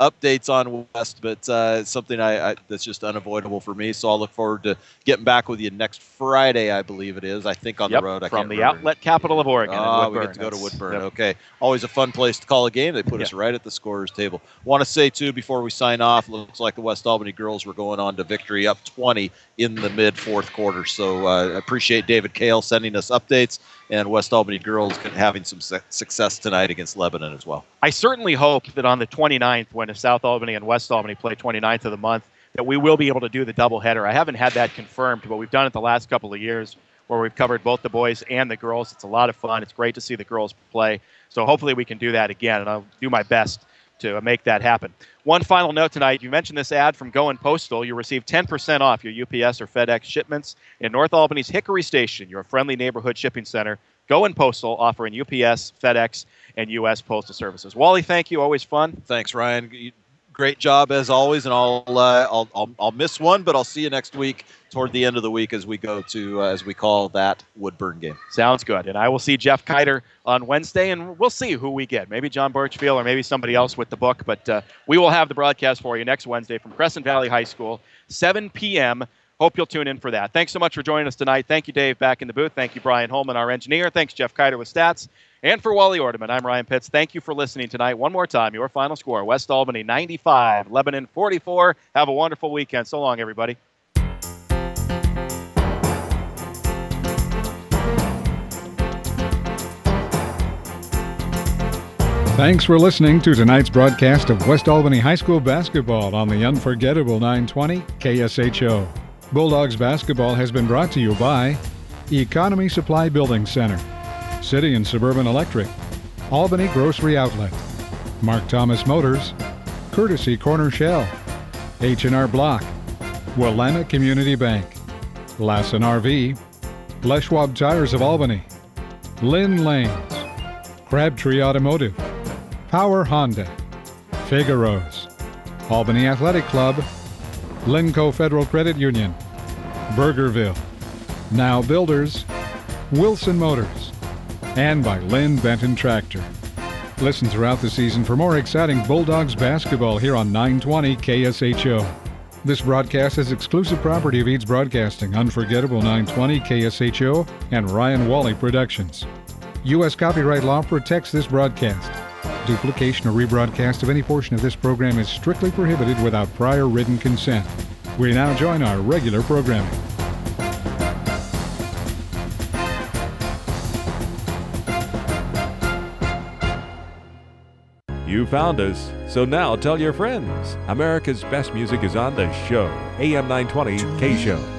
updates on West, but it's something that's just unavoidable for me. So I'll look forward to getting back with you next Friday, I believe it is. I think on the road. From the outlet capital of Oregon. We get to go to Woodburn. Yep. Okay. Always a fun place to call a game. They put us right at the scorer's table. Want to say, too, before we sign off, looks like the West Albany girls were going on to victory up 20 in the mid-fourth quarter. So I appreciate David Kale sending us updates, and West Albany girls having some success tonight against Lebanon as well. I certainly hope that on the 29th, when South Albany and West Albany play 29th of the month, that we will be able to do the doubleheader. I haven't had that confirmed, but we've done it the last couple of years where we've covered both the boys and the girls. It's a lot of fun. It's great to see the girls play. So hopefully we can do that again, and I'll do my best to make that happen. One final note tonight. You mentioned this ad from Going Postal. You receive 10% off your UPS or FedEx shipments in North Albany's Hickory Station, your friendly neighborhood shipping center. Going Postal, offering UPS, FedEx, and U.S. Postal Services. Wally, thank you. Always fun. Thanks, Ryan. Great job as always, and I'll miss one, but I'll see you next week toward the end of the week as we go to as we call that Woodburn game. Sounds good. And I will see Jeff Kiter on Wednesday, and we'll see who we get. Maybe John Birchfield or maybe somebody else with the book, but we will have the broadcast for you next Wednesday from Crescent Valley High School, 7 p.m. Hope you'll tune in for that. Thanks so much for joining us tonight. Thank you, Dave, back in the booth. Thank you, Brian Holman, our engineer. Thanks, Jeff Kiter with stats. And for Wally Ordeman, I'm Ryan Pitts. Thank you for listening tonight. One more time, your final score, West Albany 95, Lebanon 44. Have a wonderful weekend. So long, everybody. Thanks for listening to tonight's broadcast of West Albany High School basketball on the unforgettable 920 KSHO. Bulldogs basketball has been brought to you by Economy Supply Building Center, City and Suburban Electric, Albany Grocery Outlet, Mark Thomas Motors, Courtesy Corner Shell, H&R Block, Willamette Community Bank, Lassen RV, Les Schwab Tires of Albany, Lynn Lanes, Crabtree Automotive, Power Honda, Figaro's, Albany Athletic Club, Linco Federal Credit Union, Burgerville, Now Builders, Wilson Motors, and by Lynn Benton Tractor. Listen throughout the season for more exciting Bulldogs basketball here on 920 KSHO. This broadcast is exclusive property of Eads Broadcasting, Unforgettable 920 KSHO, and Ryan Wally Productions. U.S. copyright law protects this broadcast. Duplication or rebroadcast of any portion of this program is strictly prohibited without prior written consent. We now join our regular programming. You found us, so now tell your friends. America's best music is on the show. AM 920 KSHO.